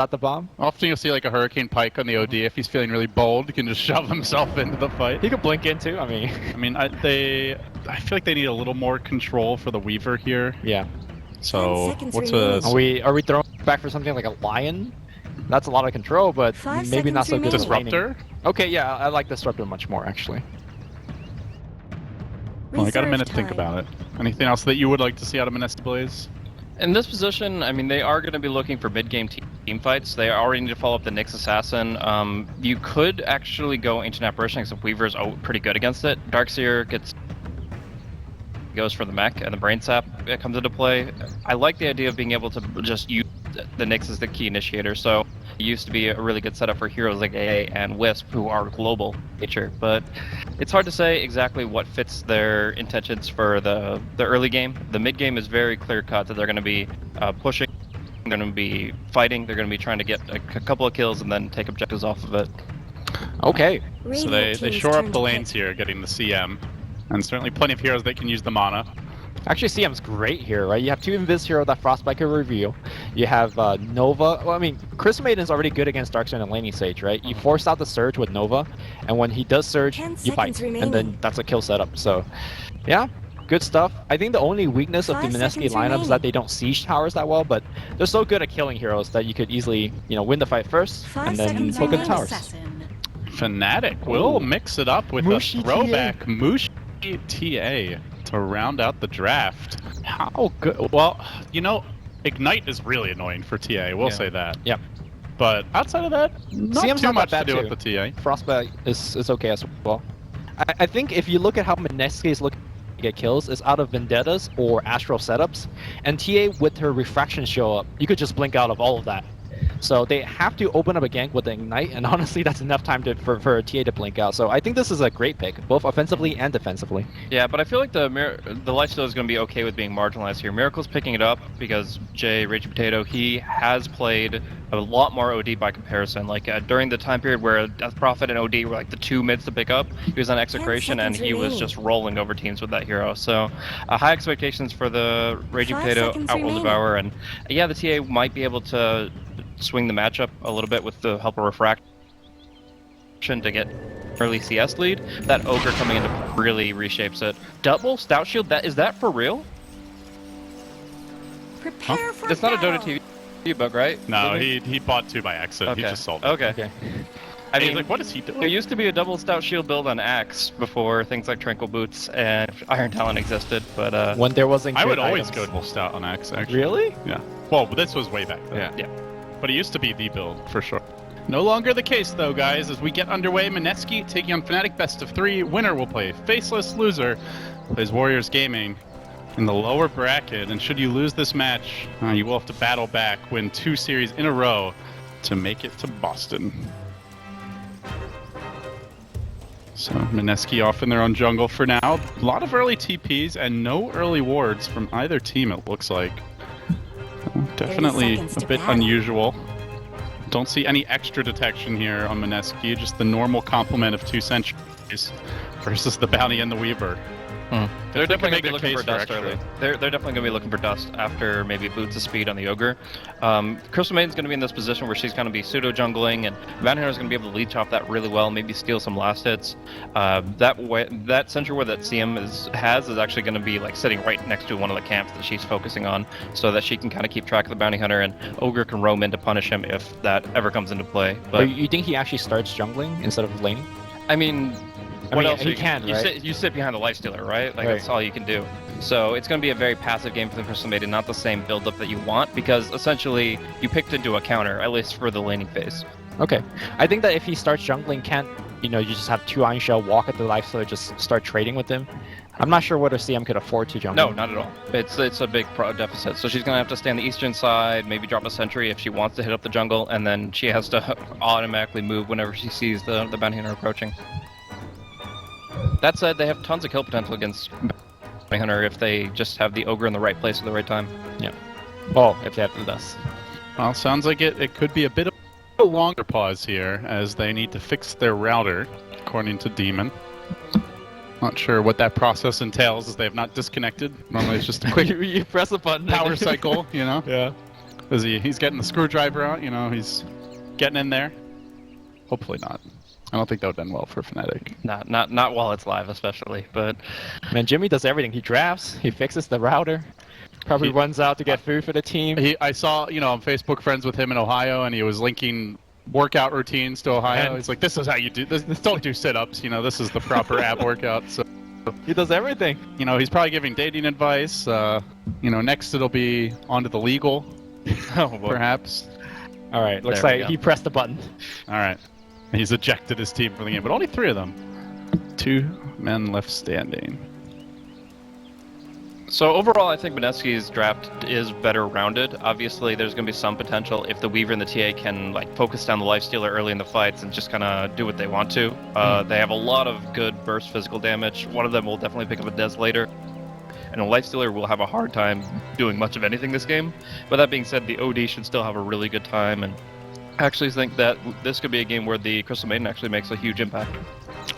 at the bomb. Often you'll see like a Hurricane Pike on the OD. If he's feeling really bold, he can just shove himself into the fight. He could blink in too. I mean, I feel like they need a little more control for the Weaver here. Yeah. So what's a? Are we throwing back for something like a Lion? That's a lot of control, but maybe not so good. Disruptor? Okay, yeah, I like Disruptor much more actually. Well, I got a minute to think about it. Anything else that you would like to see out of Mineski Blaze? In this position, I mean, they are going to be looking for mid-game team fights. They already need to follow up the Nyx Assassin. You could actually go Ancient Apparition because Weaver's pretty good against it. Darkseer goes for the mech, and the Brain Sap comes into play. I like the idea of being able to just use the Nyx as the key initiator, so it used to be a really good setup for heroes like AA and Wisp, who are global nature, but it's hard to say exactly what fits their intentions for the early game. The mid game is very clear-cut that they're going to be pushing, they're going to be fighting, they're going to be trying to get a couple of kills and then take objectives off of it. Okay. So they shore up the lanes here, getting the CM, and certainly plenty of heroes that can use the mana. Actually, CM's great here, right? You have two Invis hero that Frostbite can reveal. You have Nova. Well, I mean, Crystal Maiden's already good against Darkseer and Laning Sage, right? You force out the Surge with Nova, and when he does Surge, you fight, and then that's a kill setup. So, yeah, good stuff. I think the only weakness of the Mineski lineup is that they don't siege towers that well, but they're so good at killing heroes that you could easily, win the fight first, and then poke in towers. Fnatic will mix it up with a throwback Mushi TA to round out the draft. How good? Well, Ignite is really annoying for TA, we'll say that. Yeah. But outside of that, not CM's too not much that to bad do with the TA. Frostbite is okay as well. I think if you look at how Mineski is looking to get kills, is out of Vendettas or Astral setups, and TA with her Refraction show up, you could just blink out of all of that. So they have to open up a gank with the Ignite, and honestly, that's enough time for a TA to blink out. So I think this is a great pick, both offensively and defensively. Yeah, but I feel like the lifesteal is going to be okay with being marginalized here. Miracle's picking it up because Jay, Raging Potato, he has played a lot more OD by comparison. Like during the time period where Death Prophet and OD were like the two mids to pick up, he was on Execration and he was just rolling over teams with that hero. So high expectations for the Raging Potato Outworld Devourer, and yeah, the TA might be able to swing the matchup a little bit with the help of Refraction to get early CS lead. That Ogre coming in really reshapes it. Double Stout Shield, is that for real? Prepare for It's not a Dota TV bug, right? No, he bought 2 by accident. Okay. He just sold it. Okay. I mean, like, what is he doing? There used to be a double Stout Shield build on Axe before things like Tranquil Boots and Iron Talon existed, but when there wasn't I would good always items. go double stout on Axe, actually. Really? Yeah. Well, this was way back then. yeah. But it used to be the build, for sure. No longer the case, though, guys. As we get underway, Mineski taking on Fnatic best of 3. Winner will play Faceless. Loser plays Warriors Gaming in the lower bracket. And should you lose this match, you will have to battle back, win 2 series in a row to make it to Boston. So Mineski off in their own jungle for now. A lot of early TPs and no early wards from either team, it looks like. Definitely a bit unusual. Don't see any extra detection here on Mineski, just the normal complement of 2 sentries versus the Bounty and the Weaver. They're definitely going to be looking for dust early. They're definitely going to be looking for dust after maybe boots of speed on the Ogre. Crystal Maiden's going to be in this position where she's going to be pseudo-jungling, and Bounty Hunter's going to be able to leech off that really well, maybe steal some last hits. That sentry ward that CM has is actually going to be like sitting right next to one of the camps that she's focusing on, so that she can kind of keep track of the Bounty Hunter, and Ogre can roam in to punish him if that ever comes into play. But you think he actually starts jungling instead of laning? I mean, what else? He can, right? You sit behind the Lifestealer, right? Like, that's all you can do. So it's going to be a very passive game for the Crystal Maiden, not the same build-up that you want, because essentially you picked into a counter, at least for the laning phase. Okay. I think that if he starts jungling, you just have 2 Iron Shell, walk at the Lifestealer, just start trading with him. I'm not sure whether CM could afford to jungle. No, not at all. It's a big deficit. So she's going to have to stay on the eastern side, maybe drop a sentry if she wants to hit up the jungle, and then she has to automatically move whenever she sees the Bounty Hunter approaching. That said, they have tons of kill potential against Bounty Hunter if they just have the Ogre in the right place at the right time. Yeah. Well, if they have the dust. Well, sounds like it could be a bit of a longer pause here, as they need to fix their router, according to Demon. Not sure what that process entails, as they have not disconnected. Normally it's just a quick you press a button power cycle, Yeah. Is he? He's getting the screwdriver out. You know, he's getting in there. Hopefully not. I don't think that would end well for Fnatic. Not while it's live, especially. But Man, Jimmy does everything. He drafts. He fixes the router. Probably runs out to get food for the team. I saw, you know, I'm Facebook friends with him in Ohio, and he was linking workout routines to Ohio. And he's like, "This is how you do this. Don't do sit-ups. You know, this is the proper ab workout." So, He does everything. you know, he's probably giving dating advice. You know, next it'll be onto the legal, oh, boy. perhaps. All right, looks There we like go. he pressed the button. All right. He's ejected his team from the game, but only 3 of them. 2 men left standing. So overall, I think Mineski's draft is better rounded. Obviously, there's going to be some potential if the Weaver and the TA can like focus down the Lifestealer early in the fights and just kind of do what they want to. They have a lot of good burst physical damage. One of them will definitely pick up a Des later. And a Lifestealer will have a hard time doing much of anything this game. But that being said, the OD should still have a really good time. And I actually think that this could be a game where the Crystal Maiden actually makes a huge impact.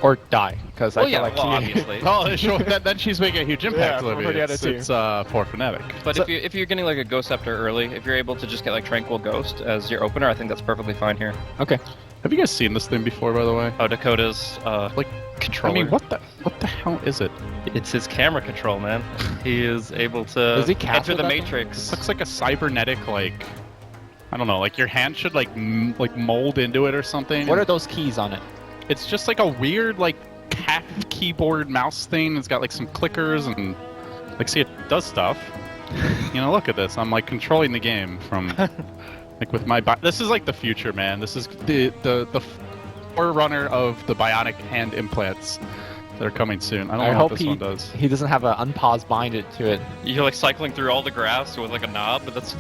Or die, because I Well, feel yeah, like well, he... obviously. Well, sure, then she's making a huge impact, Yeah, Olivia. for the other It's two. for Fnatic. But So- if you're getting like a Ghost Scepter early, if you're able to just get like Tranquil Ghost as your opener, I think that's perfectly fine here. Okay. Have you guys seen this thing before, by the way? Oh, Dakota's Like, controller. I mean, what the hell is it? It's his camera control, man. He is able to Does he cast enter with the that thing? Matrix. It looks like a cybernetic, like, I don't know, like your hand should like mold into it or something. What are those keys on it? It's just like a weird like cat keyboard mouse thing. It's got like some clickers and like, see, it does stuff. You know, look at this. I'm like controlling the game from like with my. This is like the future, man. This is the forerunner of the bionic hand implants that are coming soon. I don't know hope what this one does. he doesn't have an unpause binded to it. You're like cycling through all the graphs with like a knob, but that's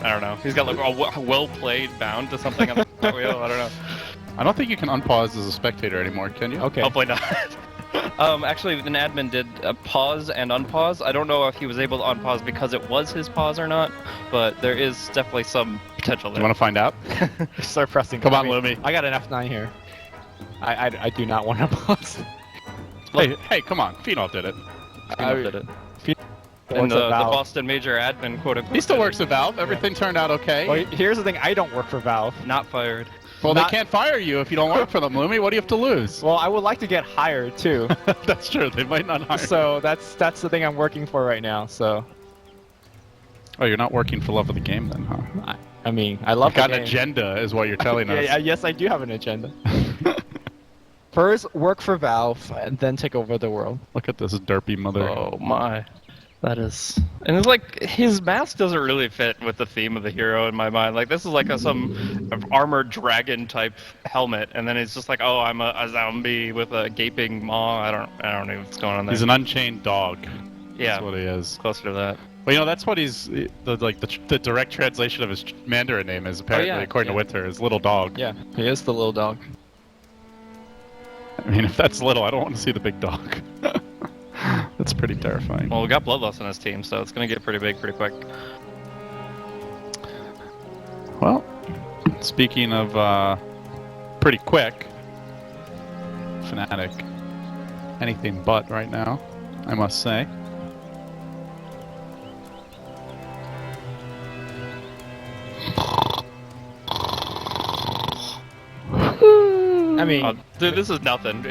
I don't know. He's got like a well-played bound to something on the wheel. I don't know. I don't think you can unpause as a spectator anymore, can you? Okay. Hopefully not. Actually, an admin did pause and unpause. I don't know if he was able to unpause because it was his pause or not, but there is definitely some potential Do there. you want to find out? Start pressing. Come on, I mean, Lumi. I got an F9 here. I do not want to pause. Hey, come on. Phenol did it. Phenol did it. And Works the at Valve. Boston major admin, quote unquote. He still works at Valve. Everything turned out okay. Well, here's the thing. I don't work for Valve. Not fired. Well, Not- they can't fire you if you don't work for them, Lumi. What do you have to lose? Well, I would like to get hired too. That's true. They might not hire. So that's the thing I'm working for right now. So Oh, you're not working for love of the game then, huh? I mean, I love You've got the an game. agenda, is what you're telling us. Yeah, yes, I do have an agenda. First, work for Valve, and then take over the world. Look at this derpy mother. Oh my. That is, and it's like his mask doesn't really fit with the theme of the hero in my mind. Like this is like some armored dragon type helmet, and then it's just like, oh, I'm a zombie with a gaping maw. I don't know what's going on there. He's an unchained dog. Yeah. That's what he is. Closer to that. Well, you know, that's what he's the direct translation of his Mandarin name is apparently, yeah, according to yeah. Winter, is little dog. Yeah, he is the little dog. I mean, if that's little, I don't want to see the big dog. That's pretty terrifying. Well, we got Bloodlust on his team, so it's gonna get pretty big pretty quick. Well, speaking of pretty quick, Fnatic, anything but right now, I must say. I mean, Dude, this is nothing.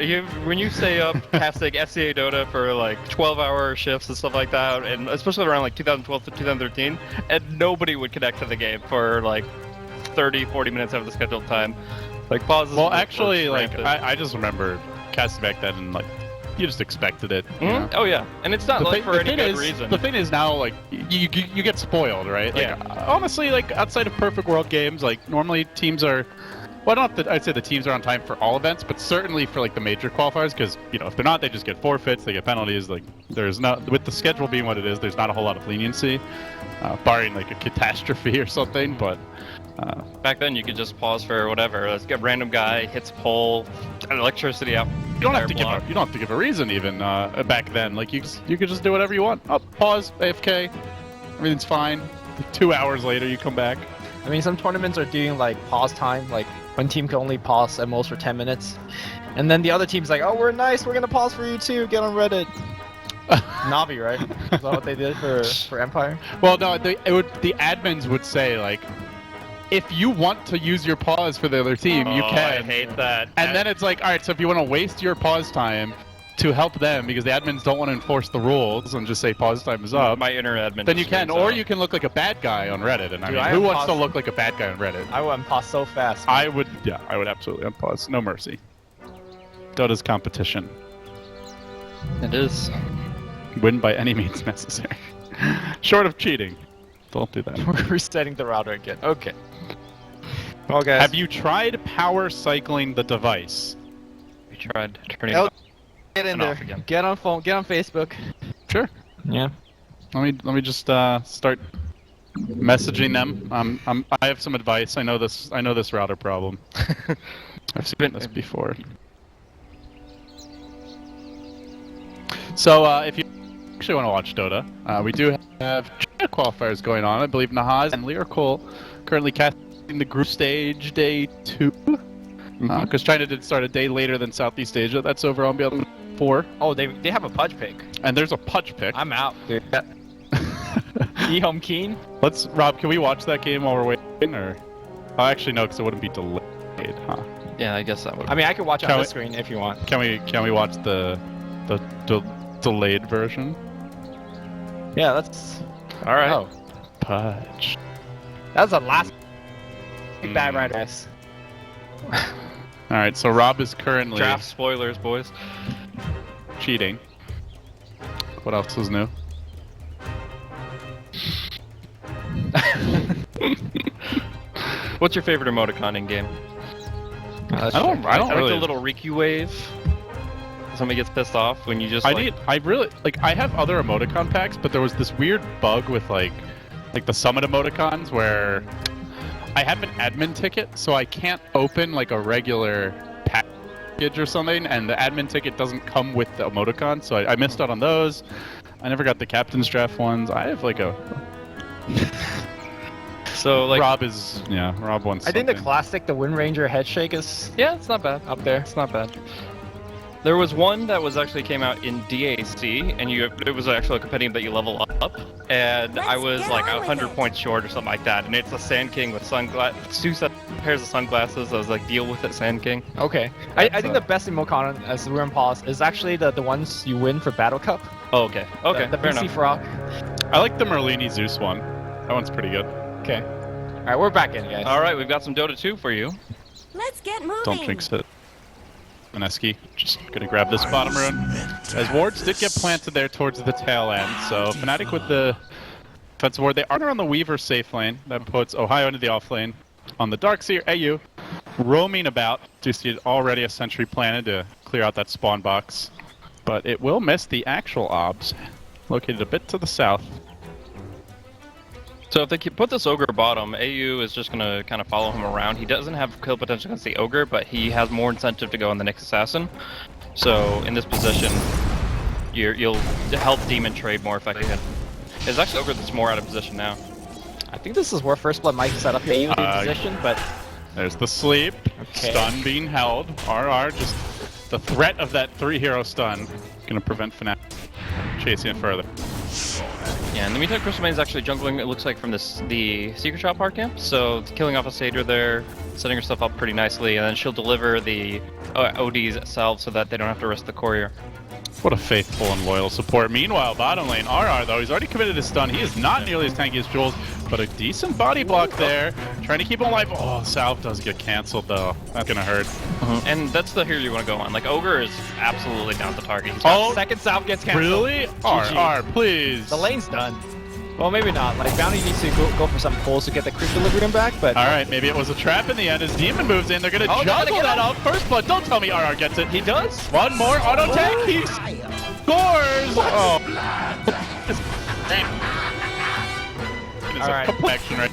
When you stay up casting FCA Dota for like 12-hour shifts and stuff like that, and especially around like 2012 to 2013, and nobody would connect to the game for like 30, 40 minutes out of the scheduled time. Like pauses. Well, were actually, like rampant. I just remember casting back then, and like you just expected it. You know? Oh yeah, and it's not like for any good is, reason. The thing is now, like you get spoiled, right? Like, Yeah. Honestly, like outside of perfect world games, like normally teams are. Well, not that I'd say the teams are on time for all events, but certainly for like the major qualifiers, because you know if they're not, they just get forfeits, they get penalties. Like there's not, with the schedule being what it is, there's not a whole lot of leniency, barring like a catastrophe or something. But Back then, you could just pause for whatever. Let's get a random guy hits a pole, electricity out. you don't have to give a reason even back then. Like you could just do whatever you want. Oh, pause, AFK, everything's fine. 2 hours later, you come back. I mean, some tournaments are doing like pause time, like one team can only pause at most for 10 minutes, and then the other team's like, "Oh, we're nice, we're gonna pause for you too. Get on Reddit." Navi, right? Is that what they did for Empire? Well, no, the admins would say like, if you want to use your pause for the other team, you can. I hate that. And then it's like, all right, so if you want to waste your pause time to help them, because the admins don't want to enforce the rules and just say pause time is up, my inner admin. then you can, or you can look like a bad guy on Reddit. And I mean, who wants to look like a bad guy on Reddit? I would unpause so fast. I would absolutely unpause. No mercy. Dota's competition. It is. Win by any means necessary. Short of cheating. Don't do that. We're resetting the router again. Okay. Well, guys. Have you tried power cycling the device? We tried turning it Get in there. Get on phone. Get on Facebook. Sure. Yeah. Let me just start messaging them. I have some advice. I know this router problem. I've seen this before. So if you actually want to watch Dota, we do have China qualifiers going on. I believe Nahaz and Lyrical currently casting the group stage day 2. Because China did start a day later than Southeast Asia. That's over on the 4. Oh, they have a Pudge pick. And there's a Pudge pick. I'm out, dude. E-Home Keen? Rob, can we watch that game while we're waiting? Or oh, actually no, because it wouldn't be delayed, huh? Yeah, I guess that would. I mean, I can watch it on the screen if you want. Can we watch the delayed version? Yeah, that's all right. Oh, Pudge. That's the last bad riders. All right, so Rob is currently draft spoilers, boys. Cheating. What else is new? What's your favorite emoticon in game? I don't I really. like the little Riku wave. Somebody gets pissed off when you just. I have other emoticon packs, but there was this weird bug with like the summit emoticons where I have an admin ticket, so I can't open like a regular package or something, and the admin ticket doesn't come with the emoticon, so I missed out on those. I never got the captain's draft ones. I have like a. So like Rob wants. I think the classic, the Wind Ranger head shake is it's not bad up there. It's not bad. There was one that was actually came out in DAC, and it was actually a companion that you level up, and I was like 100 points short or something like that, and it's a Sand King with two pairs of sunglasses. I was like, deal with it, Sand King. Okay. I think the best emoticon, as we're in pause, is actually the ones you win for Battle Cup. Oh, okay. Okay, the fair PC enough. Frog. I like the Merlini Zeus one. That one's pretty good. Okay. All right, we're back in, guys. All right, we've got some Dota 2 for you. Let's get moving. Don't jinx it. Mineski, just gonna grab this bottom rune. As wards did get planted there towards the tail end, so Fnatic with the defensive ward. They are on the Weaver safe lane. That puts Ohio into the off lane. On the Darkseer, AU roaming about. Do see already a sentry planted to clear out that spawn box. But it will miss the actual obs, located a bit to the south. So if they put this Ogre bottom, AU is just going to kind of follow him around. He doesn't have kill potential against the Ogre, but he has more incentive to go on the next Assassin. So in this position, you'll help Demon trade more effectively. It's actually Ogre that's more out of position now. I think this is where First Blood might set up AU in position, but... There's the sleep. Okay. Stun being held. RR, just the threat of that 3-hero stun going to prevent Fnatic chasing it further. Yeah, in the meantime, Crystal Main is actually jungling, it looks like, from the Secret Shop hard camp. So killing off a Satyr there, setting herself up pretty nicely, and then she'll deliver the ODs itself so that they don't have to risk the courier. What a faithful and loyal support. Meanwhile, bottom lane, RR though, he's already committed his stun. He is not nearly as tanky as Jules, but a decent body block there. Trying to keep him alive. Oh, Salve does get cancelled though. That's gonna hurt. And that's the hero you want to go on. Like, Ogre is absolutely down to target. He's got second Salve gets canceled. Really? RR, please. The lane's done. Well, maybe not. Like, Bounty needs to go for some pulls to get the Equilibrium back, but... Alright, maybe it was a trap in the end as Demon moves in. They're gonna juggle that out. First blood, don't tell me RR gets it. He does? One more auto attack. He scores! Oh. Alright.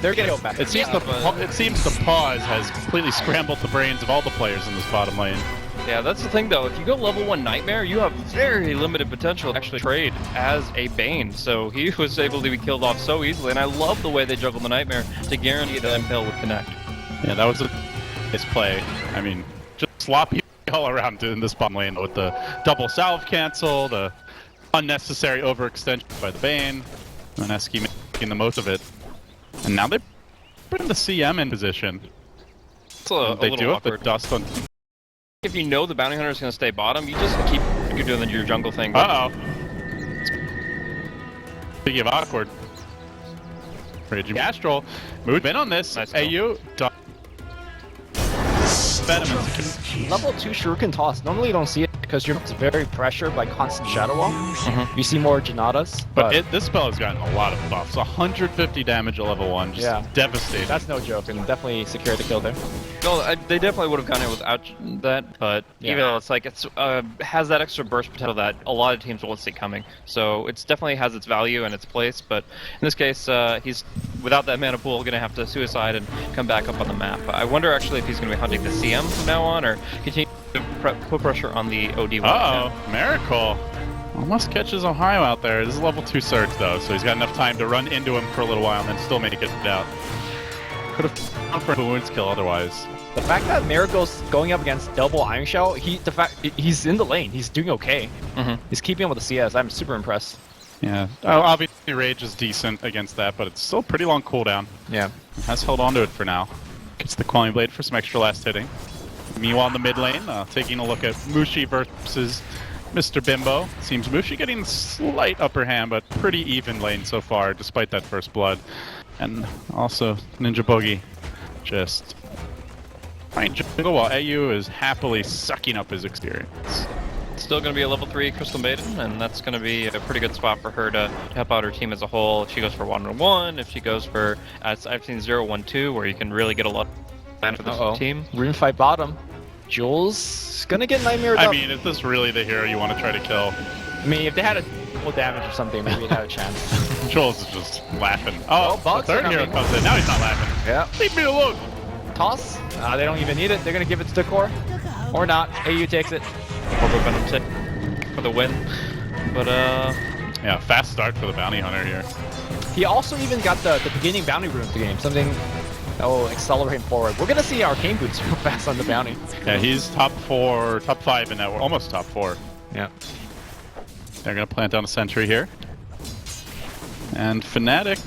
They're gonna go back. It seems the pause has completely scrambled the brains of all the players in this bottom lane. Yeah, that's the thing though. If you go level 1 Nightmare, you have very limited potential to actually trade as a Bane. So he was able to be killed off so easily, and I love the way they juggle the Nightmare to guarantee that Impale would connect. Yeah, that was a nice play. I mean, just sloppy all around in this bottom lane with the double salve cancel, the unnecessary overextension by the Bane. Mineski making the most of it. And now they're putting the CM in position. It's a They little do have awkward. the dust on... If you know the bounty hunter is going to stay bottom, you just keep doing your jungle thing. Uh-oh. Speaking of awkward. Raging Astral moved in on this. Nice AU. Level 2 Shuriken toss. Normally you don't see it because you're very pressured by constant Shadow Wall. You see more Janadas. But this spell has gotten a lot of buffs. 150 damage at level 1. Just devastating. That's no joke, and definitely secured the kill there. No, they definitely would have gone in without that, but even though it's like it's has that extra burst potential that a lot of teams won't see coming. So it's definitely has its value and its place, but in this case, he's without that mana pool going to have to suicide and come back up on the map. I wonder actually if he's going to be hunting the CM from now on or continue to put pressure on the OD. Miracle. Almost catches Ohio out there. This is level 2 Surge though, so he's got enough time to run into him for a little while and then still make it out. Could have gone for a wounds kill otherwise. The fact that Miracle's going up against double Iron Shell, he's in the lane. He's doing okay. He's keeping up with the CS. I'm super impressed. Yeah. Obviously Rage is decent against that, but it's still pretty long cooldown. Yeah. Has held on to it for now. Gets the Quelling Blade for some extra last hitting. Meanwhile in the mid lane, taking a look at Mushi versus Mr. Bimbo. Seems Mushi getting slight upper hand, but pretty even lane so far, despite that first blood. And also Ninja Boogie just trying to jungle while AU is happily sucking up his experience. Still going to be a level 3 Crystal Maiden, and that's going to be a pretty good spot for her to help out her team as a whole. If she goes for 1-1, if she goes for, I've seen 0-1-2, where you can really get a lot of land for this team. Rune fight bottom. Jules gonna get nightmared up. I mean, is this really the hero you want to try to kill? I mean, if they had a full damage or something, maybe they'd have a chance. Jules is just laughing. Oh, the Bugs third hero comes in. Now he's not laughing. Yeah. Leave me alone. Toss. They don't even need it. They're gonna give it to the core. Or not. AU takes it. Orbo Venom tick for the win. But, yeah, fast start for the Bounty Hunter here. He also even got the beginning bounty rune of the game. Something that will accelerate him forward. We're gonna see Arcane Boots real fast on the bounty. Yeah, he's top 5 in that. Almost top 4. Yeah. They're gonna plant down a sentry here. And Fnatic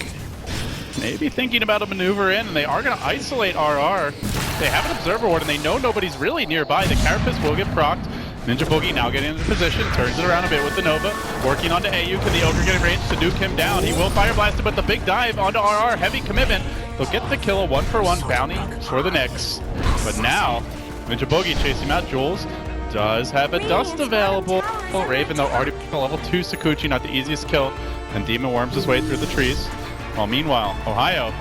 maybe thinking about a maneuver in, and they are gonna isolate RR. They have an Observer Ward, and they know nobody's really nearby. The Carapace will get procced. Ninja Boogie now getting into position, turns it around a bit with the Nova, working onto AU. Can the Ogre get in range to nuke him down? He will Fire Blast it, but the big dive onto RR, heavy commitment. They'll get the kill, a 1-for-1 bounty for the Knicks. But now, Ninja Boogie chasing out Jules. Does have a dust available. Raven, though, already level 2 Sakuchi, not the easiest kill. And Demon worms his way through the trees. While meanwhile, Ohio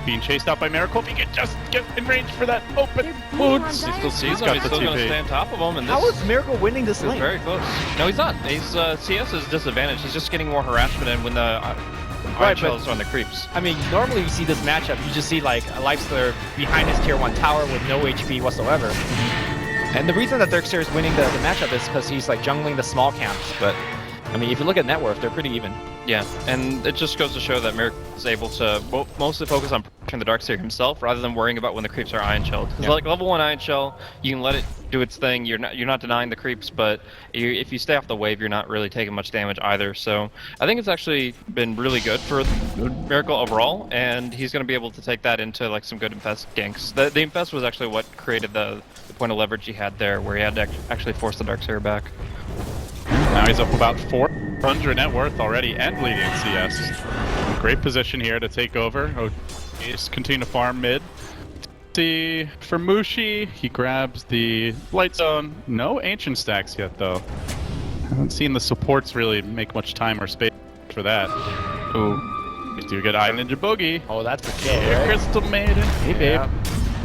being chased out by Miracle. If he could just get in range for that open wounds. he still sees him. He's still going to stay on top of him. And How is Miracle winning this lane? Very close. No, he's not. He's CS is disadvantage. He's just getting more harassment in when the Iron Shells are on the creeps. I mean, normally you see this matchup, you just see like a Lifestealer behind his tier 1 tower with no HP whatsoever. And the reason that Dirkster is winning the matchup is because he's like jungling the small camps. But I mean, if you look at net worth, they're pretty even. Yeah, and it just goes to show that Miracle is able to mostly focus on protecting the Darkseer himself rather than worrying about when the creeps are Iron Shelled. Because like level 1 Iron Shell, you can let it do its thing. You're not denying the creeps, but if you stay off the wave, you're not really taking much damage either. So I think it's actually been really good for Miracle overall, and he's going to be able to take that into like some good Infest ganks. The Infest was actually what created the point of leverage he had there, where he had to actually force the Darkseer back. Now he's up about 400 net worth already and leading in CS. Great position here to take over. Just continue to farm mid. See, for Mushi, he grabs the Light Zone. No Ancient stacks yet, though. Haven't seen the supports really make much time or space for that. Ooh. We do get Eye Ninja Boogie. Oh, that's the kill, right? Crystal Maiden. Hey, babe.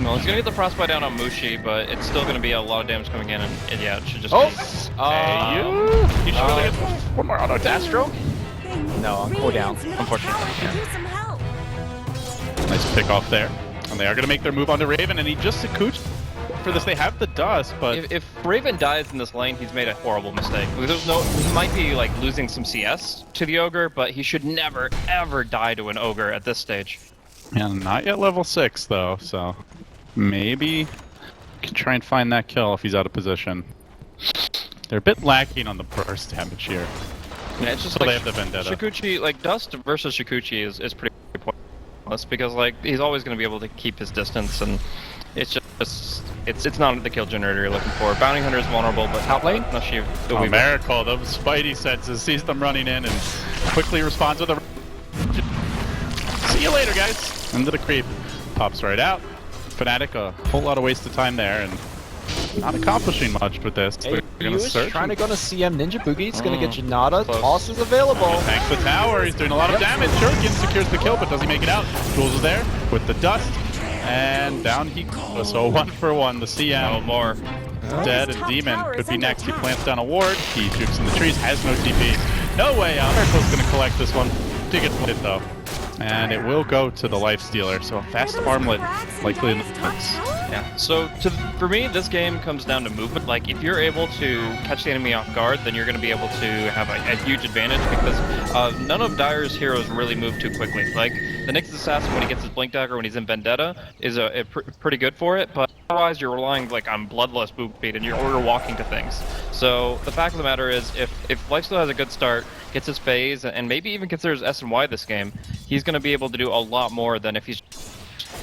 No, he's gonna get the frostbite down on Mushi, but it's still gonna be a lot of damage coming in, and yeah, it should just be... He should really get one more auto Astro? No, on cooldown, unfortunately. Yeah. Nice pick off there. And they are gonna make their move onto Raven, and he just Sakuchi for this. They have the dust, but if Raven dies in this lane, he's made a horrible mistake. He might be like losing some CS to the Ogre, but he should never ever die to an Ogre at this stage. Yeah, not yet level 6 though, so maybe can try and find that kill if he's out of position. They're a bit lacking on the burst damage here. Yeah, it's just So like they have the Vendetta. Shikuchi, like Dust versus Shikuchi is pretty pointless because like he's always going to be able to keep his distance, and it's just it's not the kill generator you're looking for. Bounty Hunter is vulnerable, but Top lane? Oh, Miracle, those Spidey senses, sees them running in and quickly responds with a... See you later, guys. Into the creep. Pops right out. Fnatic, a whole lot of wasted time there, and not accomplishing much with this. Hey, They're gonna search. trying to go to CM Ninja Boogie. He's gonna get Janata. Toss is available. Tanks the tower. He's doing a lot of damage. Shuriken secures the kill, but does he make it out? Jules is there with the dust, and down he goes. So 1 for 1. The CM. No more. Dead, and Demon could be next. He plants down a ward. He jukes in the trees. Has no TP. No way out. Miracle's gonna collect this one. Did get split though. And it will go to the Lifestealer, so a fast armlet likely in the mix. Yeah, so for me, this game comes down to movement. Like, if you're able to catch the enemy off guard, then you're going to be able to have a huge advantage because none of Dire's heroes really move too quickly. Like, the Nyx Assassin, when he gets his Blink Dagger, when he's in Vendetta, is pretty good for it, but otherwise you're relying like on Bloodlust move speed and you're walking to things. So the fact of the matter is, if Lifesteal has a good start, gets his phase, and maybe even considers S and Y this game, he's going to be able to do a lot more than if he's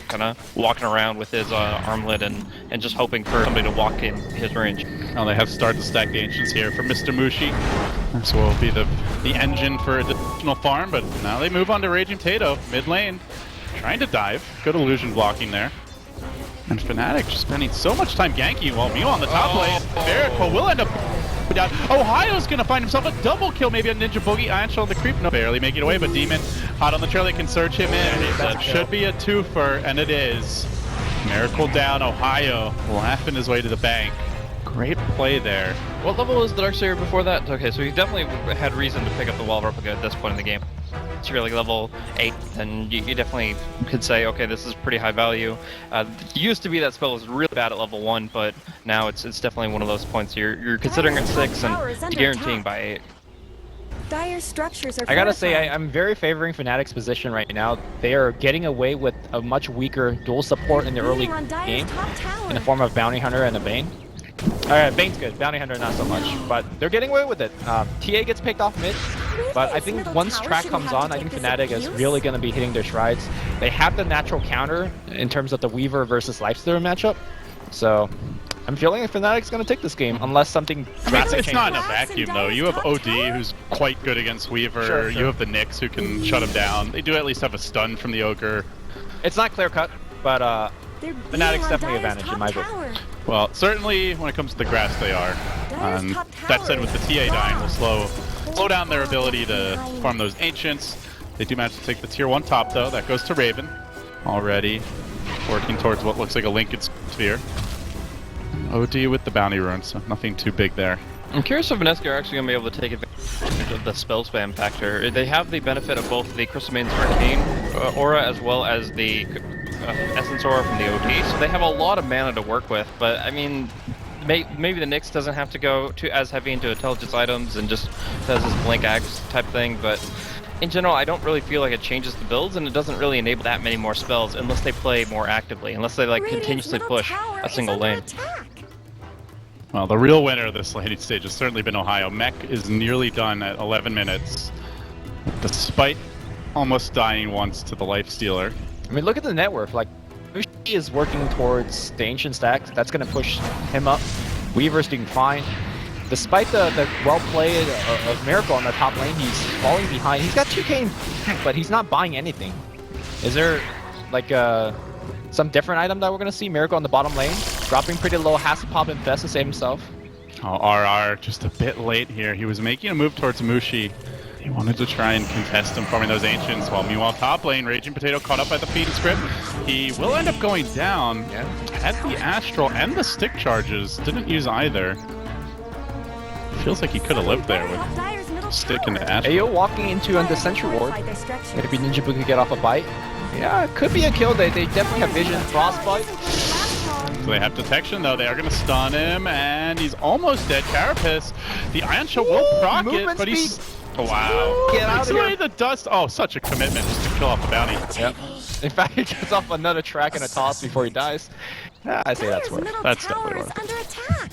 kind of walking around with his armlet and just hoping for somebody to walk in his range. Now they have started to stack the Ancients here for Mr. Mushi. This will be the engine for additional farm, but now they move on to Raging Potato, mid lane. Trying to dive. Good illusion blocking there. And Fnatic just spending so much time ganking while Mew on the top lane. Miracle will end up down. Ohio's gonna find himself a double kill, maybe a Ninja Boogie. Anshel on the creep, no, barely making it away, but Demon hot on the trail, they can search him in. That should be a twofer, and it is. Miracle down, Ohio laughing his way to the bank. Great play there. What level was the Darkseer before that? Okay, so he definitely had reason to pick up the Wall Replica at this point in the game. It's really level 8, and you definitely could say, okay, this is pretty high value. Used to be that spell was really bad at level 1, but now it's definitely one of those points you're considering at 6 and guaranteeing by 8. Dire structures are I gotta say, I'm very favoring Fnatic's position right now. They are getting away with a much weaker dual support in the early game in the form of Bounty Hunter and a Bane. Alright, Bane's good. Bounty Hunter not so much, but they're getting away with it. TA gets picked off mid, but I think once track comes on, I think Fnatic is really going to be hitting their strides. They have the natural counter in terms of the Weaver versus Lifestealer matchup, so I'm feeling like Fnatic's going to take this game unless something drastic It's changes. not in a vacuum though. You have OD who's quite good against Weaver. Sure. You have the Nyx who can shut him down. They do at least have a stun from the Ogre. It's not clear cut, but Fnatic's definitely advantage in my book. Well, certainly when it comes to the grass they are. That said, with the TA dying, will slow down their ability to farm those Ancients. They do manage to take the tier 1 top though. That goes to Raven. Already working towards what looks like a Lincoln Sphere. OD with the bounty rune, so nothing too big there. I'm curious if Mineski are actually going to be able to take advantage of the spell spam factor. They have the benefit of both the Crystal Maiden's Arcane aura as well as the Essence Aura from the OD, so they have a lot of mana to work with, but I mean, maybe the Nyx doesn't have to go as heavy into intelligence items and just does this Blink Axe type thing, but in general, I don't really feel like it changes the builds, and it doesn't really enable that many more spells unless they play more actively, unless they like continuously push a single lane. Well, the real winner of this laning stage has certainly been Ohio. Mech is nearly done at 11 minutes, despite almost dying once to the Lifestealer. I mean, look at the net worth. Like, Mushi is working towards the Ancient stacks. That's going to push him up. Weaver's doing fine. Despite the well play of Miracle on the top lane, he's falling behind. He's got 2k in tank, but he's not buying anything. Is there, like, some different item that we're going to see? Miracle on the bottom lane, dropping pretty low, has to pop Infest to save himself. Oh, RR just a bit late here. He was making a move towards Mushi. He wanted to try and contest him farming those Ancients, while meanwhile top lane, Raging Potato caught up by the feed script. He will end up going down. Had the Astral and the stick charges, didn't use either. Feels like he could have lived there with stick and the Astral. Ayo walking into the Sentry Ward. Maybe Ninja Boo could get off a bite. Yeah, it could be a kill. They definitely have vision. Frostbite. So they have detection though. They are going to stun him, and he's almost dead. Carapace, the Iron Shell will proc it, but he's... Oh, wow. Get out Takes of away here. the dust. Oh, such a commitment just to kill off the bounty. Yep. In fact, he gets off another track and a toss before he dies. I say that's worth it. That's definitely worth it. Under attack.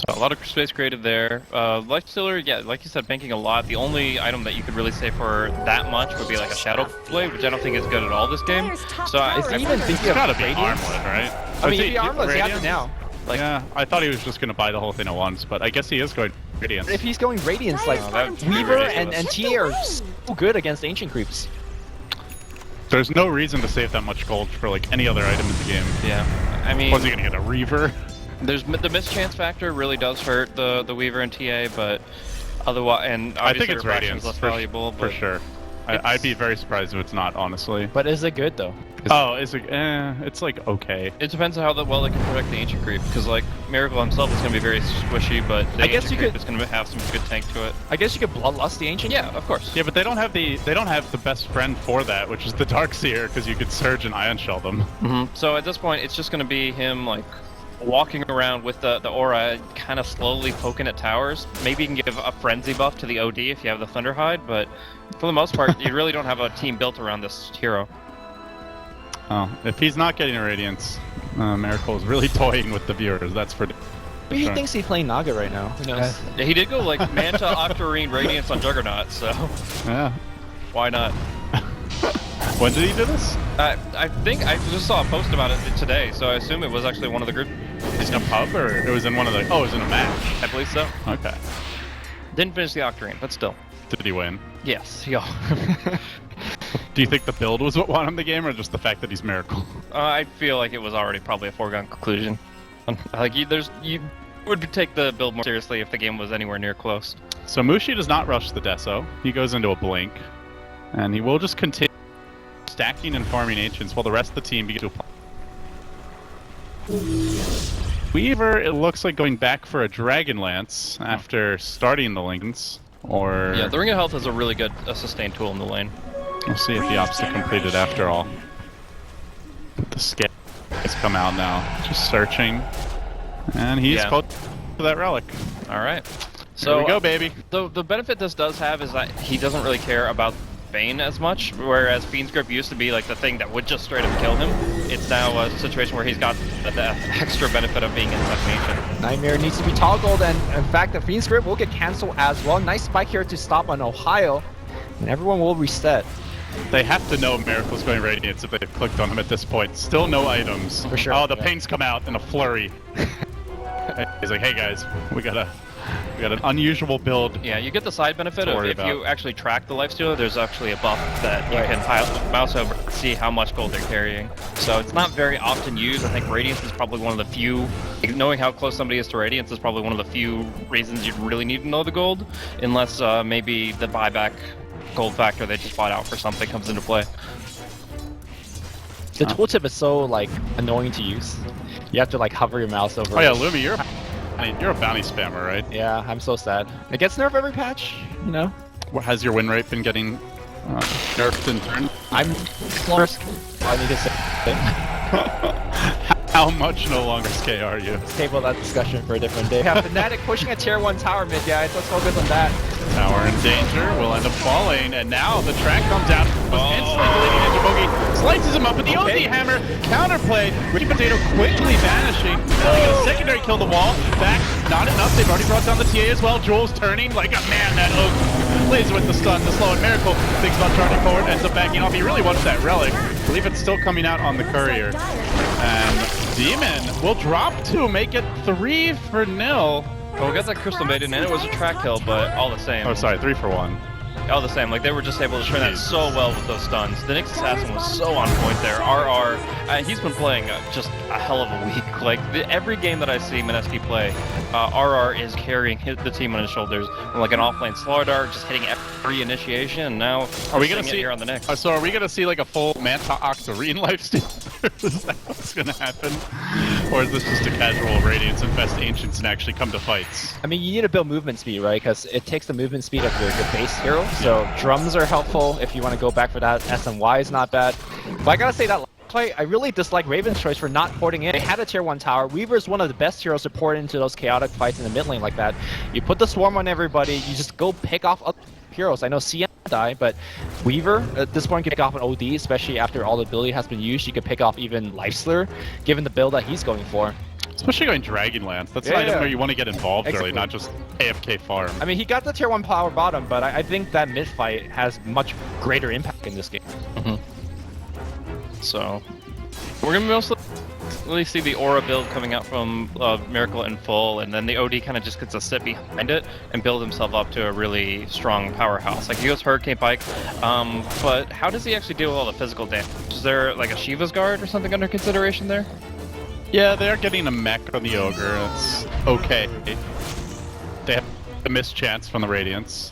So A lot of space created there. Lifestealer, yeah, like you said, banking a lot. The only item that you could really say for that much would be like a Shadow Blade, which I don't think is good at all this game. So Is he even thinking It's of gotta be Radiance? Armlet, right? I mean, Is if he armless, he has it Radiance? now. Like, Yeah, I thought he was just gonna buy the whole thing at once, but I guess he is going Radiance. if he's going Radiance, like, that'd be Weaver ridiculous. and TA are so good against Ancient Creeps. There's no reason to save that much gold for like any other item in the game. Yeah, I mean, Was he gonna get a Reaver? there's the mischance factor really does hurt the Weaver and TA, but otherwise, and I obviously think it's Refraction's Radiance less for, valuable. for But sure. I'd be very surprised if it's not, honestly. But is it good, though? Oh, is it? It's like okay. it depends on how well they can protect the Ancient Creep, because like Miracle himself is going to be very squishy, but the I guess Ancient you Creep could- is going to have some good tank to it. I guess you could Bloodlust the Ancient. Yeah, of course. Yeah, but they don't have the best friend for that, which is the Darkseer, because you could Surge and Ion Shell them. So at this point, it's just going to be him like walking around with the aura, kind of slowly poking at towers. Maybe you can give a frenzy buff to the OD if you have the Thunderhide, but for the most part, you really don't have a team built around this hero. Oh, if he's not getting a Radiance, Miracle is really toying with the viewers. That's for. Maybe he sure. thinks he's playing Naga right now. Who knows? Yeah, he did go like Manta, Octarine, Radiance on Juggernaut, so Yeah. why not? When did he do this? I think I just saw a post about it today, so I assume it was actually one of the group. In a pub, or it was in one of the? Oh, it was in a match. I believe so. Okay. Didn't finish the Octarine, but still. Did he win? Yes, yo. Do you think the build was what won him the game, or just the fact that he's Miracle? I feel like it was already probably a foregone conclusion. Like you would take the build more seriously if the game was anywhere near close. So Mushi does not rush the Deso. He goes into a blink, and he will just continue stacking and farming Ancients while the rest of the team begins to apply. Weaver, it looks like going back for a Dragon Lance after starting the Links, or Yeah, the Ring of Health is a really good sustain tool in the lane. we'll see if the ops are completed after all. The scale has come out now, just searching, and he's Yeah. close to that relic. All right. So So we go, baby. the benefit this does have is that he doesn't really care about Bane as much, whereas Fiend's Grip used to be like the thing that would just straight up kill him. It's now a situation where he's got the extra benefit of being in such Ancient. Nightmare needs to be toggled, and in fact, the Fiend's Grip will get cancelled as well. Nice spike here to stop on Ohio, and everyone will reset. They have to know Miracle's going Radiance if they've clicked on him at this point. Still no items. For sure, Oh, the yeah. pings come out in a flurry. He's like, hey guys, we got an unusual build. Yeah, you get the side benefit To of worry if you about. actually track the lifestealer, there's actually a buff that you Right. can mouse over and see how much gold they're carrying. So it's not very often used. I think Radiance is probably one of the few, knowing how close somebody is to Radiance is probably one of the few reasons you'd really need to know the gold, unless maybe the buyback gold factor they just bought out for something comes into play. The tooltip is so like annoying to use. You have to like hover your mouse over. Oh yeah, it. Lumi, you're a bounty spammer, right? Yeah, I'm so sad. It gets nerfed every patch, you know. Has your win rate been getting nerfed in turn? I'm first. I need to say. How much no longer SK are you? Let's table that discussion for a different day. We have Fnatic pushing a tier 1 tower mid, guys. Let's focus on that. Tower in danger, will end up falling, and now the track comes out. Instantly deleting Ninja Boogie, slices him up with the OD hammer, counterplay, Ricky Potato quickly vanishing, filling a secondary kill the wall, back, not enough, they've already brought down the TA as well, Jules turning like a man, that Oak plays with the stun, the slow and Miracle, thinks about charging forward, ends up backing off, he really wants that relic, I believe it's still coming out on the courier, and Demon will drop 2, make it 3-0. Well, we got that Crystal Maiden, and it was a track kill, but all the same. Oh, sorry, 3-1. All the same, like they were just able to turn that so well with those stuns. The Nyx Assassin was so on point there. RR, he's been playing just a hell of a week. Like every game that I see Mineski play, RR is carrying the team on his shoulders. Like an offlane Slaughter, just hitting every initiation. And now Are we we're gonna seeing see it here on the Nyx? So are we gonna see like a full Manta Octarine lifesteal? Is that what's gonna happen, or is this just a casual Radiance infest Ancients and actually come to fights? I mean, you need to build movement speed, right? Because it takes the movement speed of your base hero. So drums are helpful if you want to go back for that. SMY is not bad. But I gotta say that play, I really dislike Raven's choice for not porting in. They had a tier 1 tower. Weaver is one of the best heroes to port into those chaotic fights in the mid lane like that. You put the swarm on everybody, you just go pick off other heroes. I know CM die, but Weaver at this point can pick off an OD, especially after all the ability has been used. You can pick off even Lifestealer, given the build that he's going for. Especially going Dragonlance. That's an item where you want to get involved early, not just AFK farm. I mean, he got the tier 1 power bottom, but I think that mid fight has much greater impact in this game. So, we're going to mostly see the aura build coming out from Miracle in full, and then the OD kind of just gets a sit behind it and build himself up to a really strong powerhouse. Like, he goes Hurricane Pike, but how does he actually deal with all the physical damage? Is there like a Shiva's Guard or something under consideration there? Yeah, they're getting a mech on the Ogre. It's okay. They have a missed chance from the Radiance.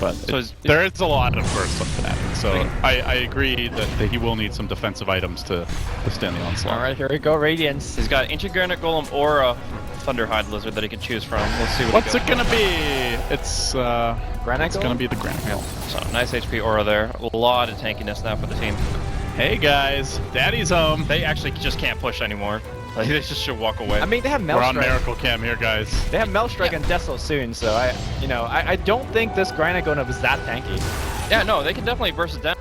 But there is a lot of burst on Fnatic, so I agree that he will need some defensive items to withstand the onslaught. Alright, here we go, Radiance. He's got Ancient Granite Golem or a Thunderhide Lizard that he can choose from. Let's see what's it gonna be. It's gonna be the Granite Golem. So nice HP aura there. A lot of tankiness now for the team. Hey guys, Daddy's home. They actually just can't push anymore. Like, they just should walk away. I mean, they have Maelstrom. We're on Miracle Cam here, guys. They have Maelstrom and Deso soon, so I don't think this Granite Golem is that tanky. Yeah, no, they can definitely burst it down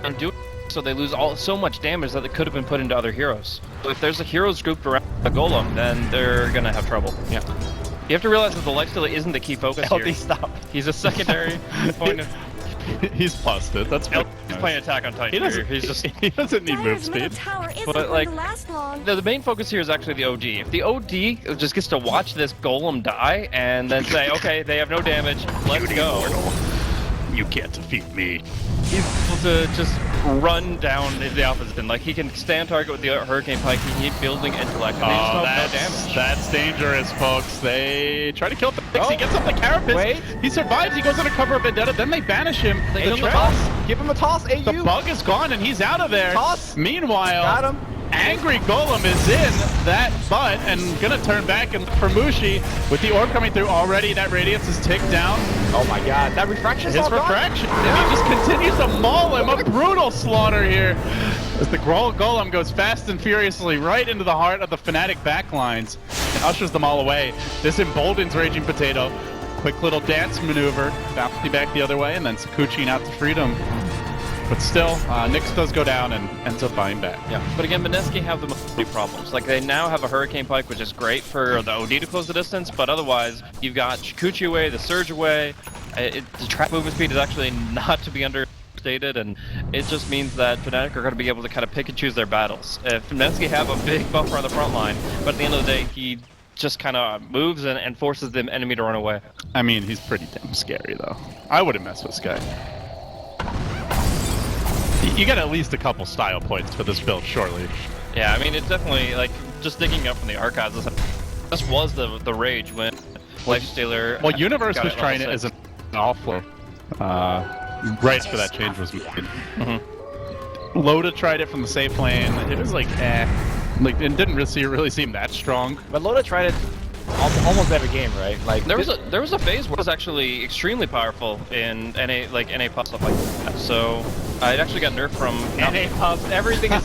and do it so they lose so much damage that it could have been put into other heroes. So if there's a heroes grouped around the Golem, then they're gonna have trouble. Yeah. You have to realize that the lifesteal isn't the key focus here. LD stop. He's a secondary point of... He's busted. That's He's playing Attack on Titan. He doesn't need move speed. But like, the main focus here is actually the OD. If the OD just gets to watch this Golem die and then say, okay, they have no damage, let's go. You can't defeat me. He's able to just run down the opposite end. Like, he can stand target with the Hurricane Pike, he keep building intellect, and they just have no damage. That's dangerous, folks. They try to kill the He gets up the Carapace. Wait. He survives, he goes under cover of Vendetta, then they banish him. Give him a toss. Give him a toss, AU. The bug is gone and he's out of there. Toss. Meanwhile, Got him. Angry Golem is in that butt and gonna turn back and look for Mushi. With the orb coming through already, that Radiance is ticked down. Oh my god, that refraction. His refraction, and he just continues to maul him. A brutal slaughter here. As the Golem goes fast and furiously right into the heart of the Fnatic backlines and ushers them all away. This emboldens Raging Potato. Quick little dance maneuver, bouncy back the other way, and then Sakuchiing out to freedom. But still, Nyx does go down and ends up buying back. Yeah, but again, Mineski have the most problems. Like, they now have a Hurricane Pike, which is great for the OD to close the distance, but otherwise, you've got Chikuchi away, the Surge away. The trap movement speed is actually not to be understated, and it just means that Fnatic are going to be able to kind of pick and choose their battles. If Mineski have a big buffer on the front line, but at the end of the day, he just kind of moves and forces the enemy to run away. I mean, he's pretty damn scary, though. I wouldn't mess with this guy. You get at least a couple style points for this build shortly. Yeah, I mean, it's definitely, like, just digging up from the archives, this was the rage when Lifestealer... Well, Universe was trying it as an offload. Right after that change was made. Loda tried it from the safe lane. It was like, Like, it didn't really seem that strong. But Loda tried it almost every game, right? Like there was a phase where it was actually extremely powerful in NA pub stuff like that. So it actually got nerfed from NA pubs. Everything is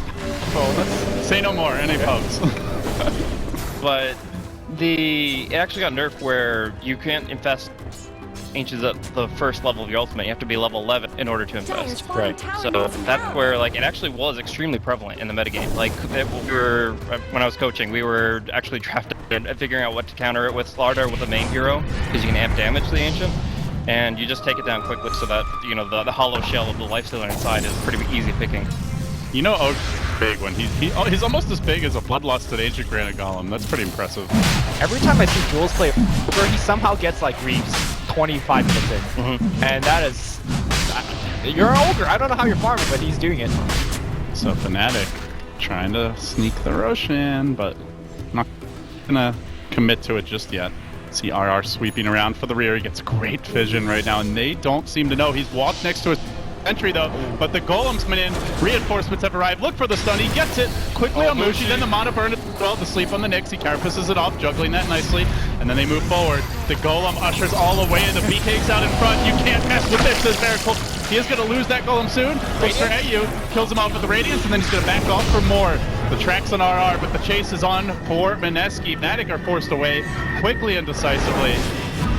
say no more. NA pubs. But it actually got nerfed where you can't infest Ancients at the first level of your ultimate. You have to be level 11 in order to infest. Right. So that's where, like, it actually was extremely prevalent in the metagame. Like, when I was coaching, we were actually drafting and figuring out what to counter it with Slardar with the main hero, because you can amp damage to the Ancient, and you just take it down quickly so that, you know, the hollow shell of the Lifestealer inside is pretty easy picking. You know, Ogre's a big one. He's almost as big as a Bloodlusted Ancient Granite Golem. That's pretty impressive. Every time I see Jules play, where he somehow gets like Reeves 25 minutes in, and that is, you're an ogre. I don't know how you're farming, but he's doing it. So Fnatic trying to sneak the Roshan, but not gonna commit to it just yet. See RR sweeping around for the rear. He gets great vision right now, and they don't seem to know. He's walked next to his entry though, but the Golem's been in. Reinforcements have arrived. Look for the stun. He gets it quickly on Mushi. Then the Mana Burn as well. The sleep on the Nyx. He carapaces it off, juggling that nicely. And then they move forward. The Golem ushers all the way, and the BK's out in front. You can't mess with this, says Miracle. He is going to lose that Golem soon. Goes for AU, kills him off with the Radiance, and then he's going to back off for more. The track's on RR, but the chase is on for Mineski. Fnatic are forced away quickly and decisively.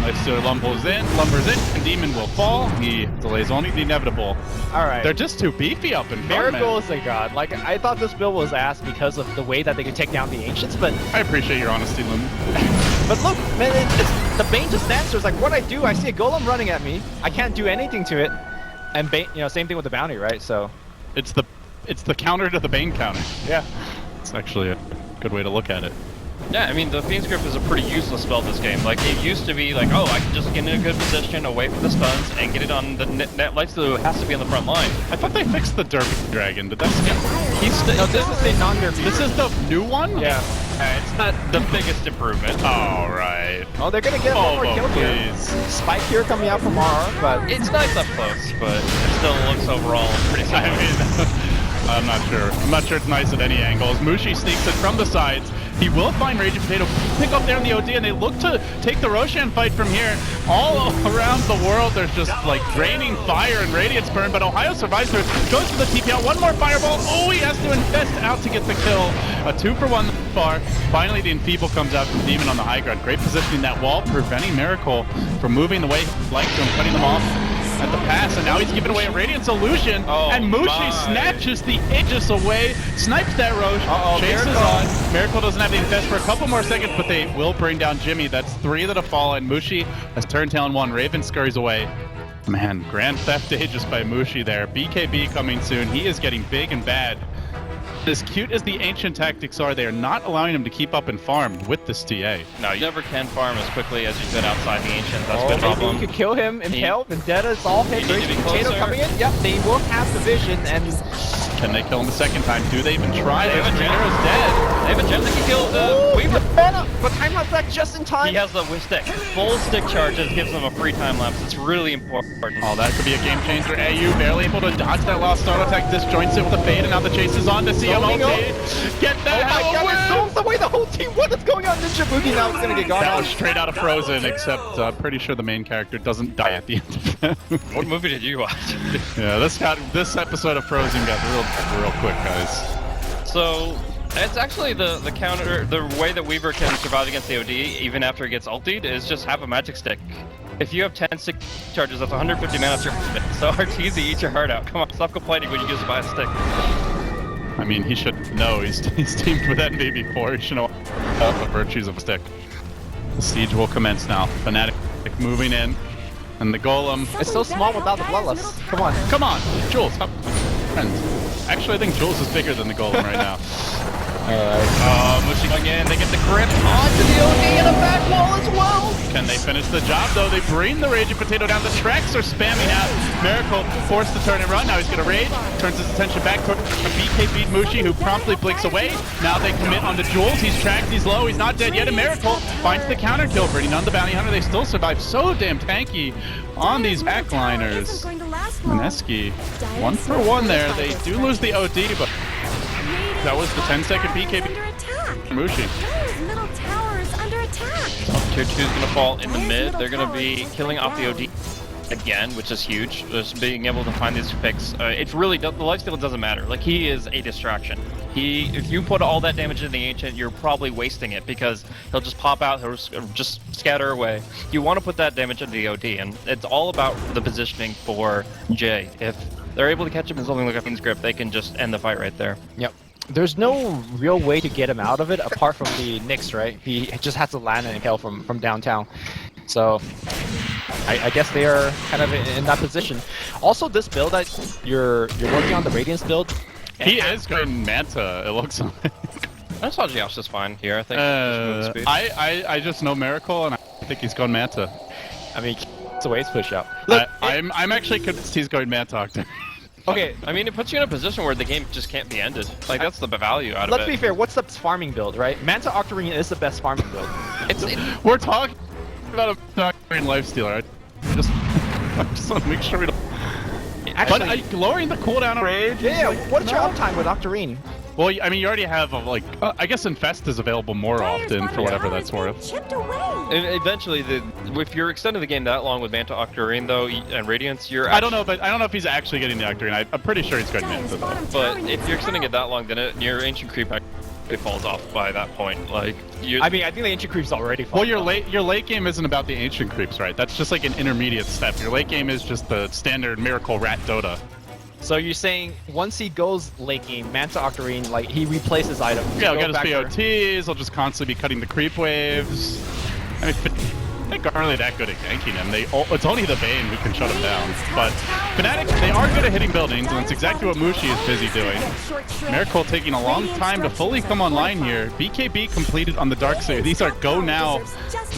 Lifestealer lumbers in, and Demon will fall. He delays only the inevitable. All right. They're just too beefy up in front, Miracle man. is a god. Like, I thought this build was ass because of the way that they could take down the Ancients, but I appreciate your honesty, Lum. but look, man, the Bane just stands there. It's like, what I do, I see a Golem running at me. I can't do anything to it. And Bane, you know, same thing with the Bounty, right? So It's the counter to the Bane counter. yeah. It's actually a good way to look at it. Yeah, I mean, the Fiend's Grip is a pretty useless spell this game. Like, it used to be like, oh, I can just get in a good position away from the stuns and get it on the net lifestealer who has to be on the front line. I thought they fixed the Derpy Dragon. Did that skip? No, this is the non-derpy. This is the new one? Yeah. It's not the biggest improvement. All right. Oh, they're gonna get one more kill here. please. Spike here coming out from R, but It's nice up close, but it still looks overall pretty similar. I mean, I'm not sure. I'm not sure it's nice at any angles. Mushi sneaks it from the sides. He will find Raging Potato, pick up there in the OD, and they look to take the Roshan fight from here. All around the world, there's just like draining fire and Radiance burn, but Ohio survives through it. Goes for the TP out. One more fireball. Oh, he has to invest out to get the kill. A 2-for-1 far. Finally, the Enfeeble comes out from Demon on the high ground. Great positioning that wall, preventing Miracle from moving the way he likes to and cutting them off at the pass, and now he's giving away a Radiance Illusion, and Mushi snatches the Aegis away, snipes that Roche, chases on. Miracle doesn't have the invest for a couple more seconds, but they will bring down Jimmy. That's 3 that have fallen. Mushi has turned tail in 1. Raven scurries away. Man, Grand Theft Aegis by Mushi there. BKB coming soon. He is getting big and bad. As cute as the ancient tactics are, they are not allowing him to keep up and farm with this TA. No, you never can farm as quickly as you could outside the Ancient. That's the maybe problem. you could kill him, impale, Vendetta is all hit. You need to be Potato closer. coming in. Yep, they will have the vision, and Can they kill him a second time? Do they even try? They have a Their gem. trainer is dead. They have a gem that can kill the Weaver. but time lapse back just in time. He has the stick. Full stick charges gives him a free time lapse. It's really important. Oh, that could be a game changer. AU barely able to dodge that last auto attack. Disjoints it with a fade, and now the chase is on to CMOT. Get the hell God, away! it zones away the whole team. What is going on? Ninja Boogie now is gonna get gone. That was straight out of Frozen, except I'm pretty sure the main character doesn't die at the end of it. What movie did you watch? Yeah, this episode of Frozen got real quick, guys. So it's actually the counter, the way that Weaver can survive against the OD even after he gets ultied is just have a magic stick. If you have 10 stick charges, that's 150 mana to your So Arteezy, eat your heart out. Come on, stop complaining when you just buy a stick. I mean, he should know. He's teamed with NB before. He should know the virtues of a stick. The siege will commence now. Fnatic moving in. And the Golem. It's so small without the Bloodlust. Come on. Come on, Jules. Stop. Friends. Actually, I think Jules is bigger than the Golem right now. Alright. Mushi going in, they get the grip onto the OD and a back wall as well! Can they finish the job though? They bring the Raging Potato down. The tracks are spamming out. Miracle forced to turn and run. Now he's gonna rage. Turns his attention back toward BK beat Mushi, who promptly blinks away. Now they commit onto Jules. He's tracked, he's low, he's not dead yet. And Miracle finds the counter kill, bringing on the Bounty Hunter. They still survive so damn tanky on these backliners. Mineski, 1-for-1 there. They do lose the OD, but that was the 10-second BKB. Mushi. Middle tower is under attack. Tier 2 is going to fall in the mid. They're going to be killing off the OD again, which is huge. Just being able to find these picks. It's really, the lifesteal doesn't matter. Like, he is a distraction. If you put all that damage in the Ancient, you're probably wasting it because he'll just pop out, he'll just scatter away. You want to put that damage into the OD, and it's all about the positioning for Jay. If they're able to catch him in something like a Fiend's Grip, they can just end the fight right there. Yep. There's no real way to get him out of it apart from the Nyx, right? He just has to land and kill from downtown. So I guess they are kind of in that position. Also, this build that you're working on, the Radiance build. He is going Manta, it looks like. I saw Josh just fine here, I think. I just know Miracle, and I think he's going Manta. I mean, it's a ways push out. Look, I'm actually convinced he's going Manta Octane. Okay, I mean, it puts you in a position where the game just can't be ended. Like, that's the value out of it. let's be fair, what's the farming build, right? Manta Octarine is the best farming build. We're talking about a Octane lifestealer. I just want to make sure we don't... Actually, But lowering the cooldown of Rage... yeah, what's your uptime with Octarine? Well, I mean, you already have, like... I guess Infest is available more often, for whatever that's worth. Chipped away. And eventually, if you're extending the game that long with Manta Octarine, though, and Radiance, you're... I don't know if he's actually getting the Octarine. I'm pretty sure he's going Manta, though. But if you're extending it that long, then your Ancient Creep it falls off by that point. Like, I mean, I think the ancient creep's already fallen Well, off. your late game isn't about the ancient creeps, right? That's just like an intermediate step. Your late game is just the standard miracle rat Dota. So you're saying once he goes late game, Manta Octarine, like he replaces items. Yeah, he'll go get his back for- BOTs, he'll just constantly be cutting the creep waves. I mean, Fnatic aren't really that good at ganking him. It's only the Bane who can shut him down. But Fnatic, they are good at hitting buildings, and that's exactly what Mushi is busy doing. Miracle taking a long time to fully come online here. BKB completed on the dark side. These are go now,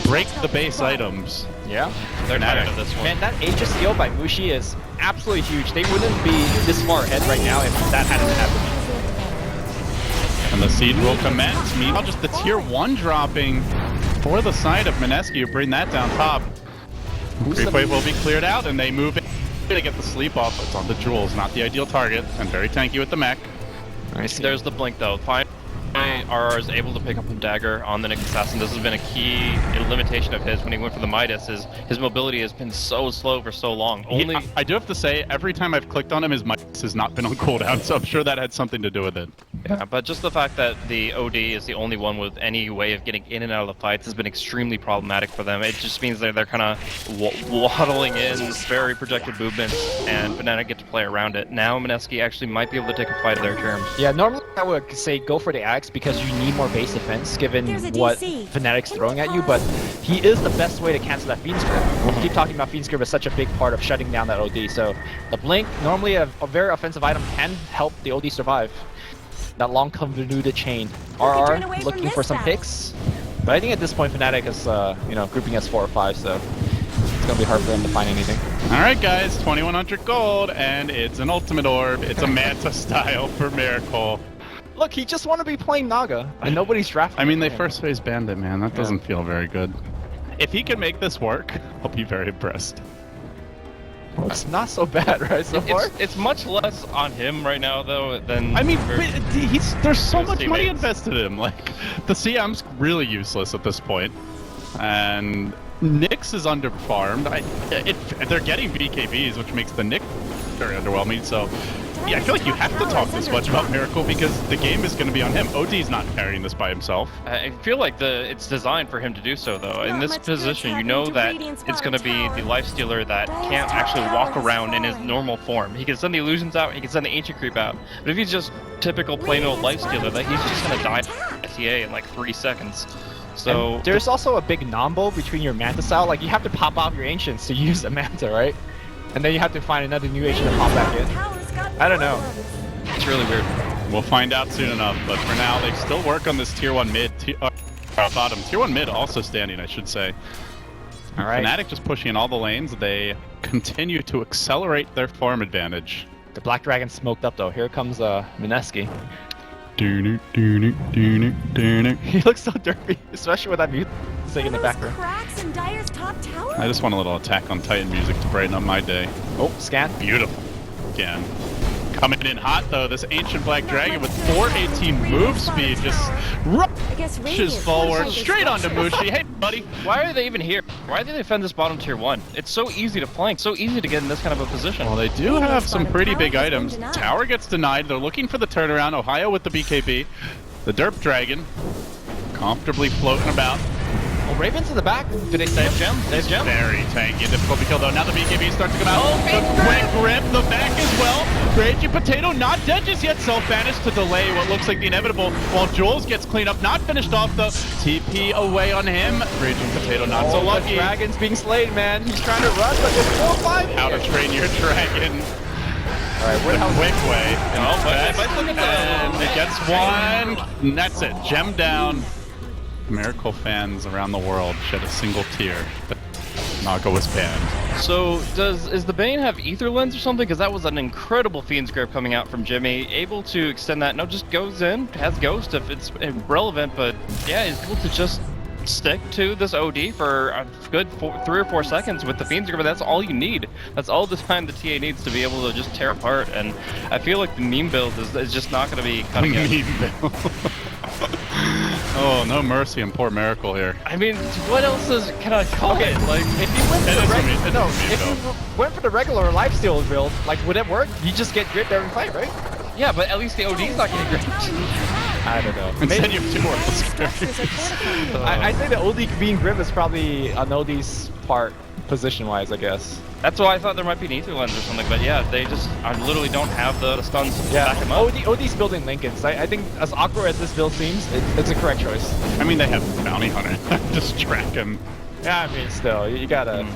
break the base items. Yeah. they're Fnatic. tired of this one. Man, that HSCO by Mushi is absolutely huge. They wouldn't be this far ahead right now if that hadn't happened. And the siege will commence. Meanwhile, just the tier 1 dropping for the side of Mineski, who bring that down top. Creep wave will be cleared out, and they move in to get the sleep off. It's on the jewels, not the ideal target, and very tanky with the mech. There's the blink though. Finally, RR is able to pick up a dagger on the Nick Assassin. This has been a key limitation of his when he went for the Midas. His mobility has been so slow for so long. Only I do have to say, every time I've clicked on him, his mic has not been on cooldown, so I'm sure that had something to do with it. yeah, but just the fact that the OD is the only one with any way of getting in and out of the fights has been extremely problematic for them. It just means they're kind of waddling in very projected movements, and Fnatic get to play around it. Now Mineski actually might be able to take a fight of their terms. Yeah, normally I would say go for the Axe because you need more base defense given There's a what DC. Fnatic's throwing at you, but he is the best way to cancel that Fiend's Grip. We keep talking about Fiend's Grip as such a big part of shutting down that OD, so the Blink, normally a very offensive item, can help the OD survive. That long convoluted chain. turn away RR from looking this for some battle. picks, but I think at this point Fnatic is grouping as 4 or 5, so it's gonna be hard for them to find anything. All right, guys, 2100 gold, and it's an ultimate orb. It's a Manta style for Miracle. Look, he just want to be playing Naga, and nobody's drafting. I mean, they him. first phase banned it, man. That doesn't feel very good. If he can make this work, I'll be very impressed. Well, it's not so bad, right? So far. It's much less on him right now though than. I mean, for- there's so his much money teammates. invested in him. Like, the CM's really useless at this point, and Nyx is underfarmed. They're getting BKBs, which makes the Nyx very underwhelming. So, yeah, I feel like you have to talk this much about Miracle because the game is going to be on him. OD's not carrying this by himself. I feel like it's designed for him to do so, though. In this position, you know that it's going to be the Lifestealer that can't actually walk around in his normal form. He can send the illusions out, he can send the Ancient Creep out, but if he's just typical plain old Lifestealer, that he's just going to die SEA in like 3 seconds. So And there's also a big nombo between your Manta style. Like, you have to pop out your Ancients to use a Manta, right? And then you have to find another new Ancient to pop back in. I don't know. it's really weird. We'll find out soon enough, but for now, they still work on this tier 1 mid, bottom. Tier 1 mid also standing, I should say. All right. Fnatic just pushing in all the lanes. They continue to accelerate their farm advantage. The Black Dragon smoked up, though. Here comes Mineski. He looks so derpy, especially with that music in the background. Cracks in Dire's top tower? I just want a little Attack on Titan music to brighten up my day. Oh, scan. Beautiful. Again. Coming in hot, though, this Ancient Black Dragon with 418 move speed just rushes forward, straight onto Mushi. Hey, buddy. Why are they even here? Why do they defend this bottom tier 1? It's so easy to flank, so easy to get in this kind of a position. Well, they do have some pretty big items. Tower gets denied. They're looking for the turnaround. Ohio with the BKB. The Derp Dragon comfortably floating about. Oh, Raven's in the back. Do they save Gem? Save Gem? Very tanky. Difficult to kill, though. Now the BKB starts to come out. Oh, The quick grip. The back as well. Raging Potato not dead just yet. Self-banished to delay what looks like the inevitable. While Jules gets cleaned up. Not finished off, though. TP away on him. Raging Potato not so The lucky. Dragon's being slayed, man. He's trying to run, but there's 4 or 5 How to here. train your dragon. All right, where the hell Quick way. Oh, but look at that. And it gets one. And that's it. Gem down. Miracle fans around the world shed a single tear. Naga was banned. So, is the Bane have Ether Lens or something? Because that was an incredible Fiend's Grip coming out from Jimmy. Able to extend that. No, just goes in, has Ghost if it's relevant, but yeah, is able to just stick to this OD for a good 3 or 4 seconds with the Fiend's Grip. That's all you need. That's all the time the TA needs to be able to just tear apart. And I feel like the meme build is just not going to be cutting it. Oh, no mercy on poor Miracle here. I mean, what else can I call it? Like, If you went for It the is reg- gonna be- it is no, gonna be if build. you went for the regular lifesteal build, like, would it work? You just get grit every fight, right? yeah, but at least the OD's not getting gripped. I don't know. Instead, you have 2 worthless Structures are carries. fortified. I think the OD being Grim is probably an OD's part, position-wise, I guess. That's why I thought there might be an Ether Lens or something, but yeah, they just literally don't have the stuns to back him up. OD's building Lincolns. I think as awkward as this build seems, it's a correct choice. I mean, they have Bounty Hunter. Just track him. Yeah, I mean, still, you gotta...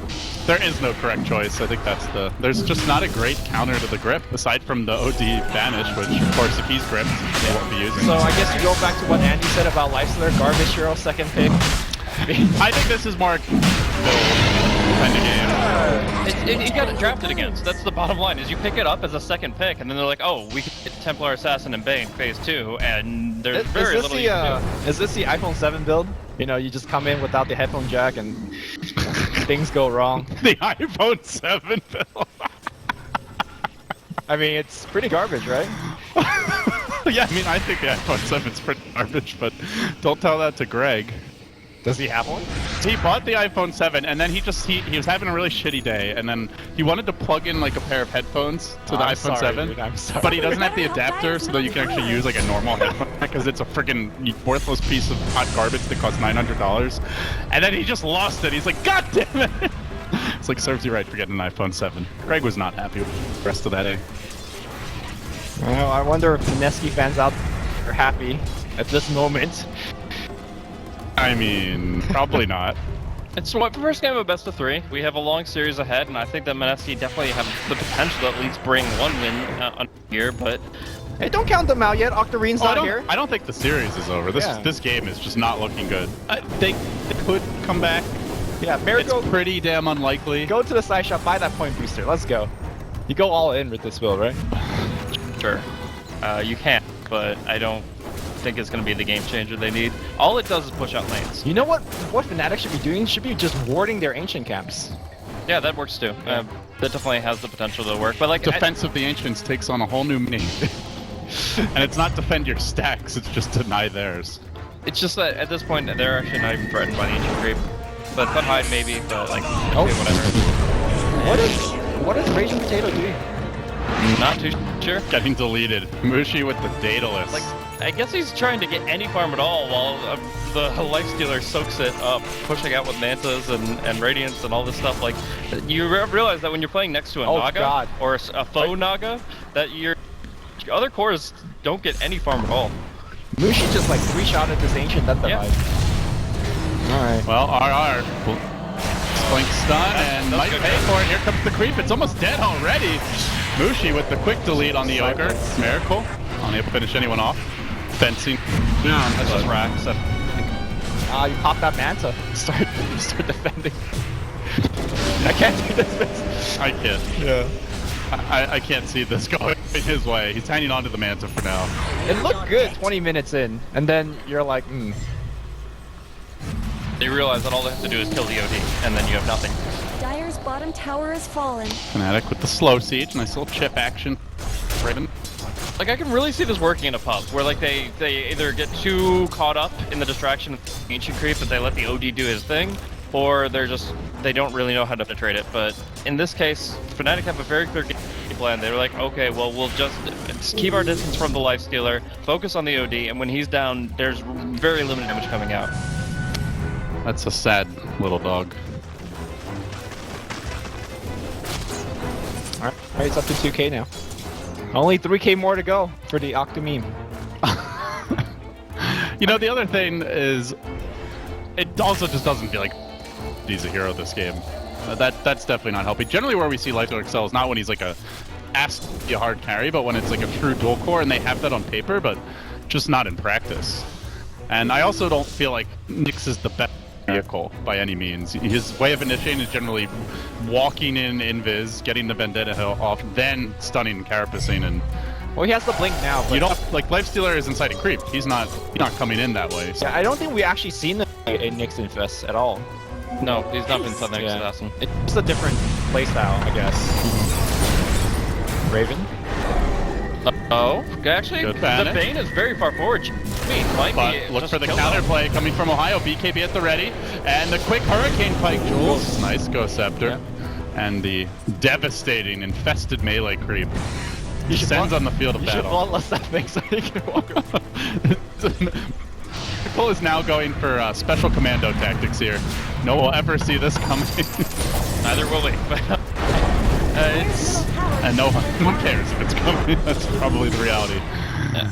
There is no correct choice. I think that's the... There's just not a great counter to the grip, aside from the OD Banish, which, of course, if he's gripped, he won't be using. So I guess you go back to what Andy said about Lifestealer, garbage hero, second pick. I think this is more kind of game. You got it drafted against. That's the bottom line. Is you pick it up as a second pick, and then they're like, "Oh, we can get Templar Assassin and Bane phase 2," and there's very little you can do. Is this the iPhone 7 build? You know, you just come in without the headphone jack and things go wrong. The iPhone 7 build. I mean, it's pretty garbage, right? Yeah, I mean, I think the iPhone 7 is pretty garbage, but don't tell that to Greg. Does he have one? He bought the iPhone 7 and then he was having a really shitty day and then he wanted to plug in like a pair of headphones to the iPhone 7. Dude, I'm sorry. But he doesn't have the adapter so that you can actually use like a normal headphone because it's a freaking worthless piece of hot garbage that costs $900. And then he just lost it. He's like, God damn it! It's like, serves you right for getting an iPhone 7. Greg was not happy with the rest of that day. Well, I wonder if Mineski fans out there are happy at this moment. I mean, probably not. It's what first game of best of 3. We have a long series ahead, and I think that Mineski definitely have the potential to at least bring 1 win here. But Hey, don't count them out yet. Octarine's not here. I don't think the series is over. This game is just not looking good. They could come back. Yeah, Miracle. It's pretty damn unlikely. Go to the side shop, buy that point booster. Let's go. You go all in with this build, right? sure, you can, but I don't think it's going to be the game changer they need. All it does is push out lanes. You know what Fnatic should be doing? Should be just warding their ancient camps. Yeah, that works too. That definitely has the potential to work. But like Defense of the Ancients takes on a whole new meaning. And it's not defend your stacks, it's just deny theirs. It's just that at this point they're actually not even threatened by the ancient creep. But Fun Hide maybe, but like okay, whatever. What is Raging Potato doing? Not too sure. Getting deleted. Mushi with the Daedalus. Like, I guess he's trying to get any farm at all while the Lifestealer soaks it up, pushing out with Mantas and Radiance and all this stuff. Like, you realize that when you're playing next to a Naga, or a faux Naga, that your other cores don't get any farm at all. Mushi just like 3-shotted this Ancient Death Yeah. Alright. Well, RR. Blink stun and might pay for it. Here comes the creep. It's almost dead already. Mushi with the quick delete on the Ogre. Miracle. Unable to finish anyone off. Fencing. Yeah, that's just racks. You pop that Manta. Start defending. I can't do this. I can't. Yeah. I can't see this going his way. He's hanging on to the Manta for now. It looked good 20 minutes in, and then you're like, They realize that all they have to do is kill the OD, and then you have nothing. Dire's bottom tower has fallen. Fnatic with the slow siege. Nice little chip action. Raven. Like, I can really see this working in a pub, where like they either get too caught up in the distraction of ancient creep that they let the OD do his thing, or they don't really know how to penetrate it. But in this case, Fnatic have a very clear game plan. They were like, okay, well, we'll just keep our distance from the Lifestealer, focus on the OD, and when he's down, there's very limited damage coming out. That's a sad little dog. alright, it's up to 2k now. Only 3k more to go for the Octomeme. You know, the other thing is, it also just doesn't feel like he's a hero this game. That's definitely not helping. Generally where we see Lifestealer excel is not when he's like a hard carry, but when it's like a true dual core, and they have that on paper, but just not in practice. And I also don't feel like Nyx is the best vehicle by any means. His way of initiating is generally walking in invis, getting the Vendetta Hill off, then stunning and carapacing, and Well, he has the blink now, but you don't like Lifestealer is inciting creep. He's not coming in that way. So. yeah, I don't think we actually seen the Nyx infest at all. No, he's not been Southern Yeah. Assassin. It's a different playstyle, I guess. Raven? Actually, Good the Banish. Bane is very far forward. Might But be look just for the kill counterplay coming from Ohio. BKB at the ready. And the quick Hurricane Pike Jules. Nice Ghost Scepter. Yeah. And the devastating infested melee creep. You should Descends on the field of You should battle. bloodlust that thing so you can walk around. Cole is now going for special commando tactics here. No one will ever see this coming. Neither will we. And no one cares if it's coming. That's probably the reality.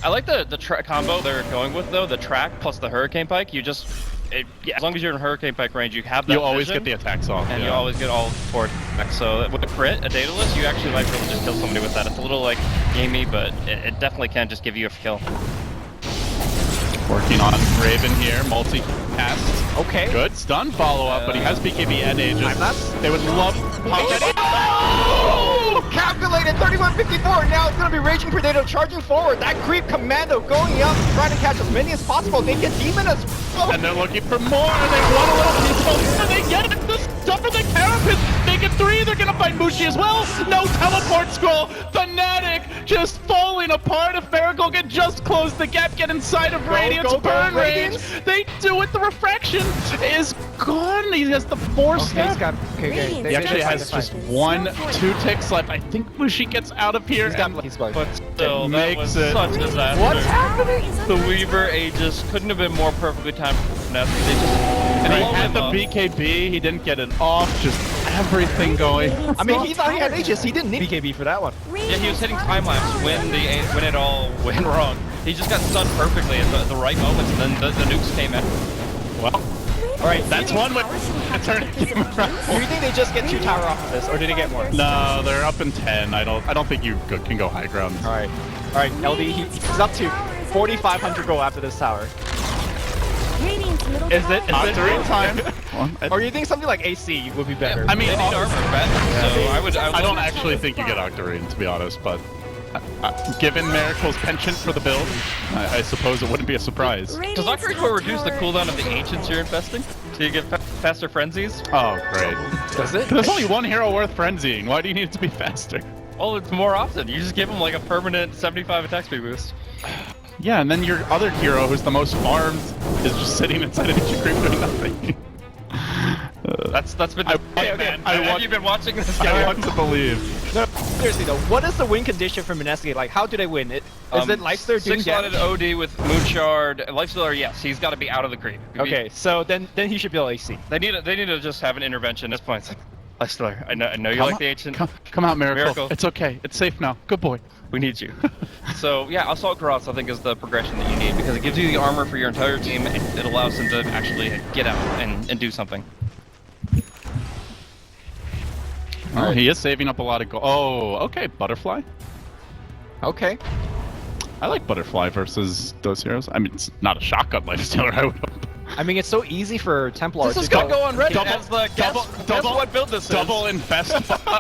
I like the combo they're going with though. The track plus the hurricane pike. You just as long as you're in hurricane pike range, you have that. You always vision, get the attacks off. and yeah. you always get all forward attacks. So with a crit, a dataless, you actually might be able to just kill somebody with that. It's a little like gamey, but it definitely can just give you a kill. Working on Raven here, multi-cast. Okay. Good stun follow-up, but he has BKB and Aegis. I'm not- They would love... Oh! Calculated 3154. Now it's gonna be Raging Predator charging forward. That creep commando going up, trying to catch as many as possible. They get demon as well. And they're looking for more, and they want a little piece, and they get it. The stuff of the carapace. They get 3. They're gonna find Mushi as well. No teleport scroll. Fnatic just falling apart. If Miracle can just close the gap, get inside of Radiance, go, burn range. Radiance. They do it. The refraction is gone. He has the 4-step. Radiant He actually has Fine. just 1-2 ticks left. I think Mushi gets out of here. He's bugged. But still, that makes was it- such a disaster. What's happening? The Weaver Aegis couldn't have been more perfectly timed for Ness. They just And he blow had him the up. BKB. He didn't get it off. Just everything going. I mean, he thought he had Aegis. He didn't need BKB for that one. Yeah, he was hitting time lapse when it all went wrong. He just got stunned perfectly at the right moments, and then the nukes came out. Well, All right, that's one with a turn game around. Do you think they just get 2 tower off of this, or did they get more? No, they're up in 10. I don't think you can go high ground. All right, LD. He's up to 4,500 gold after this tower. Radiant's middle Is it? tower Is During it? time. Or you think something like AC would be better? I mean, They need armor, bet. So I don't actually think you get Octarine, to be honest, but given Miracle's penchant for the build, I suppose it wouldn't be a surprise. Does Octarine will reduce the cooldown of the ancients you're infesting? So you get faster frenzies? Oh, great. Does it? There's only one hero worth frenzying. Why do you need it to be faster? Well, it's more often. You just give them like a permanent 75 attack speed boost. Yeah, and then your other hero, who's the most farmed, is just sitting inside of each creep doing nothing. That's been the man. Have you been watching this game? I want to believe. No, seriously though, what is the win condition for Mineski? Like, how do they win? Is it Lifestealer doing 6-slotted damage? OD with Moonshard. Lifestealer, yes, he's got to be out of the creep. Okay, so then he should be able AC. They need to just have an intervention at this point. It's like, Lifestealer, I know you like the ancient. Come out, Miracle. Miracle. It's okay. It's safe now. Good boy. We need you. So yeah, Assault Cross I think is the progression that you need because it gives you the armor for your entire team and it allows them to actually get out and do something. Oh, he is saving up a lot of gold. Oh, okay. Butterfly. Okay. I like Butterfly versus those heroes. I mean, it's not a shotgun lifestealer, I would hope. I mean, it's so easy for Templars This is to gonna go on Reddit Double- as the guess what build this Double is. infest.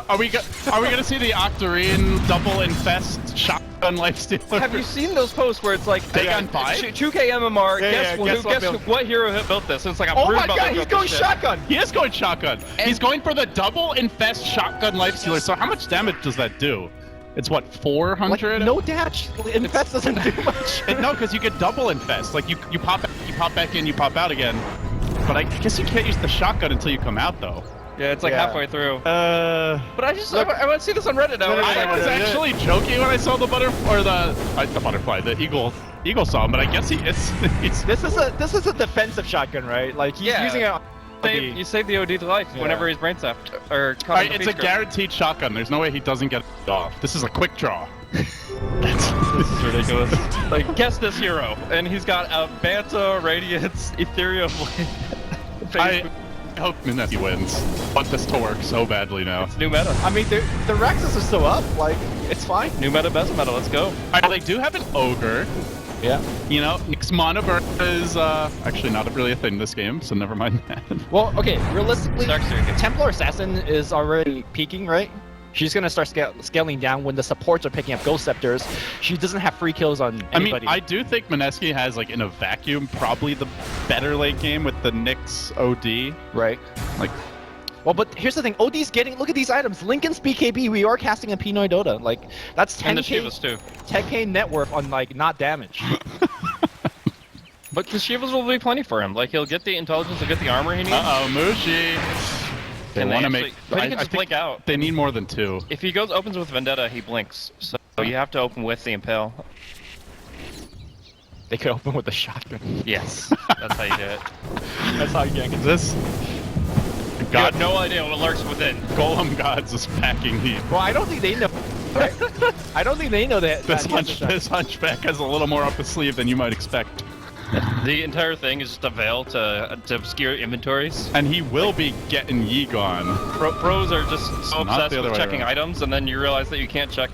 Are we gonna see the Octarine double infest shotgun lifestealer? Have you seen those posts where it's like Big on 5? 2K MMR? Yeah, guess what hero built this? And it's like a Oh brood my about god, to he's build going this shit. shotgun! He is going shotgun. He's going for the double infest shotgun lifestealer. So how much damage does that do? It's what, 400? Like, no dash. Infest doesn't do much. No, because you get double infest. Like you pop back in, you pop out again. But I guess you can't use the shotgun until you come out, though. Yeah, it's like Yeah. halfway through. But But I want to see this on Reddit now. I was actually joking when I saw the butterfly, the eagle saw him. But I guess it's This is a defensive shotgun, right? Like he's Yeah. using it. On You save the OD to life Yeah. whenever he's brain zapped or caught in it's the a feed stroke. guaranteed shotgun. There's no way he doesn't get it off. This is a quick draw. This is ridiculous. Like, guess this hero, and he's got a Banta, Radiance, Ethereal Blade. I hope Mineski wins. I want this to work so badly now. It's new meta. I mean, the Rexes are still up. Like, it's fine. New meta, best meta. Let's go. They do have an ogre. Yeah. You know, Nick's mana burn is actually not really a thing this game, so never mind that. Well, okay. Realistically, Dark Circuit. Templar Assassin is already peaking, right? She's gonna start scaling down when the supports are picking up Ghost Scepters. She doesn't have free kills on anybody. I do think Mineski has, like, in a vacuum, probably the better late game with the Nyx OD. Right. Like, Well, but here's the thing. OD's getting. Look at these items. Lincoln's BKB. We are casting a Pinoy Dota. Like, that's And the 10k. Shivas too. 10k net worth on like not damage. But the Shivas will be plenty for him. Like, he'll get the intelligence, he'll get the armor he needs. uh-oh, Mushi. They And want to actually- make... but he I can just think blink out. They need more than 2. If he opens with Vendetta, he blinks. So you have to open with the Impale. They could open with a shotgun. Yes, that's how you do it. That's how you get Is this? You God, have no idea what lurks within. Golem Gods is packing heat. Well, I don't think they know. Right? I don't think they know that. This, that he has a shotgun. this hunchback has a little more up his sleeve than you might expect. The entire thing is just a veil to obscure inventories. And he will be getting ye gone. Pros are just so Not obsessed the other with way checking around. items, and then you realize that you can't check.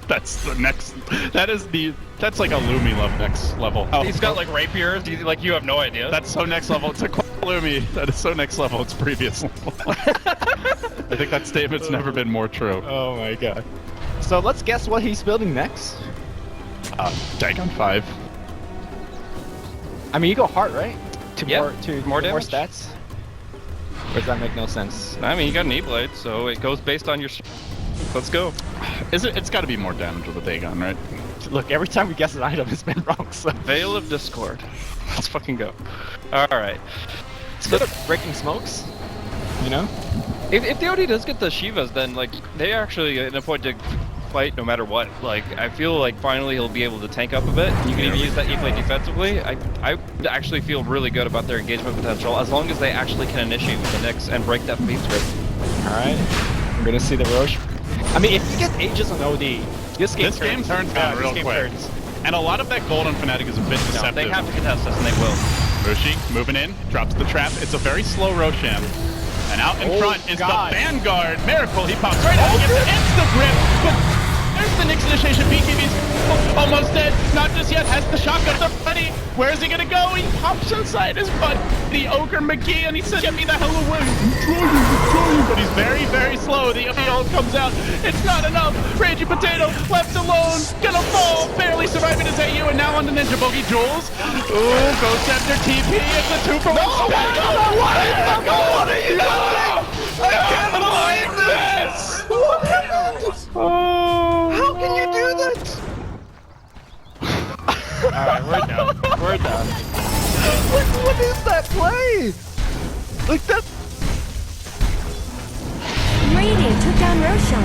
That's the next. That's like a Lumi love next level. He's got like rapiers. Like you have no idea. That's so next level. It's a Lumi. That is so next level. It's previous level. I think that statement's never been more true. Oh my god. So let's guess what he's building next. Dagon 5. I mean, you go hard, right? To Yeah, more more damage. stats. Or does that make no sense? I mean, you got an E-Blade, so it goes based on your... Let's go. It's got to be more damage with a Dagon, right? Look, every time we guess an item, it's been wrong. So Veil of Discord. Let's fucking go. Alright. instead of breaking smokes, you know. If the OD does get the Shivas, then, like, they actually in a point to fight no matter what. Like, I feel like finally he'll be able to tank up a bit. You can even use that E-Blade defensively. I actually feel really good about their engagement potential, as long as they actually can initiate with the Nyx and break that feed script. Alright. I'm gonna see the Roche. I mean, if you get Aegis on OD, this game turns down real quick. And a lot of that gold on Fnatic is a bit No, deceptive. they have to contest this, and they will. Mushi moving in, drops the trap. It's a very slow Roshan. And out in front is God. the Vanguard. Miracle, he pops right out, gets the insta-grip. But there's the Nyx initiation. BKB's almost dead. Not just yet, has the shotgun ready. Where is he gonna go? He pops inside his butt. The Ogre McGee, and he says, get me the hell away. I'm trying. But he's very, very slow. The ult comes out. It's not enough. Raging Potato left alone. Gonna fall. Barely surviving his AU, and now on the Ninja Bogey Jules. Ooh, Ghost after TP. It's a 2-for-1 spec. What are you doing? I can't believe this. Oh. How can you do that? Alright, we're done. We're done. What is that play? Like that. Radiant took down Roshan.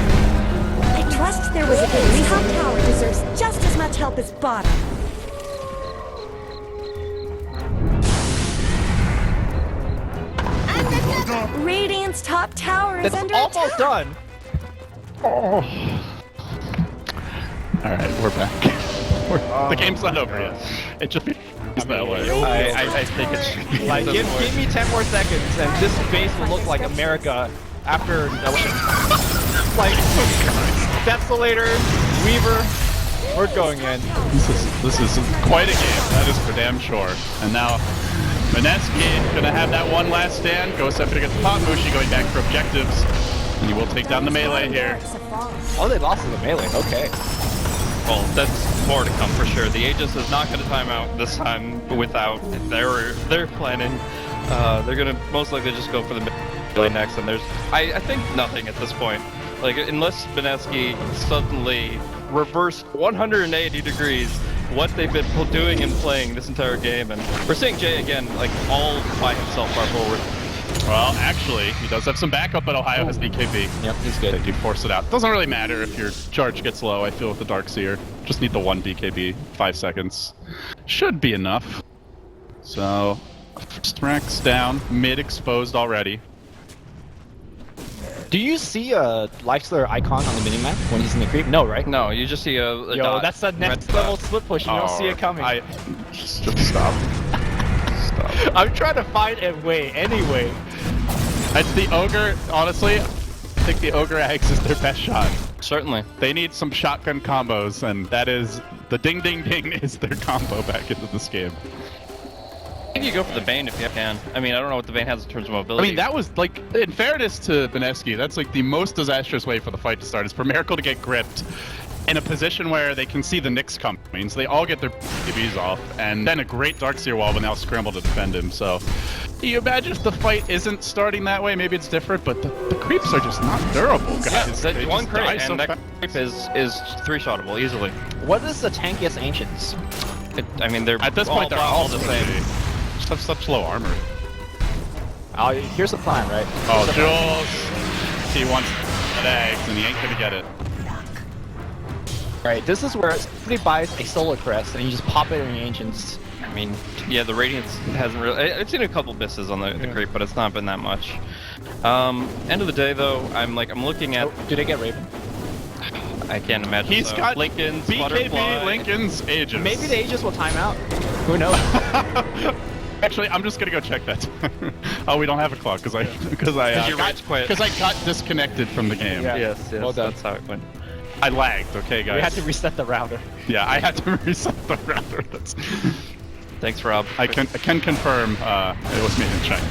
I trust there was a good reason. Top tower deserves just as much help as bottom. Radiant's top tower is It's under almost attack. done. All right, we're back. The game's not over yet. It just feels that way. I think it's... Like, give me 10 more seconds, and this base will look like America after like Desolator, Weaver. We're going in. This is quite a game. That is for damn sure. And now Mineski gonna have that one last stand. Goes up to get the pot. Mushi going back for objectives, and he will take down the melee here. Oh, they lost to the melee. Okay. Well, that's more to come for sure. The Aegis is not going to time out this time without they're planning. They're going to most likely just go for the melee next, and there's I think nothing at this point. Like, unless Mineski suddenly reversed 180 degrees what they've been doing and playing this entire game, and we're seeing Jay again, like, all by himself far forward. Well, actually, he does have some backup, but Ohio has BKB. Yep, he's good. They do force it out. Doesn't really matter if your charge gets low, I feel, with the Darkseer. Just need the one BKB, 5 seconds. Should be enough. So, first rack's down, mid exposed already. Do you see a Lifestealer icon on the minimap when he's in the creep? No, right? No, you just see a Yo, dot. that's the next Red level dot. split push. You don't see it coming. Just stop. Stop. I'm trying to find a way anyway. It's the Ogre, honestly, I think the Ogre Axe is their best shot. Certainly. They need some shotgun combos, and that is, the ding ding ding is their combo back into this game. I think you go for the Bane if you can. I mean, I don't know what the Bane has in terms of I mobility. mean, that was, like, in fairness to Mineski, that's like the most disastrous way for the fight to start, is for Miracle to get gripped in a position where they can see the Nyx coming, so they all get their BBs off, and then a great Darkseer wall, but now scramble to defend him, so... You imagine if the fight isn't starting that way, maybe it's different, but the creeps are just not durable, guys. Yeah, They that one just die crit, so and that fast. creep is 3-shotable easily. What is the tankiest Ancients? I mean, they're At this point, they're all all the same. Just have such low armor. Here's the plan, right? Oh, Jules! He wants eggs, and he ain't gonna get it. Right, this is where somebody buys a Solar Crest and you just pop it in the Ancients. I mean, yeah, the Radiance hasn't really... I've seen a couple misses on the creep, but it's not been that much. End of the day, though, I'm looking at... Oh, do they get Raven? I can't imagine. He's got Lincoln's BKB, Butterfly. Lincoln's Aegis. Maybe the Aegis will time out. Who knows? Actually, I'm just gonna go check that. Oh, we don't have a clock because I got disconnected from the game. Yeah. Yes, Well done. that's how it went. I lagged. Okay, guys. We had to reset the router. Yeah, I had to reset the router. That's... Thanks, Rob. I can confirm it was made in China.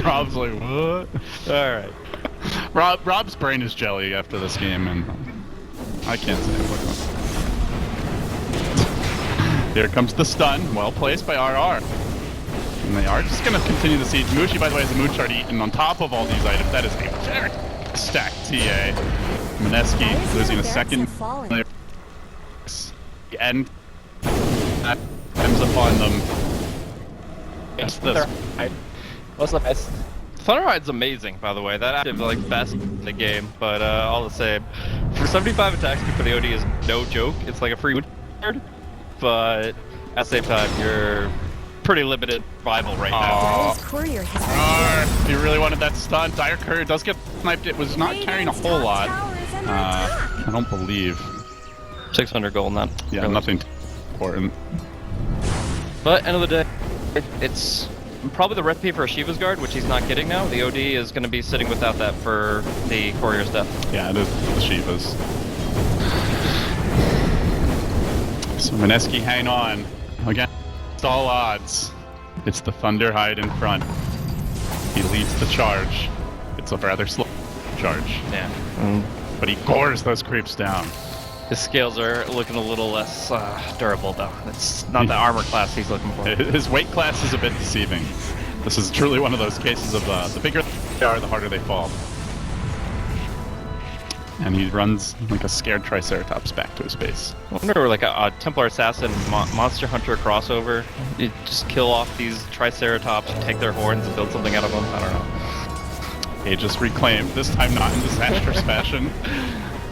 Rob's like, what? All right. Rob's brain is jelly after this game, and I can't say what. Here comes the stun, well placed by RR. And they are just going to continue the siege. Mushi, by the way, has a moon shard eaten on top of all these items. That is a very stacked TA. Mineski losing a second. And that ends upon them. It's this. What's the best? Thunderhide's amazing, by the way. That active like best in the game, but all the same, for 75 attack speed for the OD is no joke. It's like a free card, but at the same time, you're pretty limited rival right now. Dire's courier has He really wanted that stun. Dire Courier does get sniped. It was not carrying a whole lot. I don't believe. 600 gold, not Yeah, really. nothing important. But end of the day, it's probably the recipe for a Shiva's Guard, which he's not getting now. The OD is going to be sitting without that for the Courier's death. Yeah, it is the Shivas. So Mineski hang on. Again, it's all odds. It's the Thunderhide in front. He leads the charge. It's a rather slow charge. Yeah. But he gores those creeps down. His scales are looking a little less durable, though. It's not the armor class he's looking for. His weight class is a bit deceiving. This is truly one of those cases of the bigger they are, the harder they fall. And he runs like a scared Triceratops back to his base. I wonder, like a Templar Assassin Monster Hunter crossover. You just kill off these Triceratops, take their horns, and build something out of them. I don't know. Aegis reclaimed, this time not in disastrous fashion.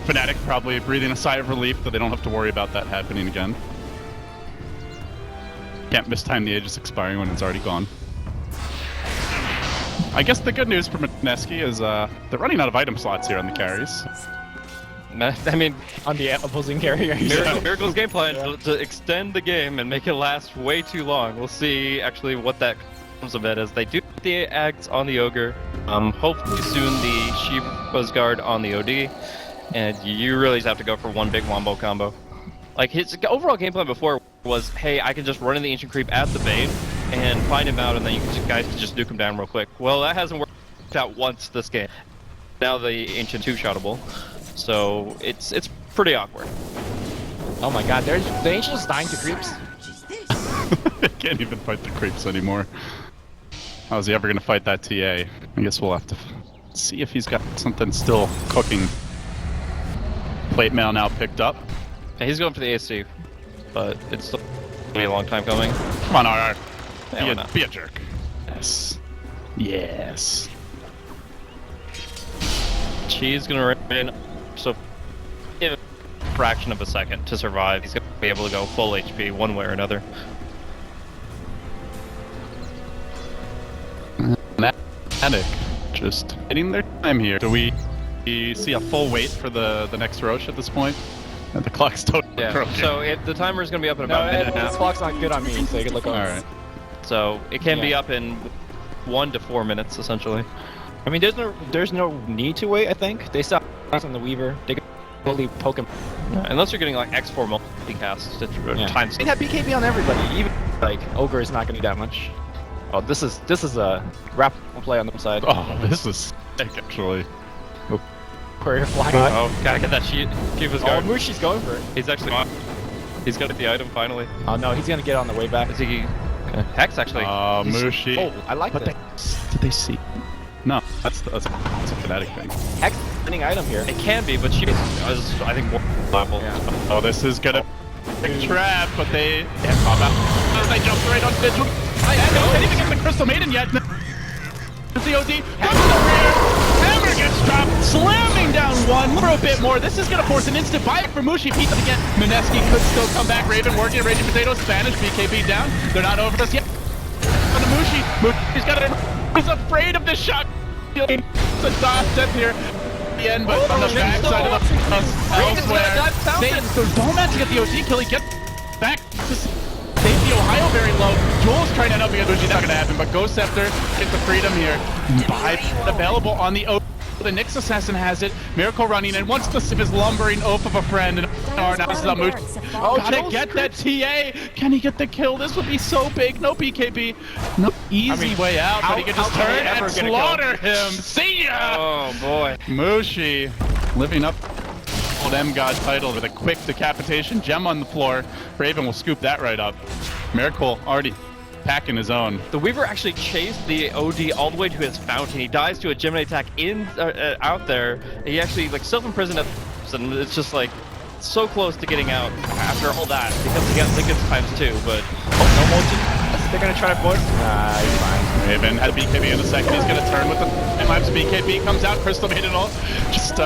Fnatic probably breathing a sigh of relief that they don't have to worry about that happening again. Can't mistime the Aegis expiring when it's already gone. I guess the good news for Mineski is they're running out of item slots here on the carries. I mean, On the opposing carrier. Miracle's game plan to extend the game and make it last way too long. We'll see actually what that comes of it as they do the acts on the Ogre. Hopefully soon the Shiva's Guard on the OD. And you really just have to go for one big wombo combo. Like, his overall game plan before was, hey, I can just run in the Ancient Creep at the Bane and find him out, and then you guys can just nuke him down real quick. Well, that hasn't worked out once this game. Now the Ancient two-shotable. So, it's pretty awkward. Oh my god, the Ancient's dying to creeps. They can't even fight the creeps anymore. How is he ever going to fight that TA? I guess we'll have to see if he's got something still cooking. Plate mail now picked up. Yeah, he's going for the AC, but it's still a long time coming. Come on, RR. Yeah, Be a jerk. Yes. Yes. She's gonna remain so in a fraction of a second to survive. He's gonna be able to go full HP one way or another. Fnatic just hitting their time here. Do we see a full wait for the next Roche at this point? The clock's totally broken. So the timer is gonna be up in about a minute and a This half. clock's not good on me, so you can look over. Alright. So it can be up in 1 to 4 minutes essentially. I mean, there's no need to wait, I think. They stop on the Weaver. They can totally poke him. Unless you're getting like X4 multicast times. They have BKB on everybody. Even like Ogre is not gonna do that much. Oh, this is a wrap play on the side. Oh, this is sick, actually. Courier flying. Oh, gotta get that Shiva's Oh, Guard. Mushi's going for it. He's actually he's got the item finally. Oh no, he's gonna get on the way back. Is he? Hex actually. Mushi. Oh, I like What that. did they see? No, that's a Fnatic thing. Hex winning item here. It can be, but she is, I think, more level. Yeah. Oh, this is gonna be a trap, but they have combat. Oh, they jumped right on Vigil. I didn't even get the Crystal Maiden yet. The OD comes to the rear. Hammer gets dropped, slamming down one for a bit more. This is gonna force an instant buyback for Mushi. Pete again. Mineski could still come back. Raven working at Raging Potato. Spanish BKB down. They're not over this yet. On to Mushi. Mushi's got it. He's afraid of this shot. It's a death here. The end, but on the backside of the elsewhere. So Doman to get the OD kill. He gets back to save the Ohio very low. Joel's trying to end up because Mushi's not gonna happen, but Ghost Scepter gets the freedom here. Available on the OD. The Nyx Assassin has it. Miracle running, and once the sip is lumbering oath of a friend, and now this is a Mushi. Oh, gotta get that TA. Can he get the kill? This would be so big. No BKB. No easy way out, but he can just turn and slaughter him. See ya! Oh boy. Mushi living up old M-God title with a quick decapitation. Gem on the floor. Raven will scoop that right up. Miracle already packing his own. The Weaver actually chased the OD all the way to his fountain. He dies to a Gemini attack out there. He actually like self-imprisoned at and it's just like so close to getting out after all that because he got Lincoln's ×2, but no multi. They're gonna try to force. Nah, he's fine. Raven had BKB in a second. He's gonna turn with the timelapse. BKB comes out. Crystal made it all. Just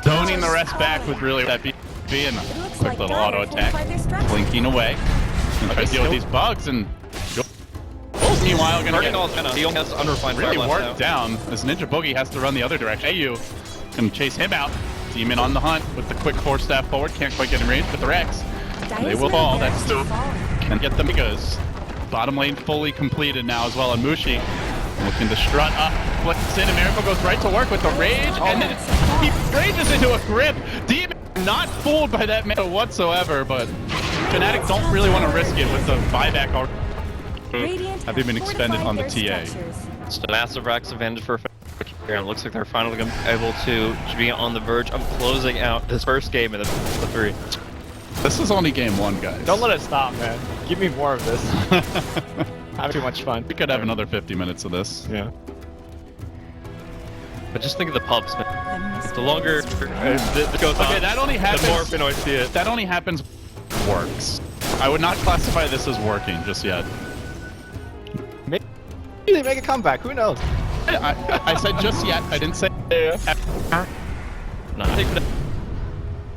zoning the rest back with really that BKB and a quick little auto attack. Blinking away. And try to deal with these bugs and. Meanwhile, gonna get he only has unrefined really worked down as Ninja Boogie has to run the other direction. AU can chase him out. Demon on the hunt with the quick 4-staff forward. Can't quite get in range with the Rex. They will fall. That's two. Can get the Megas. Bottom lane fully completed now as well. And Mushi looking to strut up. Flicks in, and Miracle goes right to work with the rage. And then he rages into a grip. Demon not fooled by that meta whatsoever, but Fnatic don't really want to risk it with the buyback already. Having been expended on the TA. It's a massive Rax advantage for Fnatic here, and it looks like they're finally going to be able to be on the verge of closing out this first game of the 3. This is only game 1, guys. Don't let it stop, man. Give me more of this. Have too much fun. We could have another 50 minutes of this. Yeah. But just think of the pubs, man. The longer it goes on, that only happens, the more Finoy see it. That only happens works. I would not classify this as working just yet. Maybe they make a comeback. Who knows? I said just yet. I didn't say. No, I think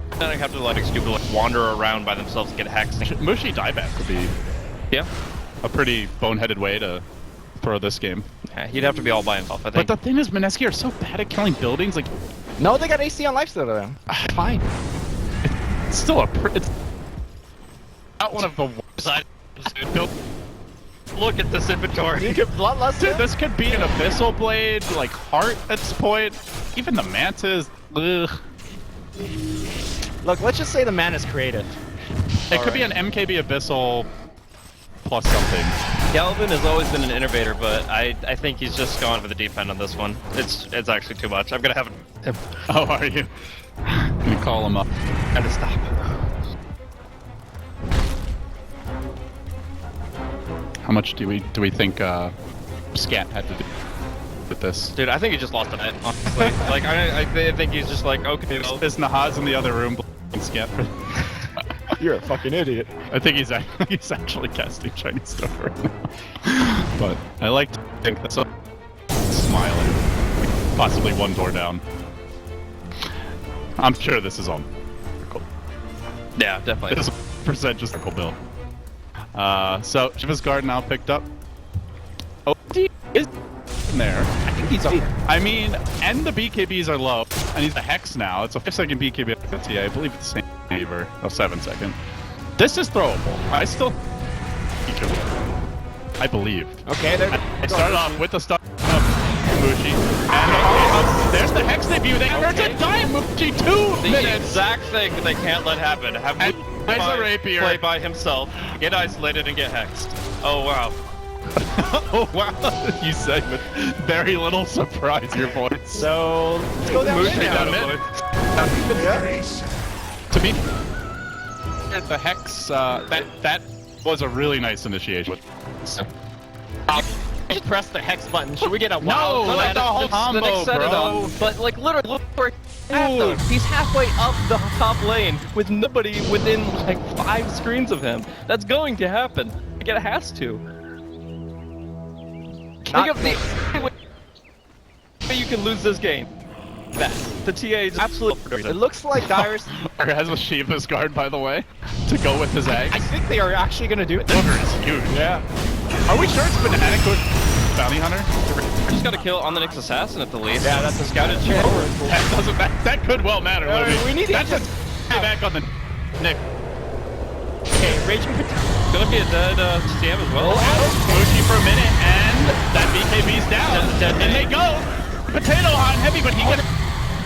Fnatic have to like stupid like wander around by themselves and get hexed. Mushi dieback would be a pretty boneheaded way to throw this game. Yeah, he'd have to be all by himself, I think. But the thing is, Mineski are so bad at killing buildings. Like, no, they got AC on lifesteal to them. Fine. It's still it's not one of the worst. Look at this inventory. You get bloodlust. Dude, this could be an Abyssal Blade, like Heart at this point. Even the Mantis. Ugh. Look, let's just say the man is creative. It could be an MKB Abyssal plus something. Galvin has always been an innovator, but I think he's just gone for the deep end on this one. It's actually too much. I'm gonna have him. Oh, are you? Can you call him up? Gotta stop. How much do we think Scat had to do with this? Dude, I think he just lost a net, honestly. Like, I think he's just like, okay, well. There's Nahaz in the other room playing Scat for You're a fucking idiot. I think he's actually casting Chinese stuff right now. But I like to think that's a smiling. Like possibly one door down. I'm sure this is all cool. Yeah, definitely. This is % just a cool build. So Shiva's Guard now picked up. Oh, he is in there. I think he's up. I mean, and the BKBs are low, and he's a Hex now. It's a 5-second BKB at the TA. I believe it's the same favor. Oh, 7-second. This is throwable. I still. I believe. Okay, there. I started off with the start of Mushi, and there's the Hex debut. They earned to die Mushi 2 minutes. The exact thing that they can't let happen. Have Mushi play by himself, get isolated, and get hexed. Oh wow. Oh wow. You say with very little surprise your voice. So let's go down Mushi down mid. To be the Hex, that was a really nice initiation. Just press the hex button. Should we get a wow? No, let the whole combo, bro. But like literally, look where he's halfway up the top lane with nobody within like 5 screens of him. That's going to happen. Like, it has to. Think of the you can lose this game. That the TA is absolutely. It looks like Dyer's. Has a Shiva's guard, by the way, to go with his eggs. I think they are actually going to do it. Ogre is huge. Yeah. Are we sure it's Fnatic with Bounty Hunter? We just got to kill on the next assassin at the least. Yeah, that's a scouted chance. That could well matter, Louis. We need to That's just back on the Nick. Okay, Raging It's gonna be a dead TM as well. Mushi for a minute, and that BKB's down. And they go. Potato on heavy, but he gets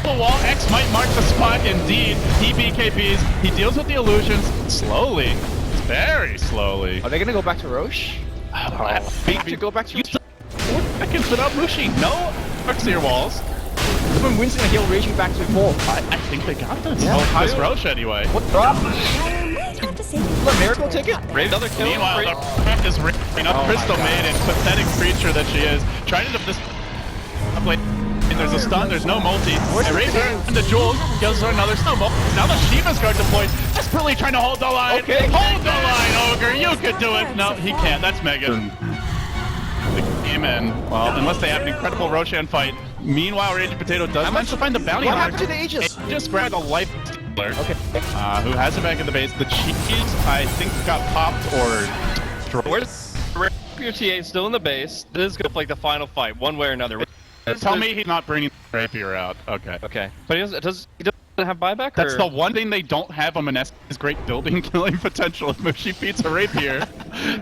the wall. X might mark the spot. Indeed, he BKBs. He deals with the illusions slowly, very slowly. Are they going to go back to Roche? To go back to 4 seconds without Mushi. No Arxier walls. When Winston and heal Raging back to full. I think they got this. Yeah. Oh, this Roche anyway. What drop? Have to say Let Miracle take it? Raid another kill. Meanwhile, the ref is ripping up Crystal Maiden, pathetic creature that she is, trying to this. And there's a stun, there's no multi. And Razor and the Jules goes for another stun. Now the Shiva's guard deployed, desperately trying to hold the line. Okay. Hold the line, Ogre, you could do it. No, he can't, that's Megan. The game in, well, unless they have an incredible Roshan fight. Meanwhile, Raging Potato does manage to find the bounty What hunter. happened to the Aegis? Just grabbed a life stealer. Okay. Who has it back in the base. The cheese, I think, got popped or destroyed. Where's your TA still in the base? This is gonna be like the final fight, one way or another. Tell me he's not bringing the Rapier out. Okay. Okay, but he doesn't have buyback. That's or? the one thing they don't have on Mineski's great building killing potential if Mushi beats a Rapier.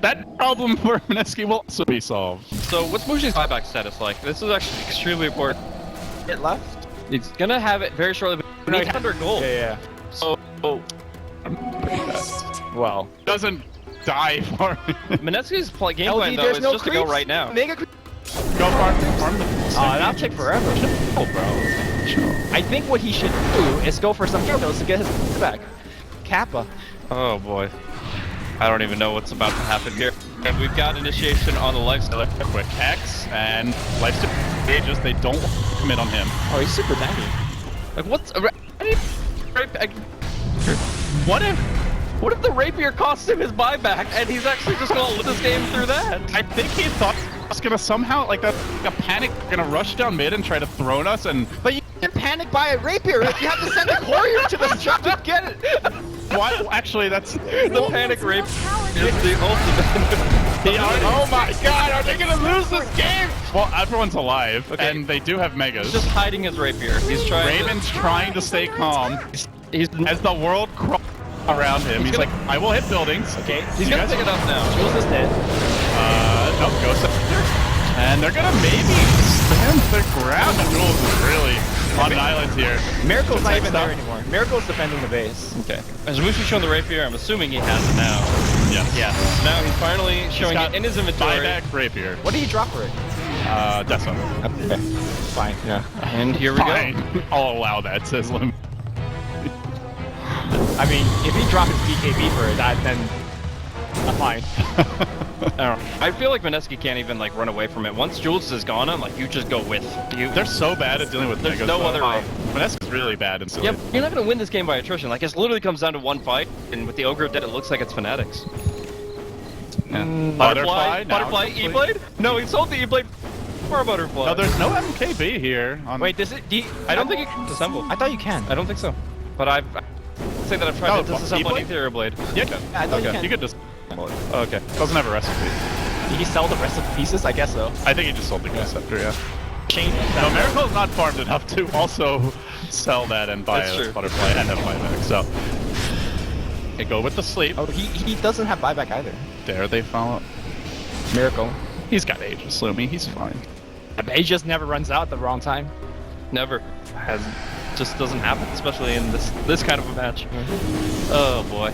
That problem for Mineski will also be solved. So what's Mushi's buyback status like? This is actually extremely important. It left? He's gonna have it very shortly. But he's under gold. Yeah. So Well. Doesn't die for Mineski's game LD, plan though there's is no just to go creeps. right now. Mega Go farm the that'll take forever. Oh, bro. I think what he should do is go for some kills to get his back. Kappa. Oh boy. I don't even know what's about to happen here. And we've got initiation on the lifesteal. Quick X and lifesteal Aegis, they don't commit on him. Oh, he's super tanky. Like what's what if the rapier cost him his buyback and he's actually just gonna live this game through that? I think he thought he was gonna somehow, like a panic, gonna rush down mid and try to throne us and... But you can panic by a rapier if you have to send a courier to the shop to get it. Why? Actually, that's... The panic rape is the ultimate. Oh my god, are they gonna lose this game? Well, everyone's alive, Okay. and they do have megas. He's just hiding his rapier. He's trying Raven's trying to stay calm. He's As the world crawls around him, he's like, I will hit buildings. Okay. He's gonna pick it up now. Jules is dead. Nope, Ghost. And they're gonna maybe stand their ground. And Jules is really on an island here. Miracle's not Take even stuff. there anymore. Miracle's defending the base. Okay. Has Mushi shown the rapier? I'm assuming he has it now. Yes. Yes. Now he's finally showing got it in his inventory. Buyback rapier. What did he drop for it? Death Zone. Okay. Fine. Yeah. And here we go. Fine. I'll allow that, says Lim. I mean, if he dropped his BKB for it, then I'm fine. I feel like Mineski can't even like run away from it. Once Jules is gone, I'm like, you just go with you. They're so bad at dealing with There's megas. no though. other way. Vanessa's really bad in silly. Yep, you're not gonna win this game by attrition. Like it literally comes down to one fight, and with the ogre dead, it looks like it's Fanatics. Yeah. Butterfly, now. E-blade? No, he sold the E-blade for Butterfly. No, there's no MKB here. On... Wait, does it? I don't think you can disassemble. I thought you can. I don't think so. But I'd say that I've tried Oh, to disassemble an E-blade? Ethereal Blade. Yeah, okay. I thought you Okay. can. You could just... Oh, okay. Doesn't have a recipe. Did he sell the rest of the pieces? I guess so. I think he just sold the Ghost Scepter, yeah. Change No, that. Miracle's not farmed enough to also sell that and buy That's a true. Butterfly and have buyback, so... They go with the sleep. Oh, he doesn't have buyback either. Dare they follow? Miracle. He's got Aegis, Lumi, he's fine. He just never runs out at the wrong time. Never. Just doesn't happen, especially in this kind of a match. Oh boy.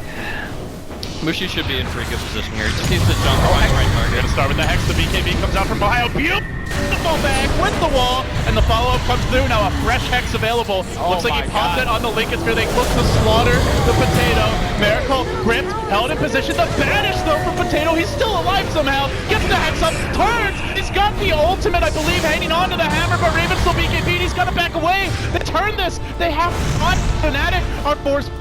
Mushi should be in pretty good position here. He just needs to jump right We're target. gonna start with the Hex. The BKB comes out from Ohio. Beautiful back with the wall, and the follow-up comes through. Now a fresh Hex available. Oh Looks like he my popped God. it on the Lincoln Sphere. They look to slaughter the Potato. Miracle gripped, held in position. The banish though for Potato. He's still alive somehow. Gets the Hex up, turns. He's got the ultimate, I believe, hanging on to the hammer, but Raven still BKB'd. He's gotta back away. They turn this. They have on Fnatic are forced.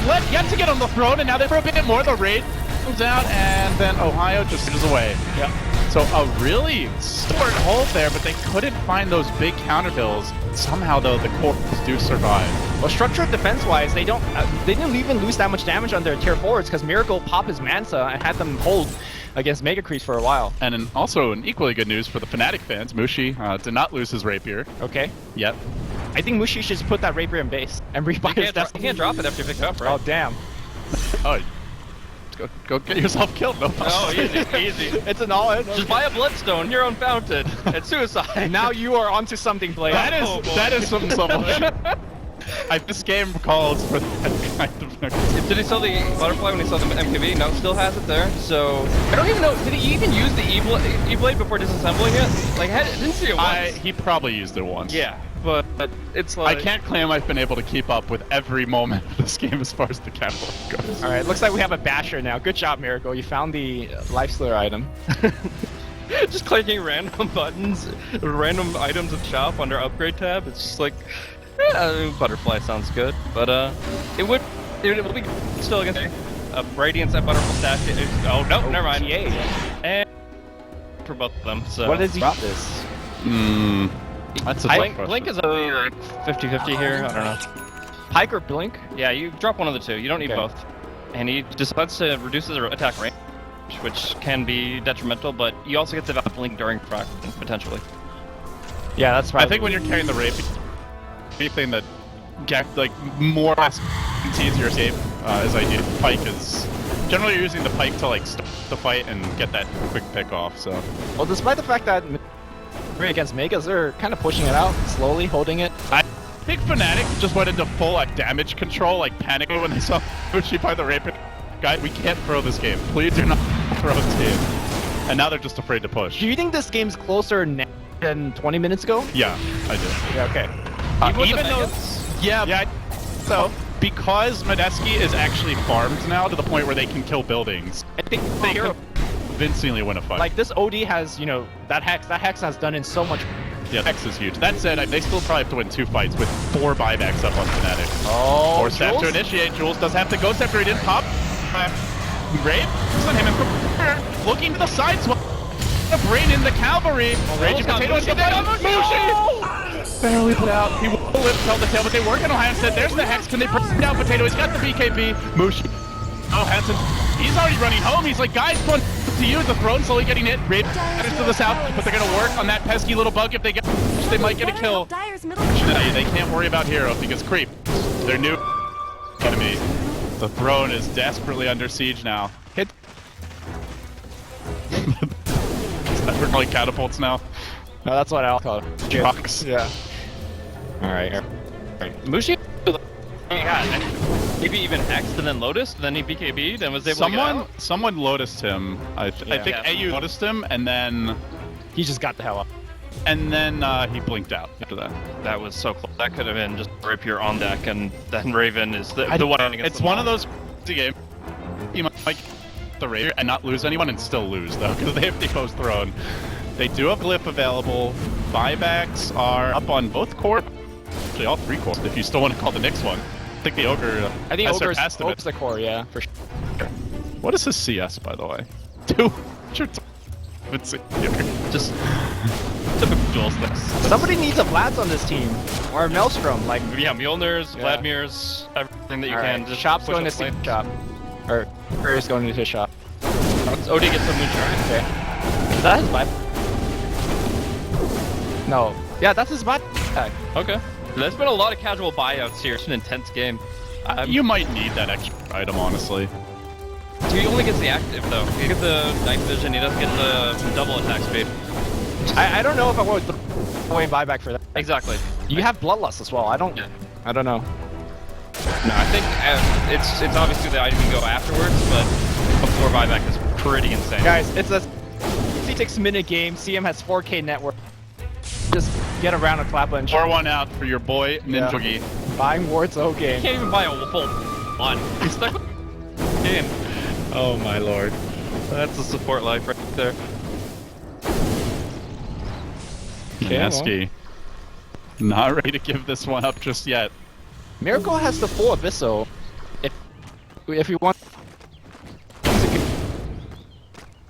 Led yet to get on the throne, and now they for a bit more. The raid comes out, and then Ohio just pushes away. Yep. So a really short hold there, but they couldn't find those big counter kills. Somehow though, the cores do survive. Well, structured defense-wise, they didn't even lose that much damage on their tier forwards because Miracle popped his Mansa and had them hold against Mega Crease for a while. And also an equally good news for the Fnatic fans, Mushi did not lose his rapier. Okay. Yep. I think Mushi should put that rapier in base and rebuy his You can't drop it after you pick it up, right? Oh, damn. Oh, go get yourself killed. No problem. Oh, easy. It's an all-in. Just buy a bloodstone, you're unfounded. It's suicide. Now you are onto something, Blade. That is some this game calls for that kind of. Did he sell the butterfly when he saw the MKB? No, still has it there. So I don't even know. Did he even use the E-Blade before disassembling it? Like, I didn't see it once. He probably used it once. Yeah, but it's like I can't claim I've been able to keep up with every moment of this game as far as the catalog goes. All right, looks like we have a basher now. Good job, Miracle. You found the life slur item. just clicking random buttons, random items of shop under upgrade tab. It's just like, butterfly sounds good, but it would be still against Radiance at butterfly stash. Oh no, never mind. And for both of them. So what does he drop this? That's a Blink is a 50-50 here. I don't know. Pike or Blink? Yeah, you drop one of the two. You don't need both. And he decides to reduce his attack range, which can be detrimental, but you also get to Blink during fraction, potentially. Yeah, that's probably. I think when you're carrying the rapier, anything that like more or less guarantees your escape is ideal. Pike is generally you're using the pike to like start the fight and get that quick pick off. So well, despite the fact that against Megas, they're kind of pushing it out slowly, holding it. I think Fnatic just went into full like damage control, like panicking when they saw Mushi by the rapier. Guys, we can't throw this game. Please do not throw this game. And now they're just afraid to push. Do you think this game's closer now than 20 minutes ago? Yeah, I do. Yeah, okay. Even though, yeah. So because Mineski is actually farmed now to the point where they can kill buildings, I think they can convincingly win a fight. Like this OD has, you know, that Hex has done in so much. Yeah, Hex is huge. That said, they still probably have to win 2 fights with 4 buybacks up on Fnatic. Oh, Forced have to initiate. Jules does have to ghost after he didn't pop. Grave, on him and looking to the side swap. The brain in the cavalry. Raging Potato and Mushi! Barely put out. He will live to tell the tale, but they work on Ohio said, there's the Hex. Can they bring down Potato? He's got the BKB. Mushi. Oh, Hansen. He's already running home. He's like, guys, fun to use the throne slowly getting hit. Raid matters to the south, but they're gonna work on that pesky little bug. If they get, they might get a kill. They can't worry about Hero because creep. Their new enemy. The throne is desperately under siege now. Hit. We're calling catapults now. No, that's what I'll call it. Trucks. Yeah. All right. Mushi, maybe even Hexed and then Lotus, then he BKB'd and was able to get out? Someone Lotused him. I think AU Lotused him, and then he just got the hell up. And then he blinked out after that. That was so close. That could have been just Rapier on deck, and then Raven is the one against It's one of those games. You might get the Rapier and not lose anyone and still lose, though, because they have Depo's Throne. They do have Glyph available. Buybacks are up on both cores. Actually, all 3 cores, if you still want to call the next one. I think the Ogre I think has Ogre's surpassed him. the core, yeah, for sure. What is his CS, by the way? 2. Just typical dual sticks. Somebody needs a Vlads on this team, or a Maelstrom, like Mjolnirs, Vladimirs, everything that you can. Just Shop's going to see shop, or is going to his shop. OD gets the Moonshine. Okay. Is that his buy? No. Yeah, that's his buy. Okay. There's been a lot of casual buyouts here. It's an intense game. You might need that extra item, honestly. He only gets the active, though. He gets the night vision, he doesn't get the double attack speed. I don't know if I would throw away buyback for that. Exactly. You have Bloodlust as well. I don't know. No, I think it's obviously the item you go afterwards, but before buyback is pretty insane. Guys, it's a C6-minute game. CM has 4K network. Just get around a clap and Pour one out for your boy Ninjogi. Buying wards okay. You can't even buy a full one. He's stuck with the game. Oh my lord. That's the support life right there. Mineski. Not ready to give this one up just yet. Miracle has the full Abysso. If you want to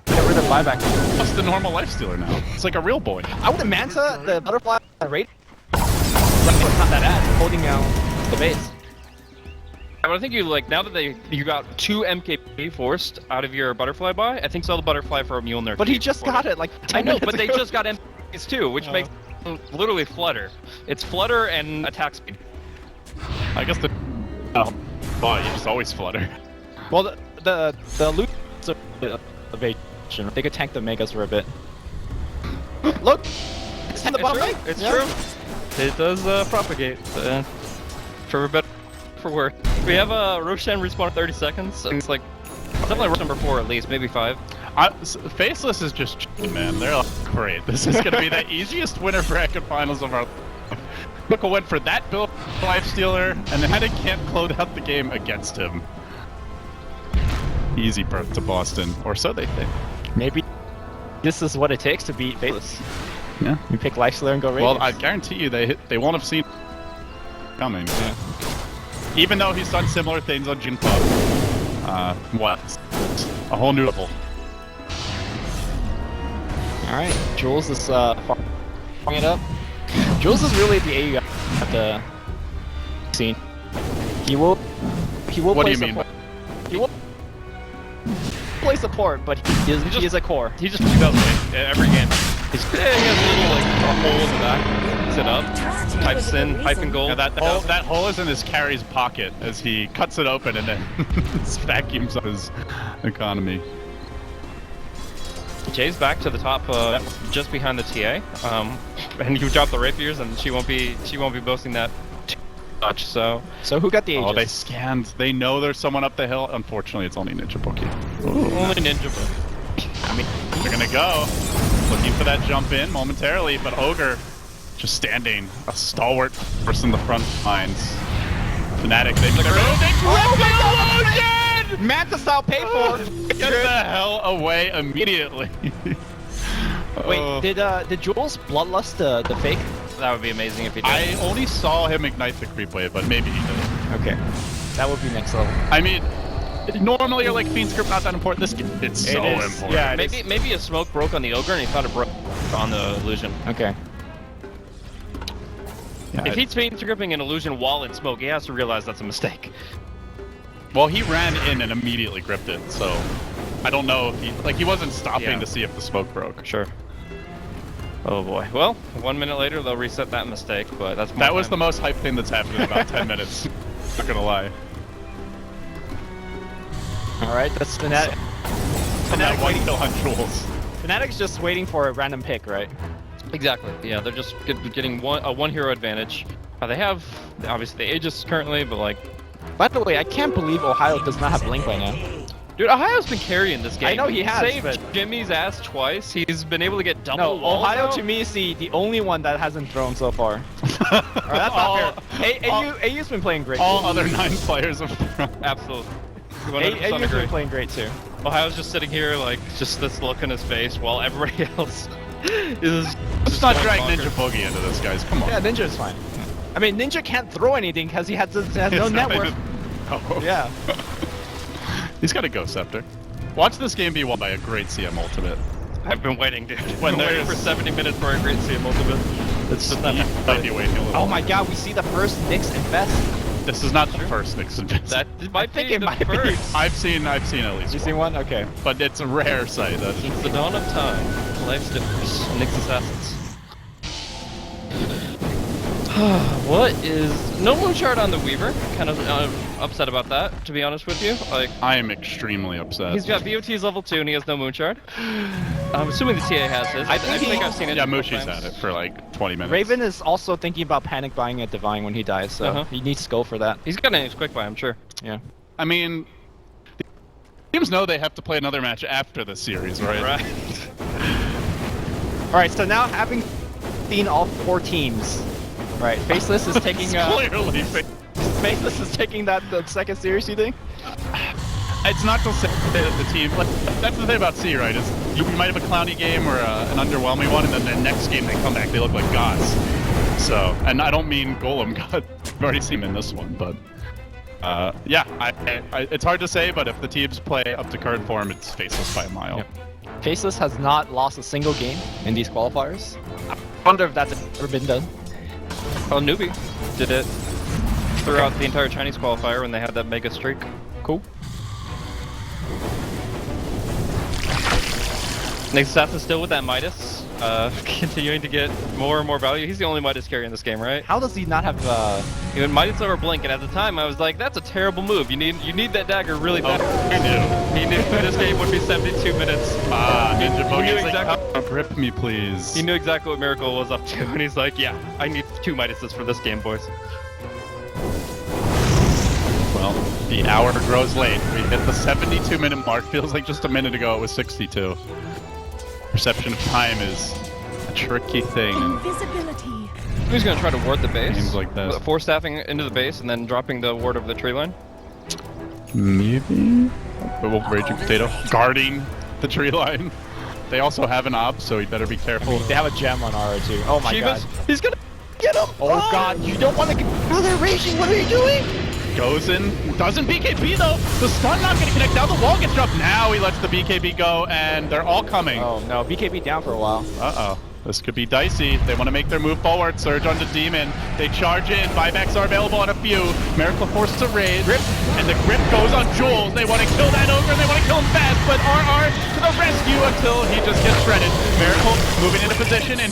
get rid of buyback. Plus the normal lifestealer now. It's like a real boy. I would have Manta, the butterfly rate. Not that ad, holding down the base. But I think you like now that you got 2 MKP forced out of your butterfly buy. I think sell the butterfly for a Mjolnir. But he just got it like 10 I know, minutes but they ago. just got MKPs too, which makes literally flutter. It's flutter and attack speed. I guess the you just always flutter. Well, the loot evasion. They could tank the megas for a bit. Look, it's in the bottom right. It's true. It does propagate. For better, for worse. We have a Roshan respawn in 30 seconds. It's like definitely number 4 at least, maybe 5. Faceless is just cheating, man. They're like, great. This is gonna be the easiest winter bracket finals of our life. Look, went for that build lifestealer, and Fnatic can't close out the game against him. Easy birth to Boston, or so they think. Maybe this is what it takes to beat Faceless. Yeah. You pick Lifestealer and go Radiance. Well, I guarantee you they won't have seen coming. Yeah. Even though he's done similar things on Jinpub. What? A whole new level. Alright, Jules is farming it up. Jules is really the AU at the scene. He will What play do you mean? support. He will play support, but he is a core. He just does it every game. He has a little like a hole in the back. Sit up, types in, hyphen gold. Yeah, that hole is in his carry's pocket as he cuts it open and then vacuums up his economy. Jay's back to the top, just behind the TA. And you drop the rapiers, and she won't be boasting that too much. So who got the Aegis? Oh, they scanned. They know there's someone up the hill. Unfortunately, it's only Ninja Bookie. only Ninja Book. I mean, they're gonna go looking for that jump in momentarily, but Ogre just standing, a stalwart force in the front lines. Fnatic, they took Manta style paid for. Get the hell away immediately. Wait, did Jules bloodlust the fake? That would be amazing if he did. I only saw him ignite the creep wave, but maybe he did. Okay, that would be next level. I mean, normally you're like Fiend Script not that important. This game, it's so important. Yeah, maybe a smoke broke on the ogre and he thought it broke on the illusion. Okay. Yeah, If he's Fiend Scripting an illusion while in smoke, he has to realize that's a mistake. well, he ran in and immediately gripped it, so I don't know if he wasn't stopping to see if the smoke broke. Sure. Oh boy. Well, 1 minute later they'll reset that mistake, but that's That was the most hype thing that's happened in about 10 minutes. Not gonna lie. All right, that's Fnatic. That one kill on Jules. Fnatic's just waiting for a random pick, right? Exactly. Yeah, they're just getting a one hero advantage. They have obviously the Aegis currently, but like. By the way, I can't believe Ohio does not have Blink by now. Dude, Ohio's been carrying this game. I know he has, saved but... Jimmy's ass twice. He's been able to get double. No, walls Ohio out. to me is the only one that hasn't thrown so far. Alright, that's not fair. AU's been playing great. All other 9 players have thrown. Absolutely. AU's been playing great too. Ohio's just sitting here like just this look in his face while everybody else is. Let's not drag Ninja Boogie into this, guys. Come on. Yeah, Ninja's fine. I mean, Ninja can't throw anything because he has no network. Oh. Yeah. He's got a Ghost Scepter. Watch this game be won by a great CM ultimate. I've been waiting, dude. When I've been waiting there's- for 70 minutes for a great CM ultimate. It's just not You might be waiting a little. Oh my god, we see the first Nyx invest. This is not the first Nixon visit. That might think be it the might be. first. I've seen at least You seen one? Okay. but it's a rare sight. Since the dawn of time, life's differs. Nyx assassins. What is no moonshard on the Weaver? Kind of upset about that, to be honest with you. Like I am extremely upset. he's got VOT's level 2 and he has no moonshard. I'm assuming the TA has his. I think I've seen it. Yeah, a couple Mushi's times. had it for like 20 minutes. Raven is also thinking about panic buying a Divine when he dies, so he needs to go for that. He's got an quick buy, I'm sure. Yeah. I mean, teams know they have to play another match after the series, right? Right. Alright, so now having seen all 4 teams, right, Faceless is taking Clearly, Faceless is taking the second series, you think? it's not to say that the team. Like, that's the thing about C, right? Is you might have a clowny game or an underwhelming one, and then the next game they come back, they look like gods. So, and I don't mean Golem God. I've already seen him in this one, but yeah, it's hard to say. But if the teams play up to current form, it's Faceless by a mile. Yep. Faceless has not lost a single game in these qualifiers. I wonder if that's ever been done. Oh, Newbie did it throughout the entire Chinese qualifier when they had that mega streak. Cool. Next Assassin still with that Midas, continuing to get more and more value. He's the only Midas carry in this game, right? How does he not have Even Midas over Blink, and at the time I was like, that's a terrible move. You need that dagger really bad. He knew this game would be 72 minutes. Ninja Bogey's like, exactly, rip me please. he knew exactly what Miracle was up to, and he's like, yeah, I need 2 Midases for this game, boys. Well, the hour grows late. We hit the 72-minute mark. Feels like just a minute ago it was 62. Perception of time is a tricky thing. Invisibility. Who's gonna try to ward the base? Games like this. Force staffing into the base and then dropping the ward over the tree line? Maybe? But we'll Raging Potato guarding the tree line. They also have an op, so he better be careful. They have a gem on Aura too. Oh my god. He's gonna get him! Oh god, you don't want to get... Oh, they're raging, what are you doing? Goes in, doesn't BKB though. The stun not gonna connect. Now the wall gets dropped. Now he lets the BKB go, and they're all coming. Oh no, BKB down for a while. Uh-oh. This could be dicey. They want to make their move forward. Surge onto Demon. They charge in. Buybacks are available on a few. Miracle forced to raid. Grip. And the grip goes on Jules. They want to kill that ogre. They want to kill him fast. But RR to the rescue until he just gets shredded. Miracle moving into position and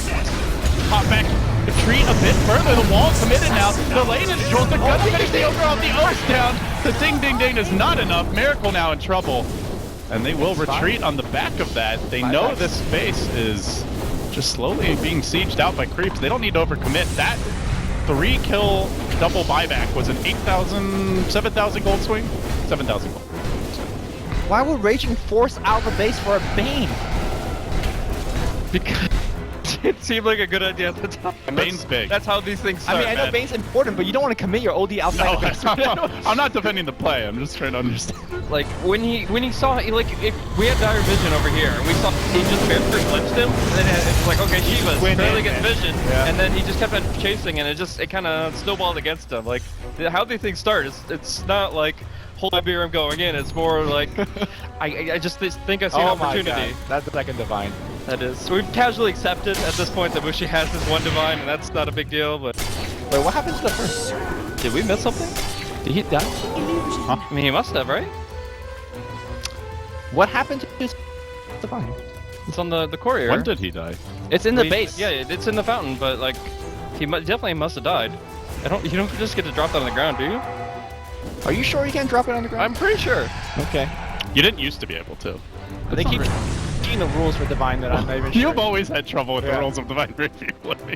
hop back. Retreat a bit further. The wall's committed now. The lane is Jules. They're gonna finish the ogre off. The ogre's down. The ding ding ding is not enough. Miracle now in trouble. And they will retreat on the back of that. They know this space is just slowly being sieged out by creeps. They don't need to overcommit. That 3-kill double buyback was an 8,000, 7,000 gold swing? 7,000 gold. Why would Raging force out the base for a Bane? Because it seemed like a good idea at the time. Bane's big. That's how these things start, I mean, I know Bane's important, but you don't want to commit your OD outside the base. I'm not defending the play. I'm just trying to understand. Like when he saw like if we had dire vision over here and we saw he just barely flinched him, and then it's like okay Shiva's barely gets vision, and then he just kept on chasing and it kind of snowballed against him. Like how these things start, it's not like hold my beer I'm going in. It's more like I just think I see an opportunity. My God. That's the second divine. That is. So we've casually accepted at this point that Bushi has his one divine, and that's not a big deal. But wait, what happened to the first? Did we miss something? Did he die? Huh? I mean, he must have, right? What happened to his divine? It's on the courier. When did he die? It's in the base. Yeah, it's in the fountain, but like, he definitely must have died. You don't just get to drop that on the ground, do you? Are you sure you can't drop it on the ground? I'm pretty sure. Okay. You didn't used to be able to. But they keep changing the rules for divine that I'm not even sure. You've always had trouble with the rules of divine review.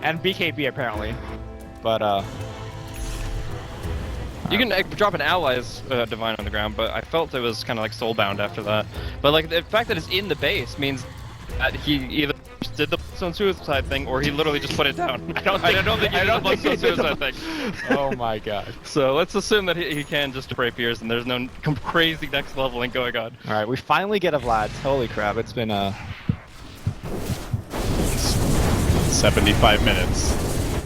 And BKB apparently. But you can drop an ally's divine on the ground, but I felt it was kind of like soulbound after that. But like the fact that it's in the base means that he either did the Bloodstone suicide thing or he literally just put it down. I don't think he did the Bloodstone suicide thing. Oh my god. So let's assume that he can just spray Piers and there's no crazy next leveling going on. Alright, we finally get a Vlad. Holy crap, it's been 75 minutes.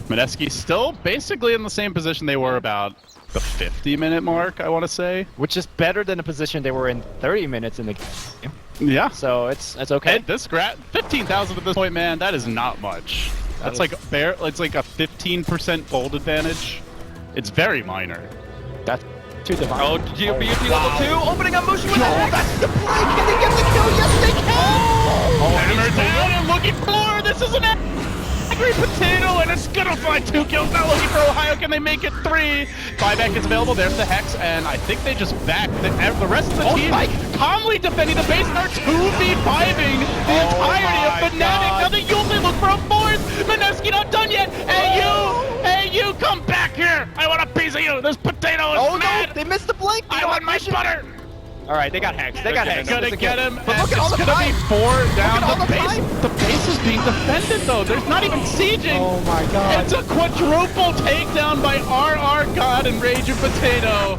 Mineski still basically in the same position they were about the 50-minute mark, I want to say. Which is better than the position they were in 30 minutes in the game. Yeah. So it's okay. And this 15,000 at this point, man, that is not much. That's like it's like a 15% gold advantage. It's very minor. That's too divine. Oh, GOP level 2, opening up Mushi with that. That's the play! Can they get the kill? Yes, they can! Hammer down and looking for this is an angry potato, and it's gonna find 2 kills. Now looking for Ohio. Can they make it 3? Buyback is available. There's the Hex, and I think they just backed the rest of the team. Calmly defending the base and are 2v5ing the entirety of Fnatic. Now they usually look for a fourth. Mineski not done yet. Hey you, come back here. I want a piece of you. This potato is mad. No, they missed the blink. I want my butter. Alright, they got Hex. They got Hex. Gonna get him. But look at all the gonna be 4 down. The base is being defended though. There's not even sieging. Oh my god. It's a quadruple takedown by RR God and Rage and Potato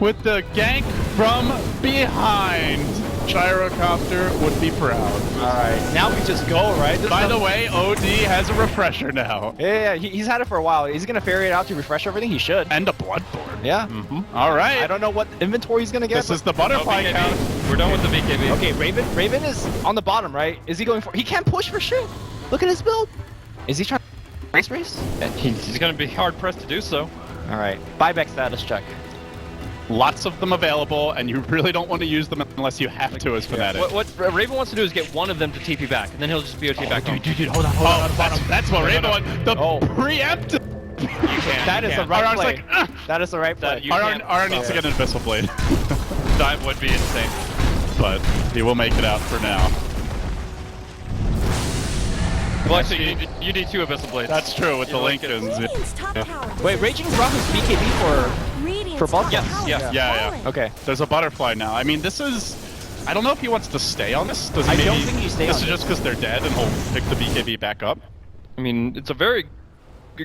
with the gank from behind. Gyrocopter would be proud. Alright, now we just go, right? By the way, OD has a refresher now. Yeah, he's had it for a while. He's gonna ferry it out to refresh everything. He should. And a Bloodborne. Yeah. All right. I don't know what inventory he's gonna get. This is the butterfly count. We're done with the BKB. Okay, Raven is on the bottom, right? Is he going for? He can't push for shit. Look at his build. Is he trying to race? He's gonna be hard pressed to do so. All right, buyback status check. Lots of them available, and you really don't want to use them unless you have to as Fnatic. What Raven wants to do is get one of them to TP back, and then he'll just BOT back home. Dude, hold on. That's what Raven wants. The preemptive. You can't. That is the right play. That is the right play. RR needs to get an Abyssal Blade. Dive would be insane. But he will make it out for now. Well, actually, you need 2 Abyssal Blades. That's true with the Lincolns. Radiant's top tower Wait, Raging dropped his BKB Radiant's for both? top Yes, tower yes. is Yeah. falling. Okay. There's a butterfly now. I mean, this is... I don't know if he wants to stay on this. Does he I maybe, don't think he stay This on is just because they're dead and he'll pick the BKB back up. I mean, it's a very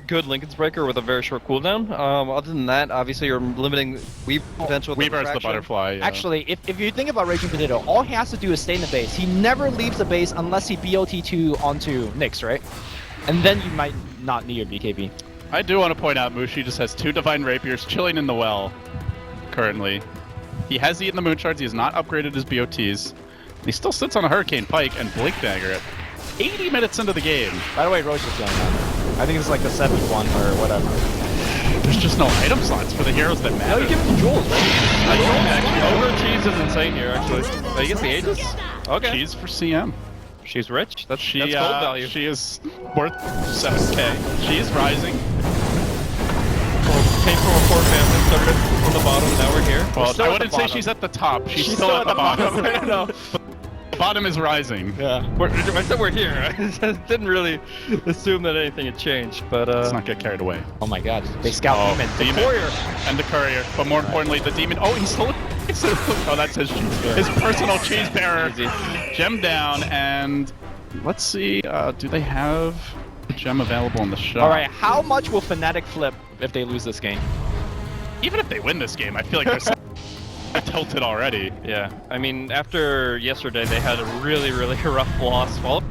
good Lincoln's Breaker with a very short cooldown. Other than that, obviously you're limiting Weaver potential. with Weaver is the refraction. butterfly. Yeah. Actually, if you think about Raging Potato, all he has to do is stay in the base. He never leaves the base unless he BOT2 onto Nyx, right? And then you might not need your BKB. I do want to point out Mushi just has 2 Divine Rapiers chilling in the well currently. He has eaten the Moon Shards. He has not upgraded his BOTs. He still sits on a Hurricane Pike and Blink Dagger at 80 minutes into the game. By the way, Roche is going down. I think it's like the 7th one or whatever. There's just no item slots for the heroes that matter. No, you give him the jewels. Ogre Cheese is insane here, actually. Oh, you get the Aegis? Okay. She's for CM. She's rich. That's gold She value. She is worth 7k. She is rising. Came from a poor family, started from the bottom, and now we're here. Well, still I at wouldn't the say bottom. she's at the top. She's still at the bottom. I don't know. The bottom is rising. Yeah. I said we're here. I didn't really assume that anything had changed, but Let's not get carried away. Oh my god. They scout Demon. The Demon. Courier. And the Courier. But more importantly, the Demon. Oh, he's still... Oh, that's his personal cheese bearer. Gem down, and... Let's see, do they have a gem available in the shop? Alright, how much will Fnatic flip if they lose this game? Even if they win this game, I feel like they're tilted already. yeah. I mean, after yesterday, they had a really, really rough loss. Well,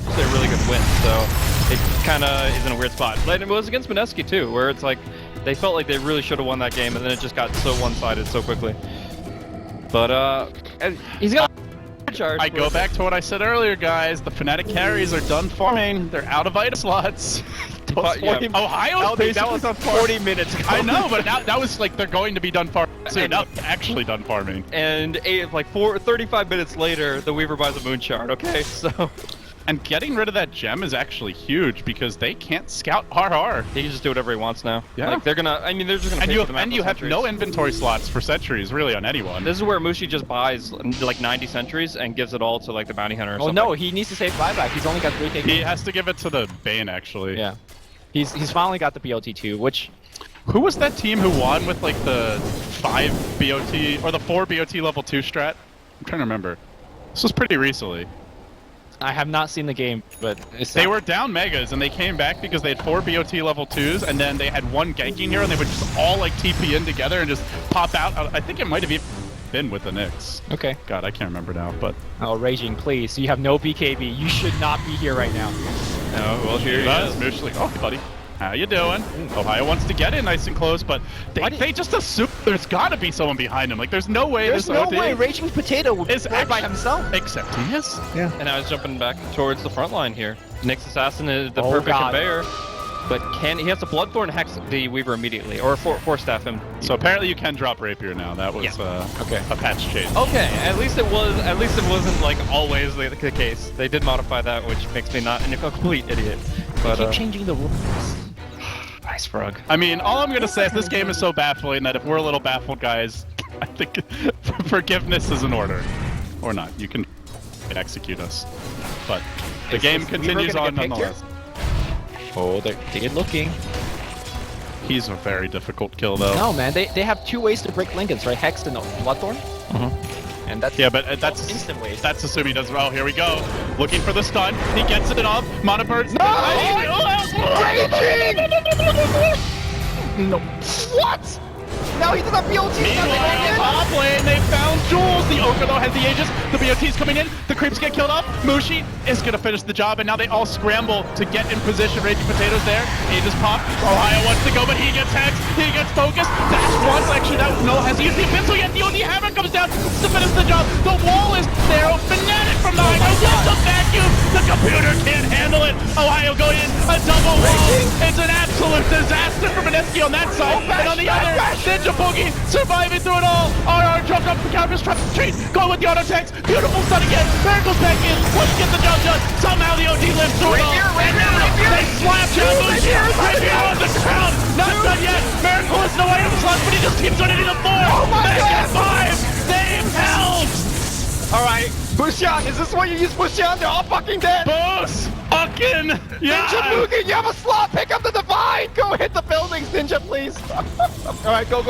it's a really good win, so it kind of is in a weird spot. But it was against Mineski too, where it's like they felt like they really should have won that game, and then it just got so one-sided so quickly. But he's got. I go back to what I said earlier, guys. The Fnatic carries are done farming. They're out of item slots. Ohio's basically that was done 40 minutes ago. I know, but now that was like they're going to be done farming soon. Now they're actually done farming. And 35 minutes later, the Weaver buys a Moon Shard, okay? So... And getting rid of that gem is actually huge because they can't scout RR. He can just do whatever he wants now. Yeah. Like, they're gonna... I mean, they're just gonna And pay you for the map have, with sentries. no inventory slots for sentries, really, on anyone. This is where Mushi just buys, like, 90 sentries and gives it all to, like, the Bounty Hunter or Oh something. no, he needs to save buyback. He's only got 3 KK. He has to give it to the Bane, actually. Yeah. He's finally got the BOT2, which... Who was that team who won with, like, the 5 BOT, or the 4 BOT level 2 strat? I'm trying to remember. This was pretty recently. I have not seen the game, but it's They were down megas, and they came back because they had 4 BOT level 2s, and then they had 1 ganking hero, and they would just all, like, TP in together and just pop out. I think it might have even been with the Nyx. Okay. God, I can't remember now, but... Oh, Raging, please. You have no BKB. You should not be here right now. No, well, here he That's is. Moosh like, oh, hey, buddy. How you doing? Ohio wants to get in nice and close, but they just assume there's gotta be someone behind him. Like, there's no way There's this no OD way Raging Potato would is play by actually- himself. Except he is. Yeah. And I was jumping back towards the front line here. Nick's Assassin is the Oh, perfect God. conveyor. But he has to Bloodthorn Hex the Weaver immediately, or four staff him. So apparently you can drop Rapier now. That was Okay. a patch change. Okay, at least it wasn't like always the case. They did modify that, which makes me not a complete idiot. But Keep changing the rules. nice frog. I mean, all I'm gonna say is this game is so baffling that if we're a little baffled, guys, I think forgiveness is in order. Or not. You can execute us. But the game continues on nonetheless. Oh, they're good looking. He's a very difficult kill, though. No, man, they have 2 ways to break Lincolns, right? Hex and Bloodthorn. And that's Yeah, but that's instant ways. That's assuming he does well. Here we go. Looking for the stun. He gets it off. Monobird's No! No. What? Now he does not BOT. Meanwhile, top lane, they found Jules. The Ogre, though, has the Aegis. The BOT's coming in. The creeps get killed off. Mushi is going to finish the job, and now they all scramble to get in position. Raging Potatoes there. Aegis pop. Ohio wants to go, but he gets hexed. He gets focused. Dash once. Actually, that no has used the Abyss, so yet the OD Hammer comes down to finish the job. The wall is there. Fnatic from behind. With the vacuum. The computer can't handle it. Ohio going in. A double wall. It's an absolute disaster for Mineski on that side. And on the other, Ninja Boogie surviving through it all. RR jumped up the counters, trying to treat. Going with the auto tanks. Beautiful stun again. Miracle's back in. Wouldn't get the job done. Somehow the OD lives through it all. And now they slap Jabushi. Rapier on the ground. Not done yet. Miracle has no item slots, but he just keeps running to the floor. Oh my God. 5. They've held. All right, Bushan, is this what you use Bushan? They're all fucking dead. Boos. Fucking. Yeah. Ninja Mugen, you have a slot. Pick up the Divine. Go hit the buildings, Ninja, please. All right, go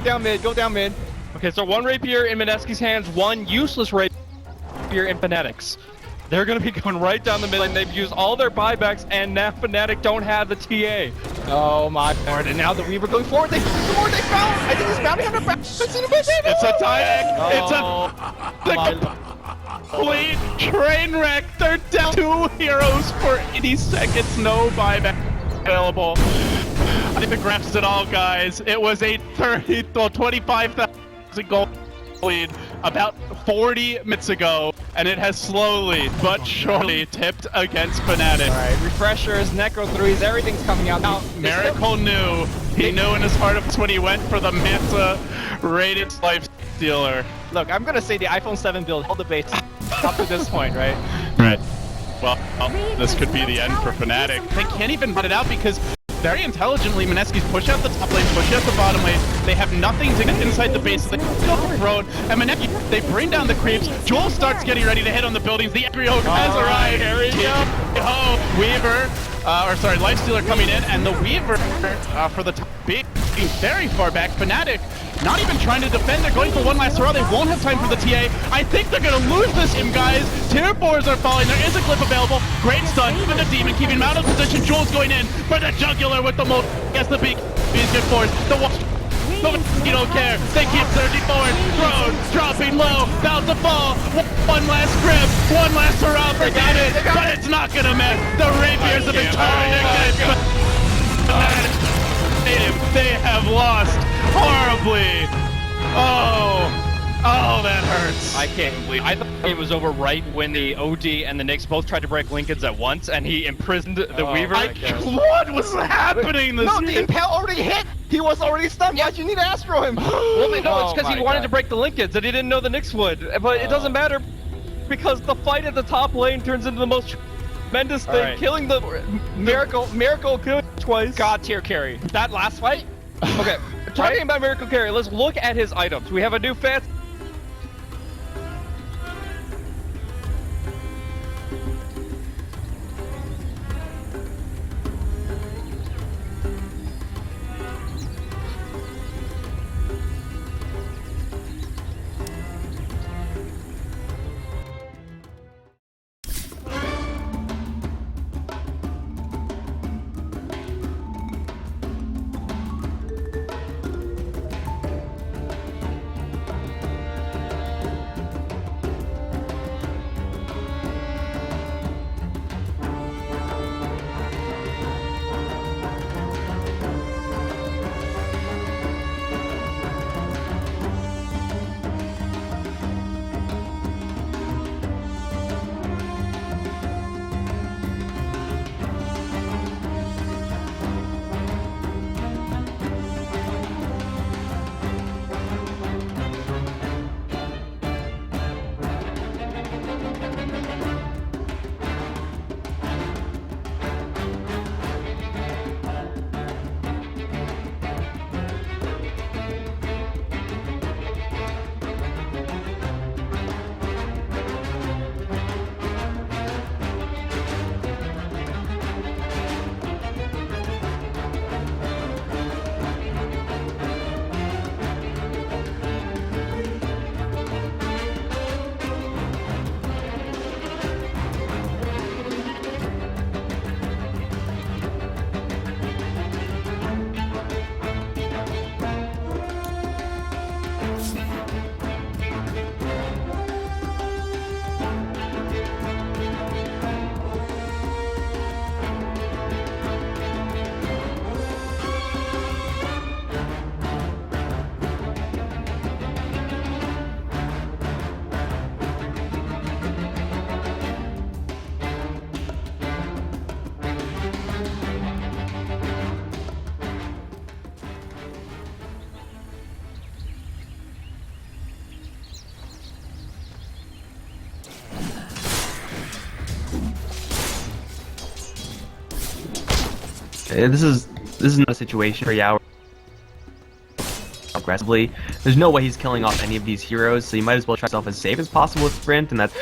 down mid. Go down mid. Okay, so one Rapier in Mineski's hands, one useless Rapier in Fnatic's. They're going to be going right down the middle, and they've used all their buybacks, and now Fnatic don't have the TA. Oh my lord, and now the Weaver going forward. They found. I think this bounty hunter back. It's a tie egg. It's a complete train wreck. They're down 2 heroes for 80 seconds. No buyback available. I think the graphs it all, guys. It was a 25,000 goal lead about 40 minutes ago, and it has slowly but surely tipped against Fnatic. All right, refreshers, Necro 3s, everything's coming out now. Miracle knew. He knew in his heart of when he went for the Manta rated life stealer. Look, I'm gonna say the iPhone 7 build held the base up to this point, right? Right. Well, this could be the end for Fnatic. They can't even put it out because very intelligently, Mineski's push out the top lane, push out the bottom lane. They have nothing to get inside the base, so they go for the road. And Mineski, they bring down the creeps. Joel starts getting ready to hit on the buildings. The angry Ogre has arrived. Here we go. Oh, Weaver, Lifestealer coming in, and the Weaver for the top being very far back. Fnatic not even trying to defend. They're going for one last hurrah. They won't have time for the TA. I think they're going to lose this game, guys. Tier 4s are falling. There is a clip available. Great stun. Even the Demon keeping him out of position. Jules going in for the jugular with the mold. Gets the beak. He's good force. The wall. You don't care. They keep surging forward. Throne dropping low. About to fall. One last grip. One last hurrah. Forgot it. But it's not going to miss. The Rapiers have been targeted. They have lost horribly. Oh, that hurts. I can't believe. I thought it was over right when the OD and the Knicks both tried to break Lincolns at once, and he imprisoned the Weaver. What was happening this No, the Impale already hit. He was already stunned. Why'd you need to Astro him? Well, no, it's because he wanted to break the Lincolns, and he didn't know the Knicks would. But it doesn't matter because the fight at the top lane turns into the most tremendous thing, right. killing the Miracle killing twice. God tier carry. That last fight? Okay, talking about Miracle Carry, let's look at his items. We have a new fancy. This is not a situation for Yao aggressively. There's no way he's killing off any of these heroes, so you might as well try yourself as safe as possible with Sprint, and that's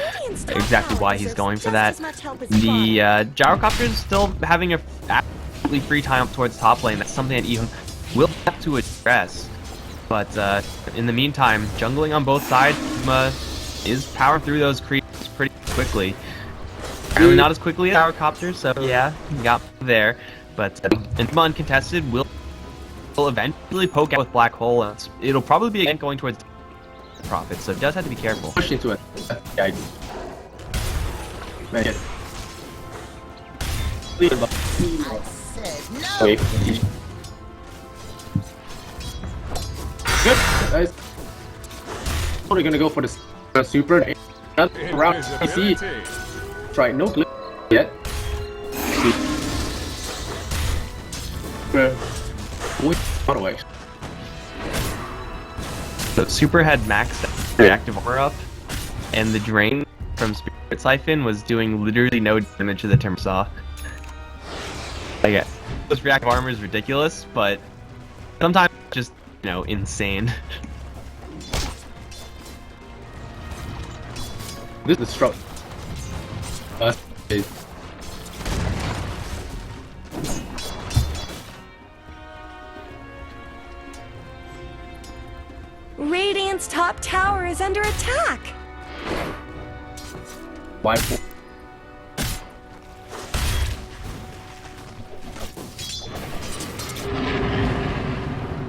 exactly why he's going for that. The Gyrocopter's still having a absolutely free time up towards top lane. That's something that Ehun will have to address. But in the meantime, jungling on both sides is powering through those creeps pretty quickly. Apparently not as quickly as Gyrocopter, so yeah, he got there. But Enigma uncontested will eventually poke out with Black Hole, and it'll probably be again going towards Profit, so it does have to be careful. Push into it. Yeah. Make it. Wait. Good. Nice. Probably gonna go for the super around PC. Try no clip yet. Out away. So Super had maxed reactive armor up, and the drain from Spirit Siphon was doing literally no damage to the Timbersaw. Like, this reactive armor is ridiculous, but sometimes it's just, you know, insane. This is strong. Radiant's top tower is under attack. Why?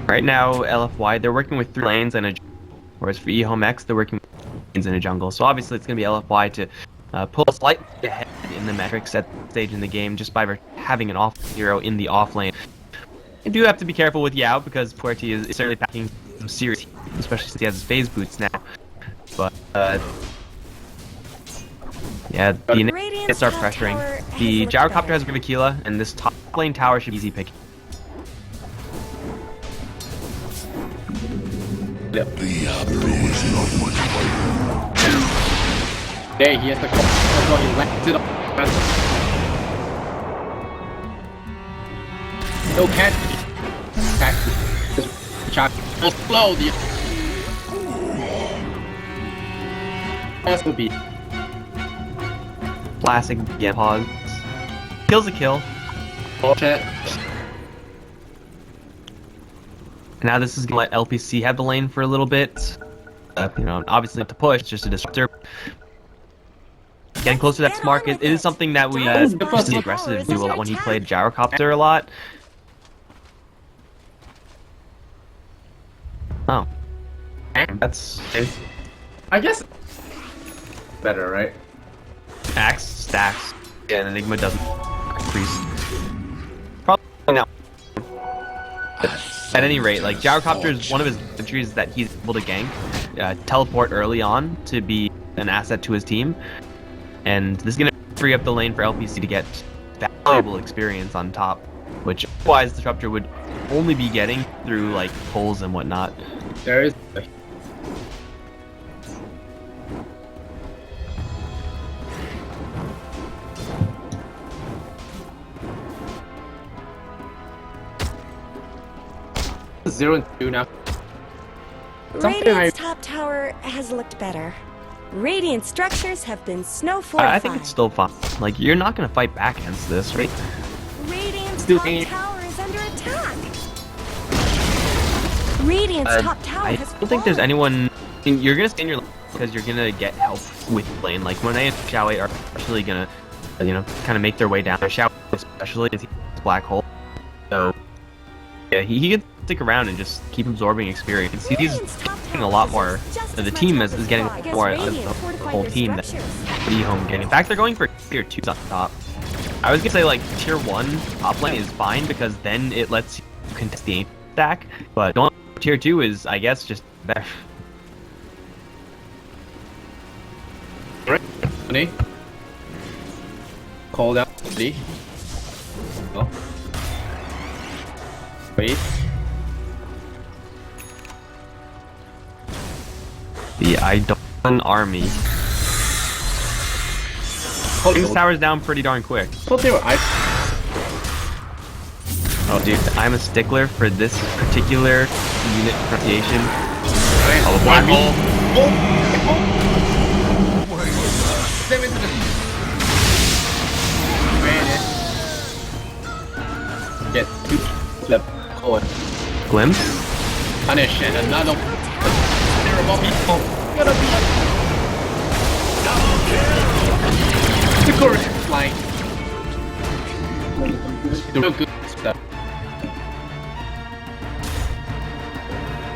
Right now, LFY, they're working with 3 lanes and a jungle, whereas for eHome X, they're working with lanes and a jungle. So obviously it's going to be LFY to pull slightly ahead in the metrics at this stage in the game just by having an off hero in the off lane. You do have to be careful with Yao because Puerty is certainly packing some serious heat, especially since he has his phase boots now. But yeah, the Initiates are pressuring. The Gyrocopter has Gravakila, and this top lane tower should be easy pick. Yep. Hey, he has the call. He left it up. No catch. Shot. Slow the. Has to be. Classic pause. Kills a kill. Bullshit. Now this is gonna let LPC have the lane for a little bit. You know, obviously not to push, just a disruptor. Getting closer to that smart, it is something that we used the aggressive do when he played Gyrocopter a lot. Oh. That's... I guess... better, right? Axe stacks. Yeah, and Enigma doesn't increase. Probably not. At any rate, like, Gyrocopter is one of his entries that he's able to gank, teleport early on to be an asset to his team. And this is going to free up the lane for LPC to get valuable experience on top, which otherwise the Disruptor would only be getting through, like, pulls and whatnot. There is... 0-2 now. Radiant's top tower has looked better. Radiant structures have been snow fortified. I think it's still fine. Like, you're not going to fight back against this, right? Radiant's top tower is under attack. Radiant's top tower has I don't think there's anyone... I mean, you're going to stay in your lane because you're going to get help with lane. Like, Monet and Xiaowei are actually going to, you know, kind of make their way down. Xiaowei especially is Black Hole. So, yeah, he can stick around and just keep absorbing experience. He's getting a lot more. The team is getting more of the whole team that eHome getting. In fact, they're going for tier 2 on top. I was gonna say like tier 1 top lane is fine because then it lets you contest the aim stack, but going for tier 2 is, I guess, just better. Money. Called out. Ready. Oh. Wait. The Idolin army. These towers down pretty darn quick. I thought they were Oh, dude, I'm a stickler for this particular unit pronunciation. Oh, black hole. Step into the... Get two flip forward. Glimpse? Punish and another terrible people. Gonna be the correct line. The good stuff.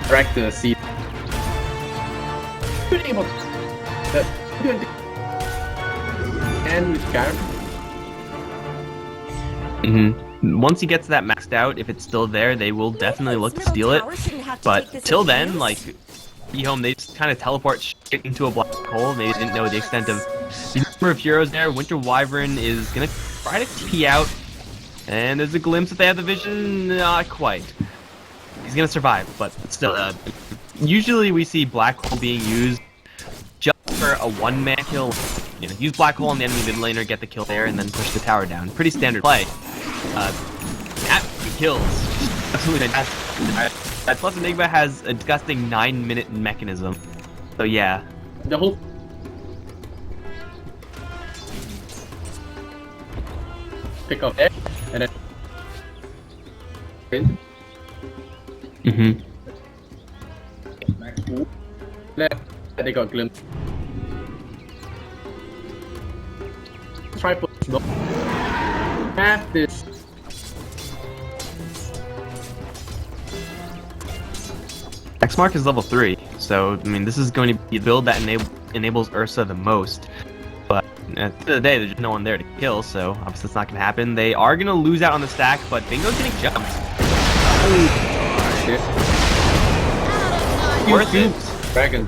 Track the seat. Able that and with Gareth. Once he gets that maxed out, if it's still there, they will definitely look to steal it. But till then, like, eHome, they just kind of teleport straight into a black hole. They didn't know the extent of the number of heroes there. Winter Wyvern is gonna try to TP out, and there's a glimpse that they have the vision. Not quite. He's gonna survive, but still. Usually we see black hole being used just for a one-man kill. You know, use black hole on the enemy mid laner, get the kill there, and then push the tower down. Pretty standard play. That kills. Absolutely fantastic. Plus Enigma has a disgusting 9-minute mechanism. So yeah. The whole pick up there and then they got glimpse. Try put smoke. Have this. Xmark is level 3, so I mean this is going to be a build that enables Ursa the most. But at the end of the day, there's just no one there to kill, so obviously it's not going to happen. They are going to lose out on the stack, but Bingo's getting jumped. Shit. Worth it. Dragon.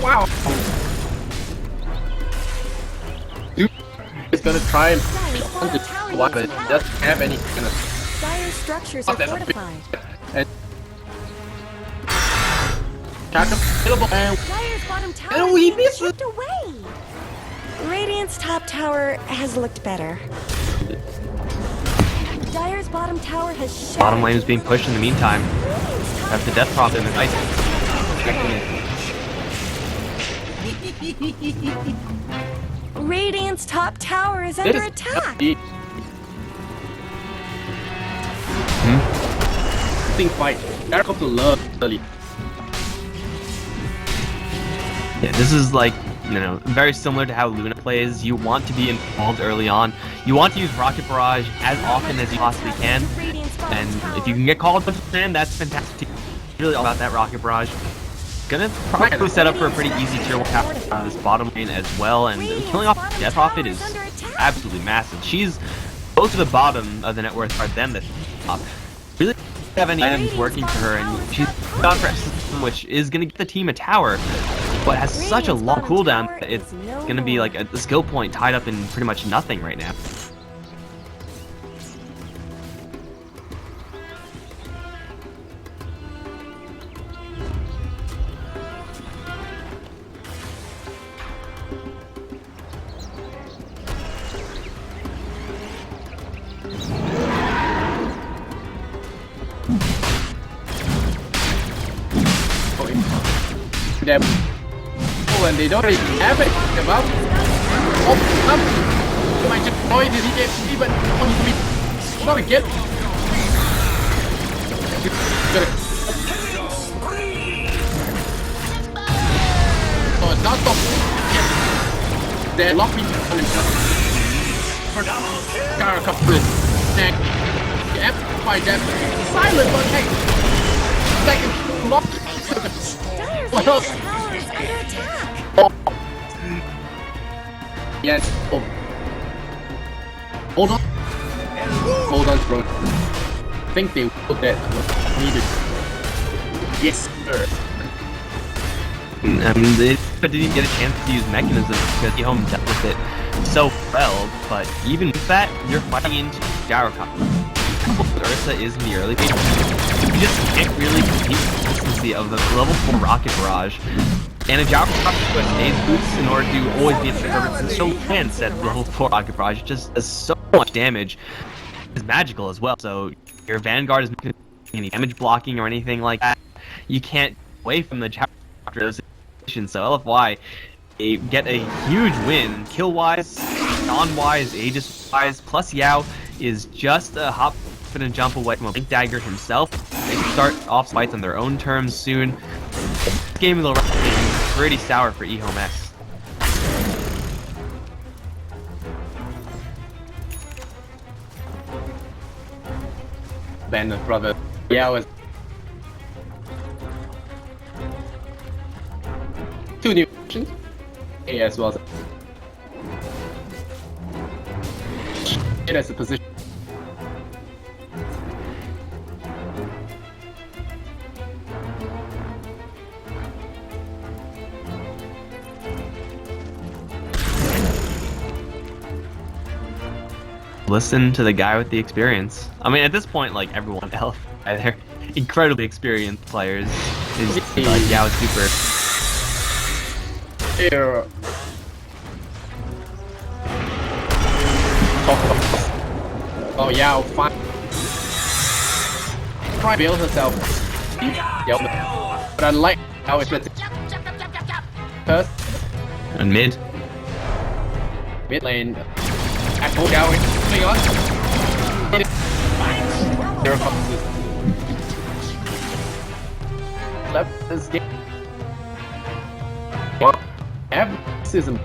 Wow. Dude is gonna try and hunt it, but it doesn't have any kind of. Dire structures are fortified. And attack him. Killable. And Dire's bottom tower oh, he is missed chipped away. Radiant's top tower has looked better. Dire's bottom tower has shattered. Bottom lane is being pushed in the meantime. That's the death prophet in the ice. Radiant's top tower is under attack. Think fight. Eric of the love early. Yeah, this is like, you know, very similar to how Luna plays. You want to be involved early on. You want to use Rocket Barrage as often as you possibly can. And if you can get called with man, that's fantastic. Really all about that Rocket Barrage. Gonna probably set up for a pretty easy tier 1 tower on this bottom lane as well, and killing off Death Prophet is absolutely massive. She's close to the bottom of the net worth part than the top. Really doesn't have any items working for her, and she's gone for system, which is gonna get the team a tower, but has such a long cooldown that it's gonna be like a skill point tied up in pretty much nothing right now. Them. Oh, and they don't really have it. Them up. Oh, up. You might just destroy the DJP, but only to be not again. So it's not stop. They're locking on himself. Scar couple neck. Amplify them. Silent, but hey. Second lock. What else? Tower is under attack. Oh. Yes. Oh. Hold on. Hold on, bro. I think they put that needed. Yes, sir. I mean, they didn't get a chance to use mechanisms because eHome dealt with it so well, but even with that, you're fighting into Gyrocopter. Ursa is in the early game. You just can't really compete with the consistency of the level 4 Rocket Barrage. And a Gyrocopter stays boots in order to always be at the service. And so Lance said level 4 Rocket Barrage just does so much damage. It's magical as well, so your Vanguard is not any damage blocking or anything like that. You can't get away from the Gyro after those situations. So LFY, they get a huge win, kill-wise, non-wise, Aegis-wise, plus Yao is just a hop and a jump away from a Blink Dagger himself. They can start off fights on their own terms soon. This game will be pretty sour for eHome S. Then brother, yeah, was 2 new options. A as well as it as a position. Listen to the guy with the experience. I mean, at this point, like everyone else, they're incredibly experienced players. Is like Yao super. Here. Oh yeah, fine. Try to build herself. Yep. But I like how it's first And mid. lane. Apple going. Hang on. There are foxes. Left this game. What? Absism.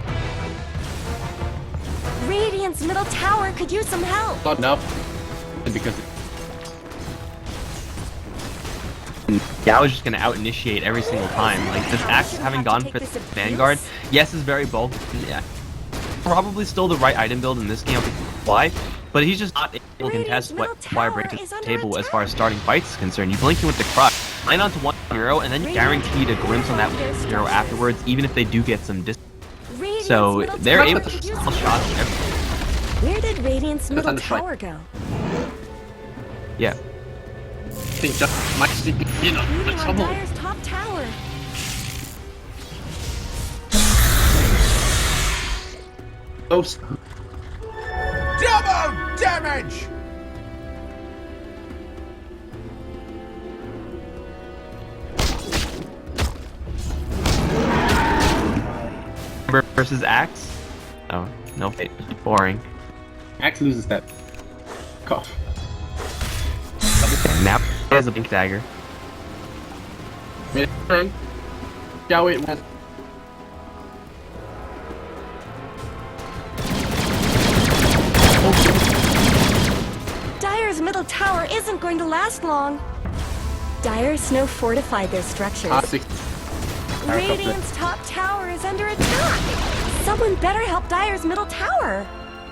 Radiant's middle tower could use some help. Not enough. Because Yao is just gonna out-initiate every single time. Like, this Axe having gone for the Vanguard, yes, is very bulky. Yeah. Probably still the right item build in this game. Why? But he's just not able to contest what Wire Break to the table as far as starting fights is concerned. You blink him with the crush, land onto 1 hero, and then you guaranteed a glimpse on that hero afterwards, even if they do get some distance. So they're able to call shots everywhere. Where did Radiant's middle tower go? Yeah. I think just might be Leading on trouble. Dire's top tower. Close. Double damage! Versus Axe? Oh, no fate. Boring. Axe loses that. Cough. Now he has a Blink Dagger. Mid turn. Shall it was. Dire's middle tower isn't going to last long. Dire Snow fortified their structures. Radiant's top tower is under attack. Someone better help Dire's middle tower.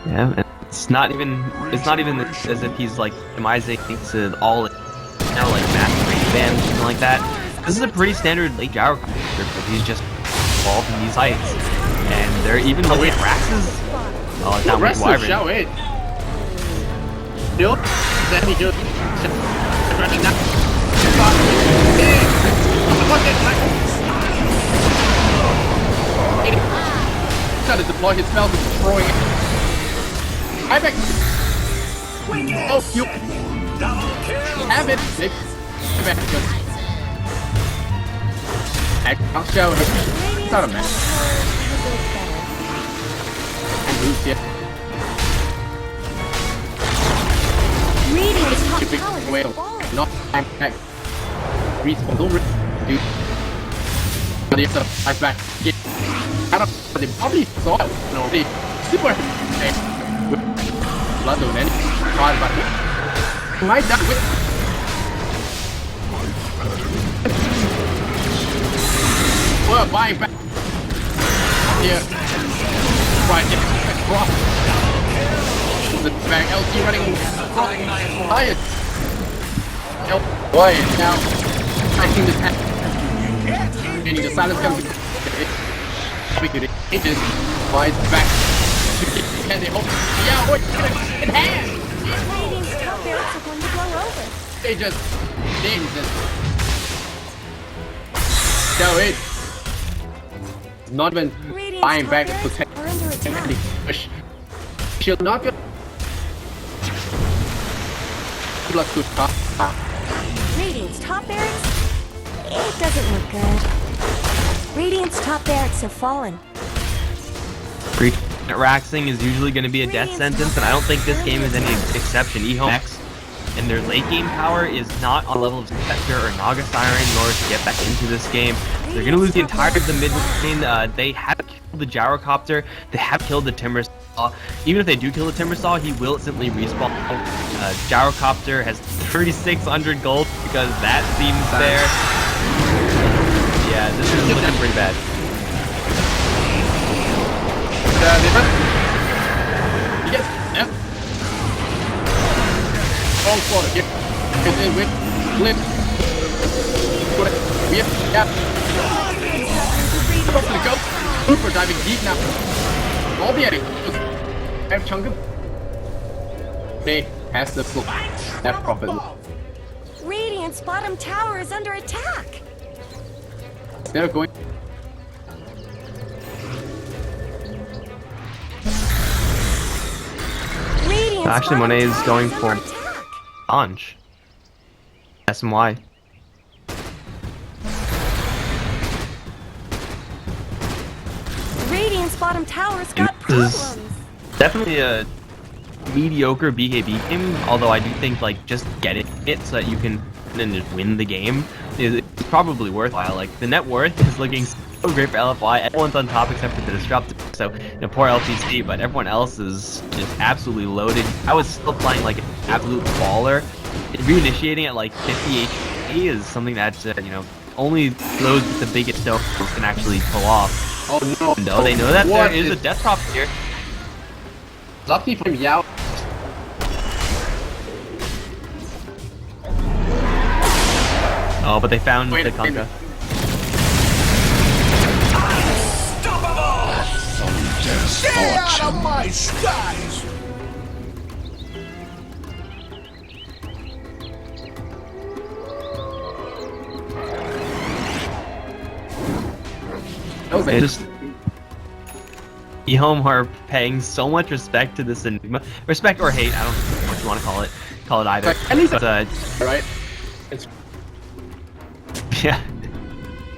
Yeah, and it's not even as if he's like demising to all now like massive range band or something like that. This is a pretty standard late gyro character, but he's just involved in these fights. And they're even looking at Rax's down with Wyvern. Shall it? Nope. Then he just running now. Trying to deploy his spells and destroying it. I back. Oh, you have it. Nick. I'll show him. It's not a mess. And Lucia. Radiant's top Big tower whale. has fallen. Not I'm back. Respawn. Don't dude. But it's a I'm back. Get out of the probably saw it. No, the super. Blood on any. Hard but might that with. Well, buying back. Yeah. Right. Cross. The back LT running across highest. Boy, now I think this meaning the silence comes we could it just flies back. Can they hold? Yeah, boy, in hand. Radiant's top barracks are going to blow over. They just so it's not even Radiant's buying top back to barracks protect are under attack. should not be blood to top. Radiant's top barracks? It doesn't look good. Radiant's top barracks have fallen. Raxing is usually going to be a death sentence, and I don't think this game is any exception. eHome and their late game power is not on the level of Spectre or Naga Siren in order to get back into this game. They're going to lose the entirety of the mid lane. They have killed the Gyrocopter. They have killed the Timbersaw. Even if they do kill the Timbersaw, he will simply respawn. Gyrocopter has 3,600 gold because that seems fair. Yeah, this is looking pretty bad. Yes. Yep. All for it. Get in with flip. Yep. Yeah. Go. Super diving deep now. All the enemies. Have Chunkum. They has the full. That profit. Radiant's bottom tower is under attack. They're going. Actually, Monet is going for Anj. SMY. Radiant's bottom tower's got This is problems. definitely a mediocre BKB game, although I do think like just getting it so that you can then just win the game is probably worthwhile. Like the net worth is looking so great for LFY. Everyone's on top except for the Disruptor, so poor LTC, but everyone else is just absolutely loaded. I was still playing like an absolute baller. Reinitiating at like 50 HP is something that only those with the biggest stones can actually pull off. Oh no! No, they know that there is a death prop here. Lucky from Yao. Oh, but they found the Kanka. Stay out of my skies! eHome are paying so much respect to this Enigma. Respect or hate, I don't know what you want to call it. Call it either. At least, but, right? It's yeah.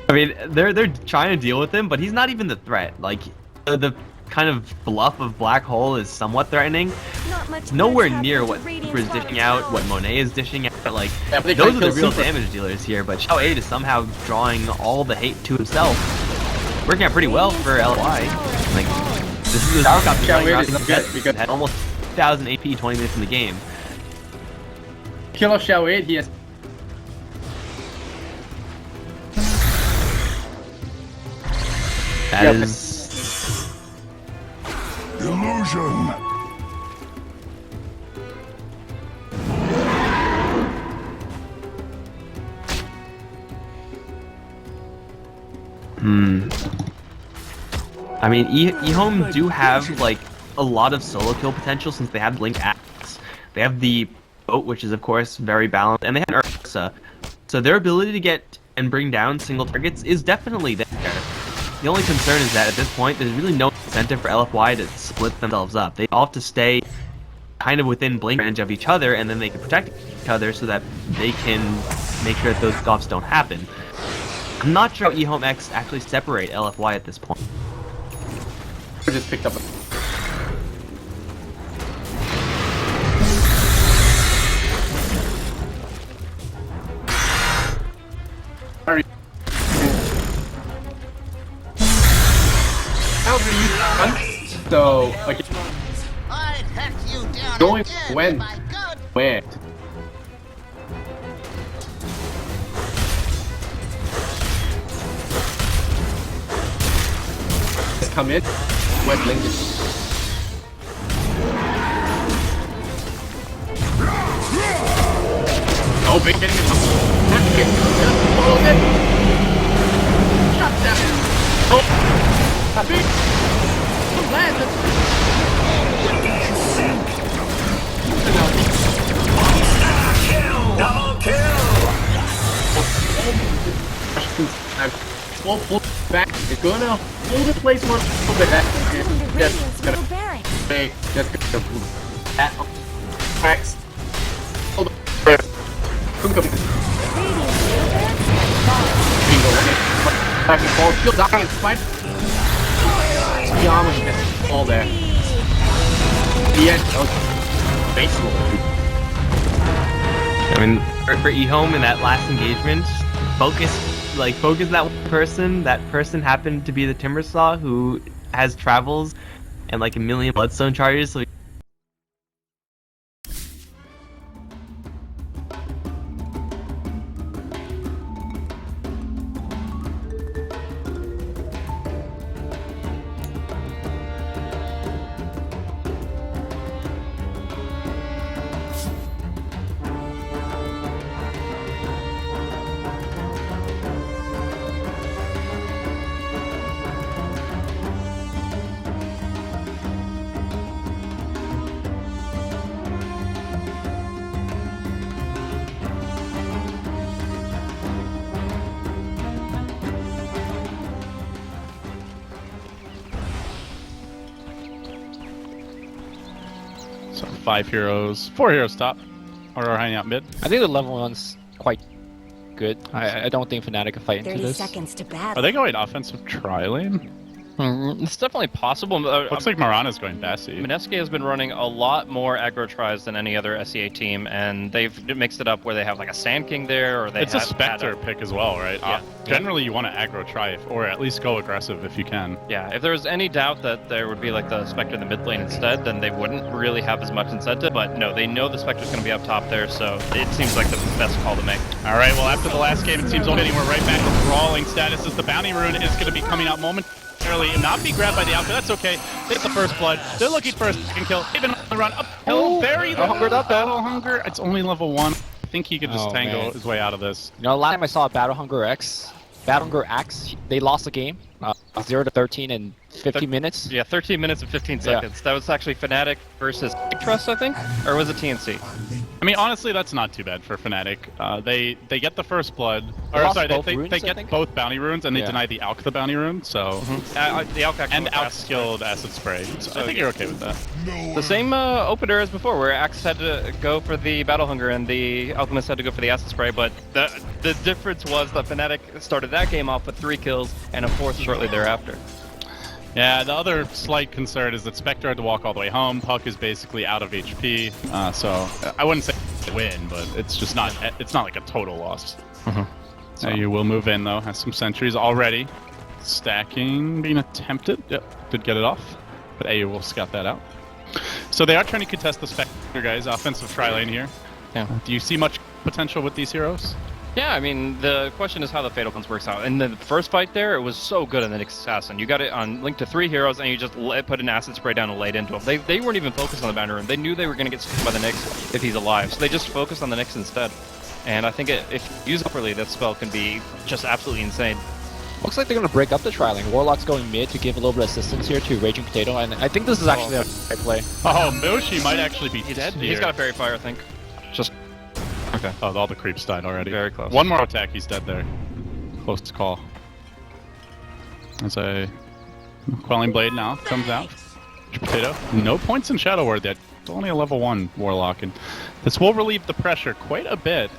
I mean, they're trying to deal with him, but he's not even the threat. Like, the kind of bluff of Black Hole is somewhat threatening. Not much Nowhere good near happened what to Radiant's Reaper is bottom dishing out, tower. what Monet is dishing out. Like, Yeah, but they those can't are the kill real Super. damage dealers here, but Xiao 8 is somehow drawing all the hate to himself. Working out pretty well for LY. Like, this is a Gyrocopter Xiao running 8 around is not because good because- had almost 1,000 AP 20 minutes in the game. kill off Xiao 8, he has. That Yep. is... Illusion! I mean, eHome do have, like, a lot of solo kill potential since they have Blink Axe. They have the boat, which is, of course, very balanced, and they have Ursa. So their ability to get and bring down single targets is definitely there. The only concern is that at this point, there's really no incentive for LFY to split themselves up. They all have to stay kind of within blink range of each other, and then they can protect each other so that they can make sure that those scuffs don't happen. I'm not sure how eHome X actually separate LFY at this point. Just picked up. Sorry. How do you run? So, like, I'd hack you down going again, when? my God. Where? Just come in. Wet link it. Oh, big getting it. Oh, good. Shut down. Oh, happy. I'm glad that. Double kill! Full back. It's gonna hold in place one little bit. Into Radiant's Just gonna middle barracks. stay. Just gonna that. Max. Hold on. Bingo. Back and forth. Shield down and fight. Yeah, all there. Yeah, basically. I mean, for eHome in that last engagement, focus that one person. That person happened to be the Timbersaw who has travels and like a million bloodstone charges, so So 4 heroes top, or are hanging out mid. I think the level 1's quite good. I don't think Fnatic can fight into 30 this. seconds to battle. Are they going offensive tri-lane? It's definitely possible. Looks like Mirana's going Bassi. Mineski has been running a lot more aggro tries than any other SEA team, and they've mixed it up where they have like a Sand King there, or they It's a Spectre pick as well, right? Yeah. Generally, you want to aggro try, or at least go aggressive if you can. Yeah, if there was any doubt that there would be like the Spectre in the mid lane instead, then they wouldn't really have as much incentive, but no, they know the Spectre's going to be up top there, so it seems like the best call to make. All right, well, after the last game, it seems we're right back to brawling status as the Bounty Rune is going to be coming out momentarily and not be grabbed by the Alpha. That's okay. It's the first blood. They're looking for a second kill. Even on the run uphill, very low. Battle Hunger. It's only level 1. I think he could just tangle his way out of this. You know, last time I saw Battle Hunger X, they lost the game, 0-13 in 15 minutes. Yeah, 13 minutes and 15 seconds. That was actually Fnatic versus Trust, I think? Or was it TNC? I mean, honestly, that's not too bad for Fnatic. They get the first blood. They get both bounty runes, and they deny the Alk the bounty rune, so... The Alk and outskilled Acid Spray. So I think you're okay with that. The same opener as before, where Axe had to go for the Battle Hunger and the Alchemist had to go for the Acid Spray, but the difference was that Fnatic started that game off with 3 kills and a 4th shortly thereafter. Yeah, the other slight concern is that Spectre had to walk all the way home. Puck is basically out of HP, so I wouldn't say win, but it's just not. It's not like a total loss. So you will move in though. Has some sentries already. Stacking being attempted. Yep, did get it off, but AU will scout that out. So they are trying to contest the Spectre guys. Offensive tri-lane here. Yeah. Do you see much potential with these heroes? Yeah, I mean, the question is how the Fatal Cleanse works out. In the first fight there, it was so good on the Nyx Assassin. You got it on Link to 3 heroes, and you just put an Acid Spray down and laid into him. They weren't even focused on the Bounty Rune. They knew they were going to get screwed by the Nyx if he's alive, so they just focused on the Nyx instead. And I think if used properly, that spell can be just absolutely insane. Looks like they're going to break up the tri-lane. Warlock's going mid to give a little bit of assistance here to Raging Potato, and I think this is actually a right play. Oh, Moshi might actually be dead here. He's got a Fairy Fire, I think. Just... Okay. Oh, all the creeps died already. Very close. One more attack, he's dead there. Close to call. As a Quelling Blade now comes out. Potato. No points in Shadow Word yet. It's only a level 1 Warlock, and this will relieve the pressure quite a bit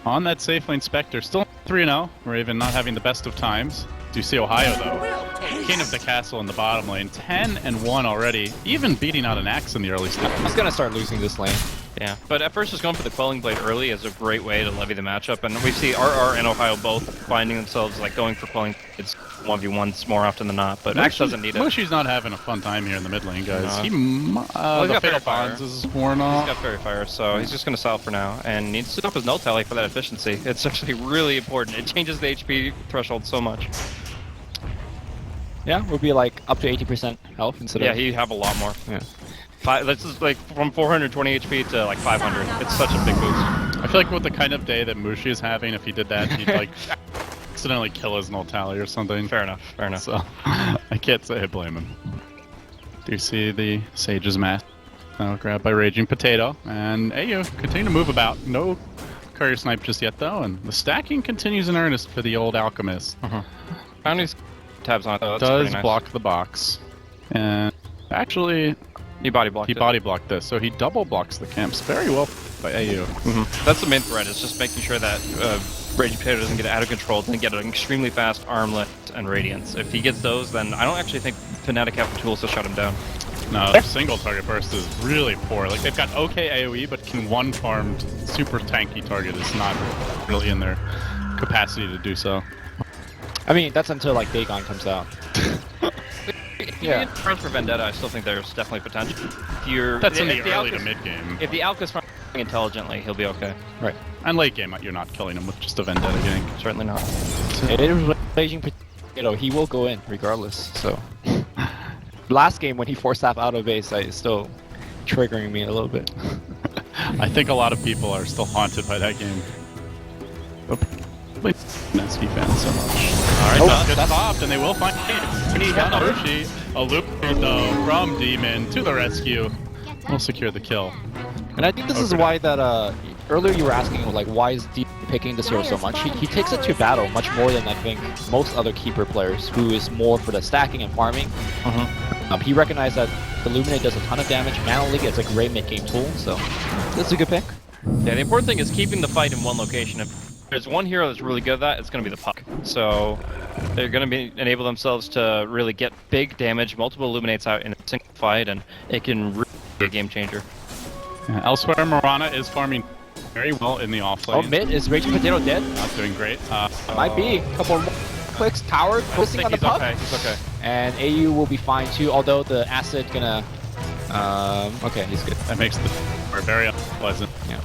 on that safe lane Spectre. Still 3-0. Raven not having the best of times. Do you see Ohio though? King of the Castle in the bottom lane. 10-1 already. Even beating out an Axe in the early stage. He's going to start losing this lane. Yeah, but at first just going for the Quelling Blade early is a great way to levy the matchup, and we see RR and Ohio both finding themselves like going for Quelling Blades 1v1s more often than not, but Axe doesn't need it. Mushi's not having a fun time here in the mid lane, guys. No. The got Fatal Fairy Fire. Bonds is worn off. He's got Fairy Fire, so he's just going to sell for now, and needs to up his null tally for that efficiency. It's actually really important. It changes the HP threshold so much. Yeah, would be like up to 80% health instead of... Yeah, he'd have a lot more. Yeah. This is like from 420 HP to like 500. It's such a big boost. I feel like with the kind of day that Mushi is having, if he did that, he'd like accidentally kill his null tally or something. Fair enough, fair enough. So, I can't say I blame him. Do you see the Sage's Mask? Now grabbed by Raging Potato. And AU continue to move about. No Courier Snipe just yet though, and the stacking continues in earnest for the old Alchemist. Bounty's tabs on it though. That's Does pretty nice. block the box. And actually... He body blocked He body blocked this, so he double blocks the camps very well. by AU. That's the main threat, is just making sure that Raging Potato doesn't get out of control, doesn't get an extremely fast armlet and Radiance. If he gets those, then I don't actually think Fnatic have the tools to shut him down. No, their single target burst is really poor. Like, they've got okay AoE, but can one-farmed super tanky target is not really in their capacity to do so. I mean, that's until like Dagon comes out. Yeah. For Vendetta, I still think there's definitely potential. That's in the early to mid game. If the Alk is farming intelligently, he'll be okay. Right. And late game, you're not killing him with just a Vendetta gank. Certainly not. It is Raging Potato. He will go in regardless. So last game when he forced staff out of base, it's still triggering me a little bit. I think a lot of people are still haunted by that game. Mineski fans so much. Alright, gets popped, and they will find Hershey. A loop though from Demon to the rescue. We'll secure the kill. And I think this is why that earlier you were asking like why is Demon picking this hero so much? He takes it to battle much more than I think most other keeper players, who is more for the stacking and farming. He recognized that the Luminate does a ton of damage. Mana Leak is a great mid-game tool, so this is a good pick. Yeah, the important thing is keeping the fight in one location. If there's one hero that's really good at that, it's going to be the Puck. So they're going to enable themselves to really get big damage, multiple Illuminates out in a single fight, and it can really be a game changer. Yeah, elsewhere, Mirana is farming very well in the offlane. Oh, mid, is Raging Potato dead? Not doing great. Might be. A couple more clicks, tower, focusing on the Puck. Okay, he's okay. And AU will be fine too, although the Acid gonna... okay, he's good. That makes the very unpleasant. Yeah.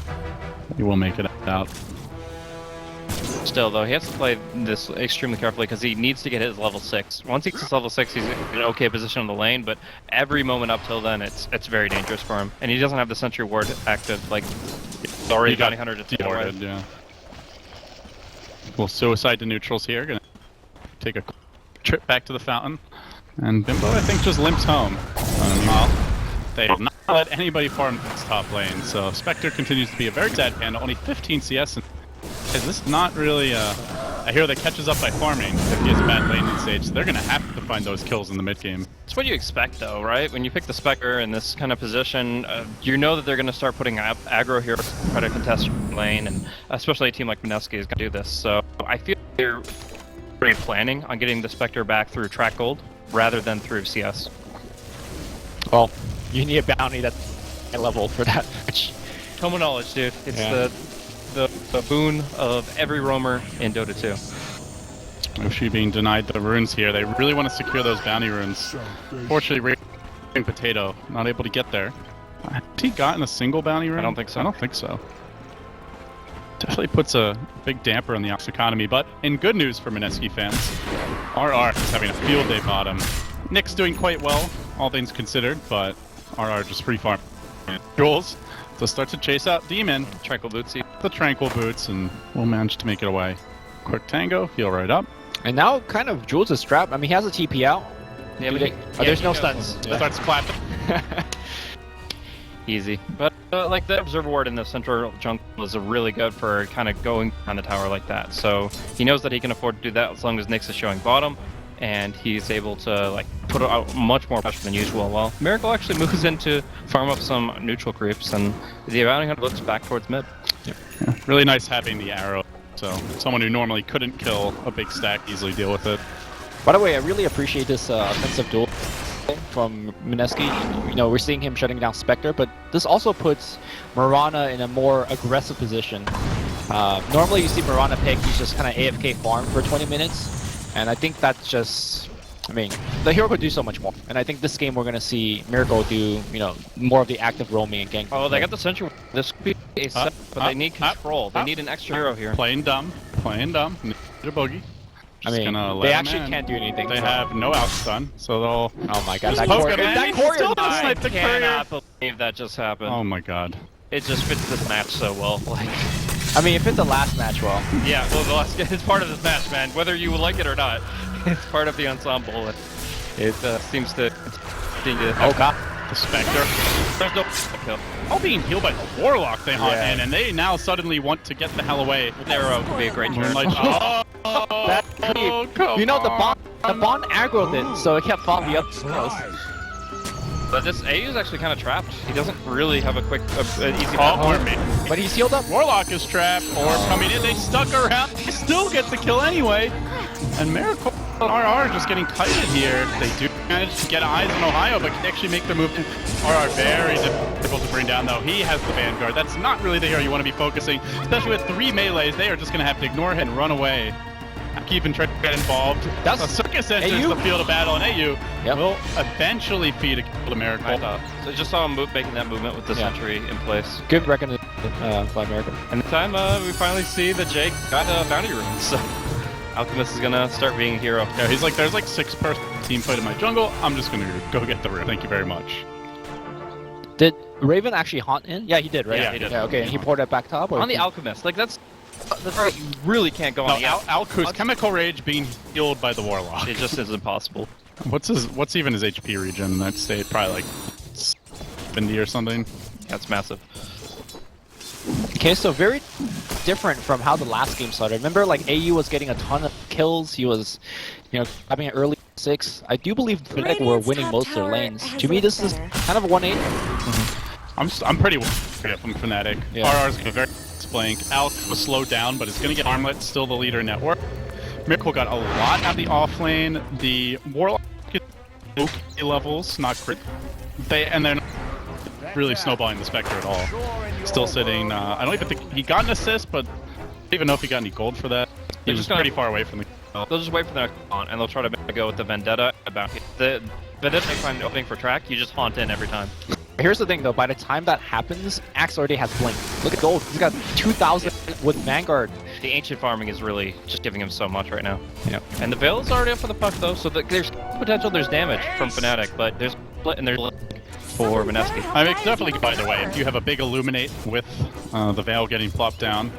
He will make it out. Still, though, he has to play this extremely carefully because he needs to get his level 6. Once he gets level 6, he's in an okay position on the lane, but every moment up till then, it's very dangerous for him. And he doesn't have the Sentry Ward active, like, it's already got 100 to deorted, yeah. We'll suicide to neutrals here. Gonna take a trip back to the fountain. And Bimbo, I think, just limps home. Well, they have not let anybody farm this top lane, so Spectre continues to be a very sad panda, only 15 CS. Is this not really a hero that catches up by farming if he has a bad laning stage? So they're going to have to find those kills in the mid game. It's what you expect, though, right? When you pick the Spectre in this kind of position, you know that they're going to start putting aggro heroes to try to contest your lane, and especially a team like Mineski is going to do this. So I feel they're really planning on getting the Spectre back through track gold rather than through CS. Well, you need a bounty that's high level for that. Tomo knowledge, dude. It's the boon of every roamer in Dota 2. Yoshi being denied the runes here. They really want to secure those bounty runes. Fortunately, Raging Potato not able to get there. Has he gotten a single bounty rune? I don't think so. I don't think so. Definitely puts a big damper on the Ops economy, but in good news for Mineski fans, RR is having a field day bottom. Nick's doing quite well, all things considered, but RR just free farm. Jules to start to chase out Demon. Tranquil Bootsy. The Tranquil Boots, and we'll manage to make it away. Quick Tango, heal right up. And now kind of Jules is strapped. I mean, he has a TP out. Yeah, but there's no stuns. Yeah. Starts clapping. Easy. But like the Observer Ward in the central jungle is really good for kind of going on the tower like that. So he knows that he can afford to do that as long as Nyx is showing bottom, and he's able to like put out much more pressure than usual. Well, Miracle actually moves in to farm up some neutral creeps, and the bounty hunter looks back towards mid. Yeah, really nice having the arrow. So someone who normally couldn't kill a big stack easily deal with it. By the way, I really appreciate this offensive duel from Mineski. You know, we're seeing him shutting down Spectre, but this also puts Mirana in a more aggressive position. Normally you see Mirana pick, he's just kind of AFK farm for 20 minutes, and I think that's just, I mean, the hero could do so much more. And I think this game we're going to see Miracle do, you know, more of the active roaming and ganking. Oh, they got the Sentry. This could be a set, but they need control. They need an extra hero here. Playing dumb. Need a boogie. I mean, they actually can't do anything. They have no outstun, so they'll... Oh my god, that courier I cannot believe that just happened. Oh my god. It just fits this match so well. Like, I mean, it fit the last match well. Yeah, well, it's part of this match, man. Whether you like it or not, it's part of the ensemble. It seems to continue. Oh god. The Spectre. There's no kill. All being healed by the Warlock they haunt in, and they now suddenly want to get the hell away. Arrow would be a great turn. That creep. You know, the bond aggroed it, so it kept following the up close. But this AU is actually kind of trapped. He doesn't really have a quick, easy Oh, or path. But he's healed up. Warlock is trapped. Or coming in. They stuck around. He still gets the kill anyway. And Miracle and RR just getting kited here. They do manage to get eyes on Ohio, but can actually make the move. RR very difficult to bring down, though. He has the Vanguard. That's not really the hero you want to be focusing, especially with 3 melees. They are just going to have to ignore him and run away. Keep and try to get involved. That's a Circus enters AU? the field of battle, and AU will eventually feed a kill to Miracle. So just saw him making that movement with the sentry in place. Good recognition by American. And this time, we finally see that Jake got a bounty room. So Alchemist is gonna start being a hero. Yeah, he's like, there's like 6-person team fight in my jungle. I'm just gonna go get the room. Thank you very much. Did Raven actually haunt in? Yeah, he did, right? Yeah, he did. Yeah, okay, and he poured it back top? Or On the Alchemist, like that's right. You really can't go on the Alku's Chemical Rage being healed by the Warlock. It just is impossible. What's even his HP regen in that state? Probably like 70 or something. That's massive. Okay, so very different from how the last game started. Remember, like, AU was getting a ton of kills. He was, you know, having an early 6. I do believe Fnatic were winning most of their lanes. To me, this is kind of a 1-8. I'm pretty worried from Fnatic. Yeah. RR's gonna very blank. Alk was slowed down, but is gonna get Armlet, still the leader in network. Miracle got a lot out of the off lane. The Warlock is okay levels, not crit. They're not really snowballing the Spectre at all. Still sitting. I don't even think he got an assist, but I don't even know if he got any gold for that. He was pretty far away from the. They'll just wait for the next haunt, and they'll try to go with the Vendetta bounty. The Vendetta may find an opening for track. You just haunt in every time. Here's the thing, though. By the time that happens, Axe already has Blink. Look at Gold. He's got 2,000 with Vanguard. The ancient farming is really just giving him so much right now. Yeah. And the Veil's already up for the puck, though, so there's potential. There's damage from Fnatic, but there's split and there's for Mineski. I mean, it's definitely by the way. If you have a big Illuminate with the Veil getting plopped down,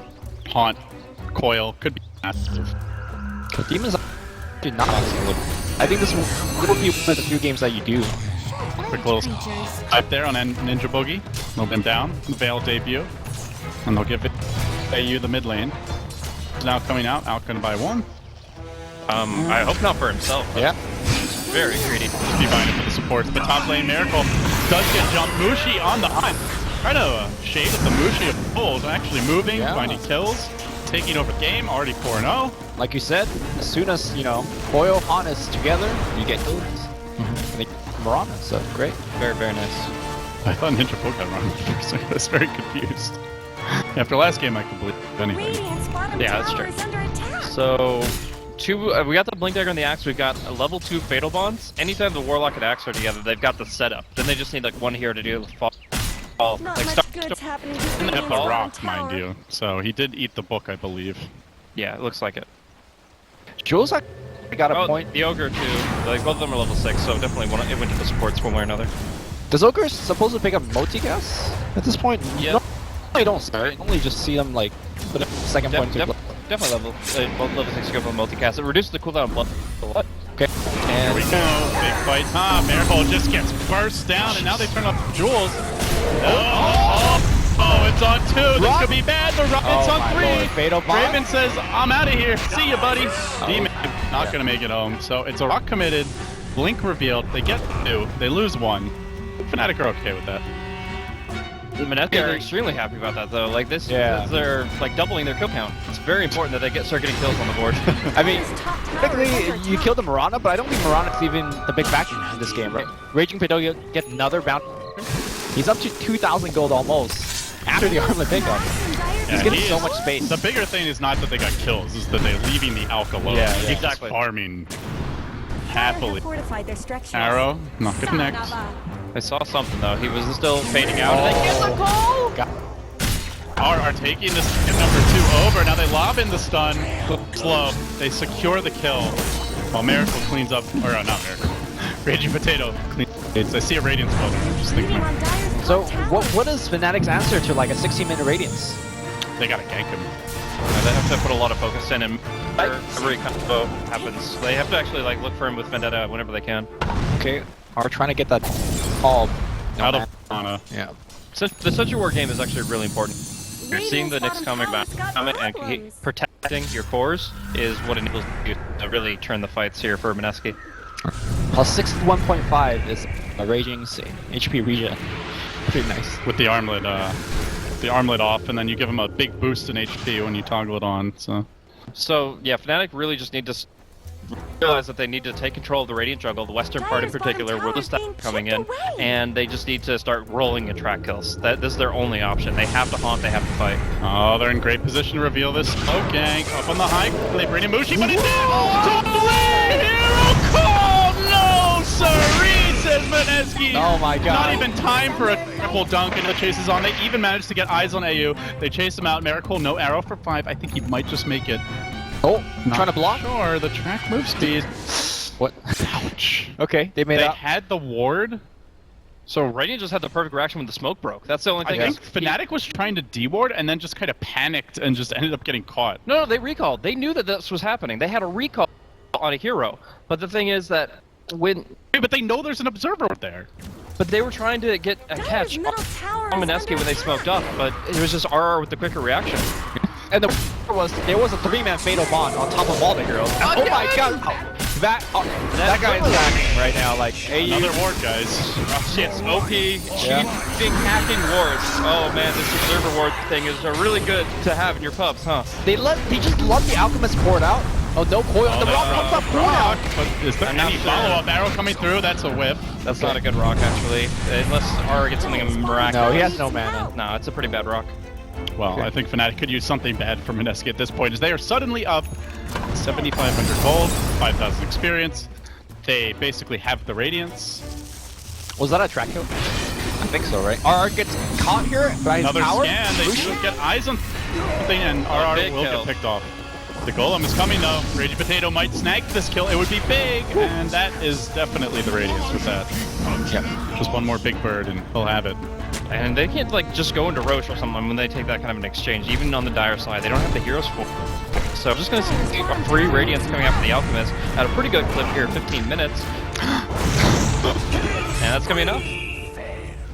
Haunt, Coil could be massive. Demon's actually not massive. I think this will be one of the few games that you do. Quick little up there on Ninja Boogie. They'll them down. Veil debut. And they'll give it AU the mid lane. Now coming out. Out gonna buy 1. I hope not for himself. Yeah. Very greedy. Be buying it for the supports. But top lane Miracle does get jumped. Mushi on the hunt. Trying to shade at the Mushi of Bulls. Actually moving, finding kills. Taking over the game. Already 4-0. Like you said, as soon as, you know, Coil, Haunt is together, you get kills. Mirana, so great. Very, very nice. I thought Ninja Boogie had run first. I was very confused. After last game, I could believe anything. Yeah, that's true. So, we got the Blink Dagger and the Axe. We've got a level 2 Fatal Bonds. Anytime the Warlock and Axe are together, they've got the setup. Then they just need like one hero to do the fall. Not Like much good's happening to And the the rock, mind you. So he did eat the book, I believe. Yeah, it looks like it. Jules got a point. The Ogre too. Like both of them are level 6, so definitely it went to the supports one way or another. Does Ogre supposed to pick up multicast at this point? Yeah. No, I don't start. I only just see them like put a second point. Definitely level 6 go for multicast. It reduces the cooldown of blood a lot. Okay. Here we go. Big fight time. Miracle just gets burst down, and now they turn off Jules. Oh, it's on 2. This could be bad. It's on 3. Fatal Bomb. Raven says, I'm out of here. See you, buddy. Demon not going to make it home. So it's a rock committed. Blink revealed. They get 2. They lose 1. Fnatic are okay with that. Mineski are extremely happy about that, though. Like this, they're like doubling their kill count. It's very important that they start getting kills on the board. I mean, technically, you killed the Mirana, but I don't think Mirana's even the big factor in this game, right? Raging Pedolia get another bounty. He's up to 2,000 gold almost after the Armlet pickup. He's getting so much space. The bigger thing is not that they got kills, is that they're leaving the Alk alone. Yeah, He's exactly. farming happily. Arrow, Arrow, not good next. I saw something though. He was still fading out. And they get the goal. Are taking this number 2 over. Now they lob in the stun. Slow. They secure the kill. While Miracle cleans up, or not Miracle. Raging Potato cleans. I see a Radiance building. I'm just thinking. So what is Fnatic's answer to like a 16-minute Radiance? They gotta gank him. They have to put a lot of focus in, and every kind of vote happens. They have to actually like look for him with Vendetta whenever they can. Okay, are trying to get that all Out of mana. Yeah. The Century War game is actually really important. You're seeing the Nyx coming back, and protecting your cores is what enables you to really turn the fights here for Mineski. Plus 61.5 is a raging HP regen. Pretty nice. With the armlet off, and then you give him a big boost in HP when you toggle it on. So yeah, Fnatic really just need to realize that they need to take control of the Radiant jungle, the western part in particular, where the stack coming in, and they just need to start rolling and track kills. This is their only option. They have to haunt, they have to fight. Oh, they're in great position to reveal this smoke gank up on the high. They bring in Mushi, but it's in! Hero call! No, sirree, says Mineski. Oh my god. Not even time for a triple dunk, and the chase is on. They even managed to get eyes on AU. They chase him out. Miracle, no arrow for 5. I think he might just make it. Oh, Not trying to block? Sure, the track move speed. What? Ouch. Okay, they made They out. had the ward. So Radiant just had the perfect reaction when the smoke broke. That's the only I thing. think Fnatic was trying to deward and then just kind of panicked and just ended up getting caught. No, they recalled. They knew that this was happening. They had a recall on a hero. But the thing is that when... But they know there's an observer there. But they were trying to get a catch on Mineski when they smoked up, but it was just RR with the quicker reaction. And there was a 3-man fatal bond on top of all the heroes. Oh my god! That guy is lagging right now. Like Another ward, guys. It's OP, cheating, hacking wards. Oh man, this observer ward thing is really good to have in your pubs, huh? they just let the alchemist pour it out. Oh no, coil! the rock comes up, pour it out. But is there any follow-up arrow coming through? That's a whiff. That's not a good rock actually, unless RR gets something miraculous. No, he has no mana. No, it's a pretty bad rock. Well, I think Fnatic could use something bad from Mineski at this point, as they are suddenly up 7,500 gold, 5,000 experience. They basically have the Radiance. Was that a track kill? I think so, right? RR gets caught here by his Another power. scan, they should get eyes on something, and RR will get picked off. The golem is coming though. Raging Potato might snag this kill. It would be big, and that is definitely the Radiance with that. Yeah. Just one more big bird, and he'll have it. And they can't like just go into Roche or something when they take that kind of an exchange. Even on the Dire side, they don't have the heroes for it. So I'm just gonna see a free Radiance coming out from the Alchemist at a pretty good clip here, 15 minutes. And that's gonna be enough.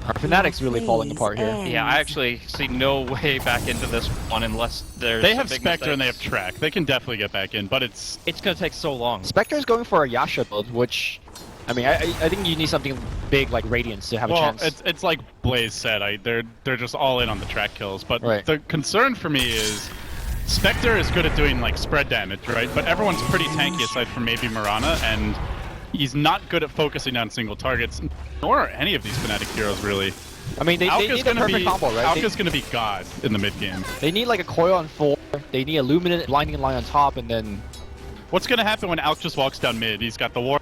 Our Fnatic's really falling apart here. Yeah, I actually see no way back into this one unless there's They have big Spectre and they have mistakes. Track. They can definitely get back in, but it's gonna take so long. Spectre's going for a Yasha build, which, I mean, I think you need something big like Radiance to have a chance. it's like Blaze said. They're just all in on the track kills. But the concern for me is Spectre is good at doing like spread damage, right? But everyone's pretty tanky aside from maybe Mirana, and he's not good at focusing on single targets, nor are any of these Fnatic heroes really. I mean, they need a perfect combo, right? Alka's gonna be God in the mid game. They need like a coil on 4. They need a Luminant blinding line on top, and then What's gonna happen when Alk just walks down mid? He's got the war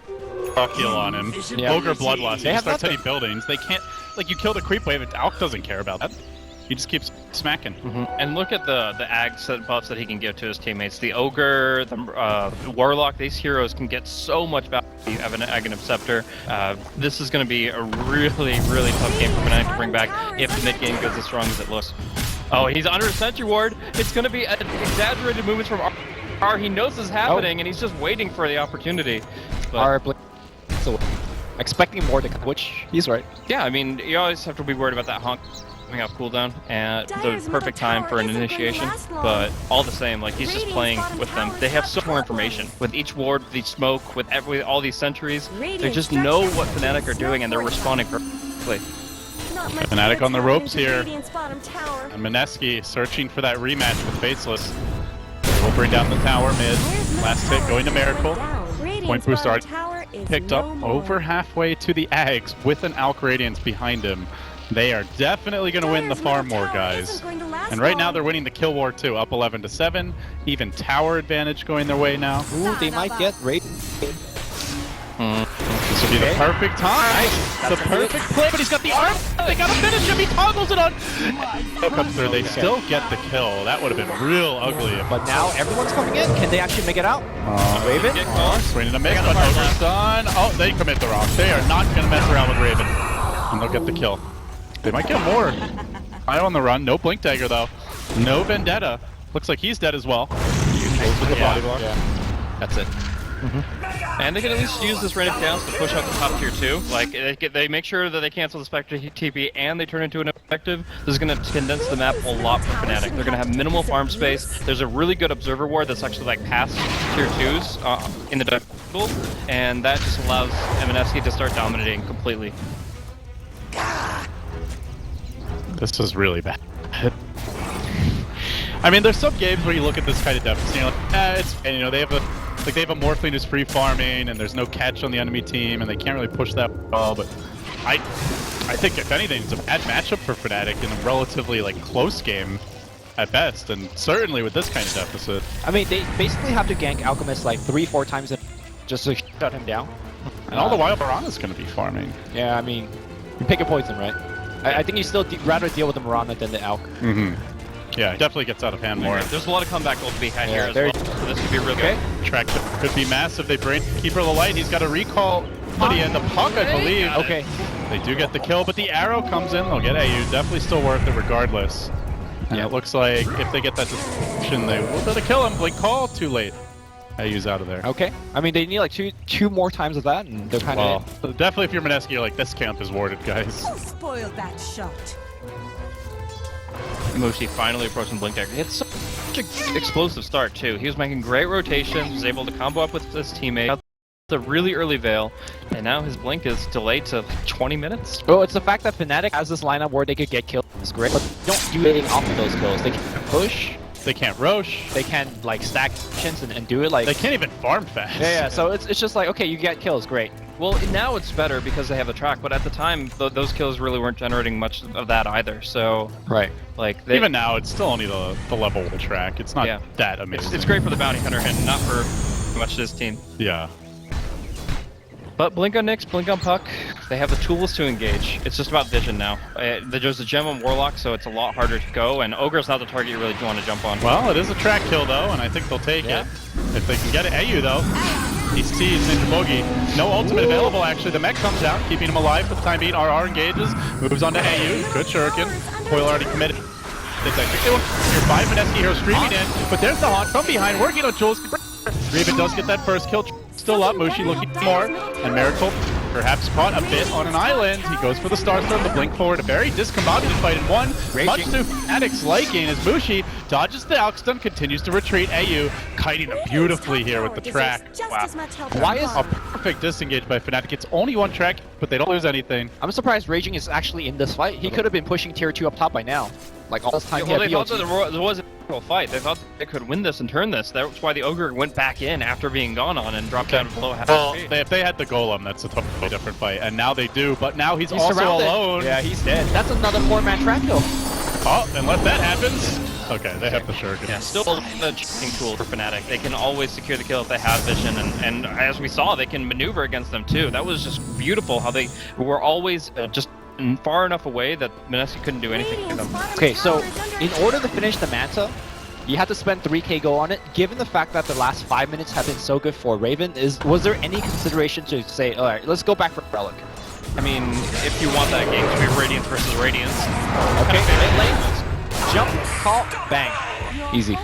heal on him. Yeah. Ogre Bloodlust. He They just have starts hitting buildings. They can't, like, you kill the creep wave. Alk doesn't care about that. He just keeps smacking. And look at the ag set buffs that he can give to his teammates. The Ogre, the Warlock, these heroes can get so much value of an Aghanim Scepter. This is going to be a really, really tough game for Fnatic to bring back if the mid game goes as strong as it looks. Oh, he's under a Sentry Ward. It's going to be exaggerated movements from R. He knows this is happening, and he's just waiting for the opportunity. But, so expecting more to come, which he's right. yeah, I mean, you always have to be worried about that honk coming off cooldown and the perfect time for an initiation, but all the same, like, he's just playing with them. They have so much more information with each ward, the smoke, with all these sentries. They just know what Fnatic are doing, and they're responding perfectly. Fnatic on the ropes here, and Mineski searching for that rematch with Faceless. We'll bring down the tower mid. Last hit going to Miracle. Point boost already picked up over halfway to the Ags with an Alk Radiance behind him. They are definitely going to win the farm war, guys. And right now they're winning the kill war too, up 11-7. Even tower advantage going their way now. Ooh, they might get raided. This will be the perfect time. The perfect play, but he's got the arm. They got to finish him. He toggles it on. Comes through. They still get the kill. That would have been real ugly. But now everyone's coming in. Can they actually make it out? Raven? Swinging a miss, but Ogre's done. Oh, they commit the rock. They are not going to mess around with Raven. And they'll get the kill. They might get more. Eye on the run. No Blink Dagger, though. No Vendetta. Looks like he's dead as well. With the body block. Yeah. That's it. And they can at least use this random downs to push out the top tier 2. Like, they make sure that they cancel the Spectre TP and they turn into an effective. This is going to condense the map a lot for Fnatic. They're going to have minimal farm space. There's a really good observer ward that's actually like past tier 2s in the jungle, and that just allows Mineski to start dominating completely. This is really bad. I mean, there's some games where you look at this kind of deficit and you're like, it's, and you know, they have a Morphling who's free farming and there's no catch on the enemy team and they can't really push that well, but I think if anything, it's a bad matchup for Fnatic in a relatively like close game at best, and certainly with this kind of deficit. I mean, they basically have to gank Alchemist like 3-4 times just to shut him down. And all the while, Mirana's going to be farming. Yeah, I mean, you pick a poison, right? I think you still rather deal with the Mirana than the Alch. Yeah, it definitely gets out of hand more. There's a lot of comeback will be had here as well, so this could be really good. Track could be massive. They bring Keeper of the Light. He's got a recall buddy and the puck, I believe. Okay. They do get the kill, but the arrow comes in. They'll get AU. Definitely still worth it regardless. And it looks like if they get that destruction, they will try to kill him. Blink call, too late. AU's out of there. Okay. I mean, they need like two more times of that, and they're kind of... Well, definitely if you're Mineski, you're like, this camp is warded, guys. Who spoiled that shot? Mushi finally approaching Blink Dagger. It's such an explosive start, too. He was making great rotations, was able to combo up with his teammate. The really early Veil, and now his Blink is delayed to 20 minutes. Well, it's the fact that Fnatic has this lineup where they could get killed. It's great, but they don't do anything off of those kills. They can push. They can't rosh. They can like stack actions and do it like... They can't even farm fast. Yeah, so it's just like, okay, you get kills, great. Well, now it's better because they have the track, but at the time, those kills really weren't generating much of that either, so... Right. Like, even now, it's still only the level track. It's not that amazing. It's great for the bounty hunter and not for much this team. Yeah. But Blink on Nyx, Blink on Puck, they have the tools to engage. It's just about vision now. There's a gem on Warlock, so it's a lot harder to go, and Ogre's not the target you really want to jump on. Well, it is a track kill, though, and I think they'll take it. If they can get it. AU, though. He's teased into Bogey. No ultimate available, actually. The mech comes out, keeping him alive for the time being. RR engages, moves on to AU. Good shuriken. Coil already committed. I think they want your 5 Mineski heroes streaming in, but there's the Haunt from behind, working on Jules. Raven does get that first kill. Still up, Mushi looking for more, and Miracle perhaps caught a bit on an island. He goes for the Starstorm, the blink forward, a very discombobulated fight in one. Much to Fnatic's liking as Mushi dodges the Alch stun, continues to retreat. AU kiting him beautifully here with the track. Wow. Why is a perfect disengage by Fnatic? It's only one track, but they don't lose anything. I'm surprised Raging is actually in this fight. He could have been pushing tier 2 up top by now. Like all this time. Well, they thought that there was a fight. They thought they could win this and turn this. That's why the Ogre went back in after being gone on and dropped down below half HP. If they had the Golem, that's a totally different fight. And now they do, but now he's also surrounded. Alone. Yeah, he's dead. That's another 4-man track kill. Oh, unless that happens. Okay, they have the shuriken. Yeah, still the checking tool for Fnatic. They can always secure the kill if they have vision, and as we saw, they can maneuver against them too. That was just beautiful how they were always just far enough away that Mineski couldn't do anything to them. Okay, so in order to finish the Manta, you had to spend 3k go on it. Given the fact that the last 5 minutes have been so good for Raven, was there any consideration to say, all right, let's go back for Relic? I mean, if you want that game to be Radiance versus Radiance. Okay, late, jump, call, bang. Easy.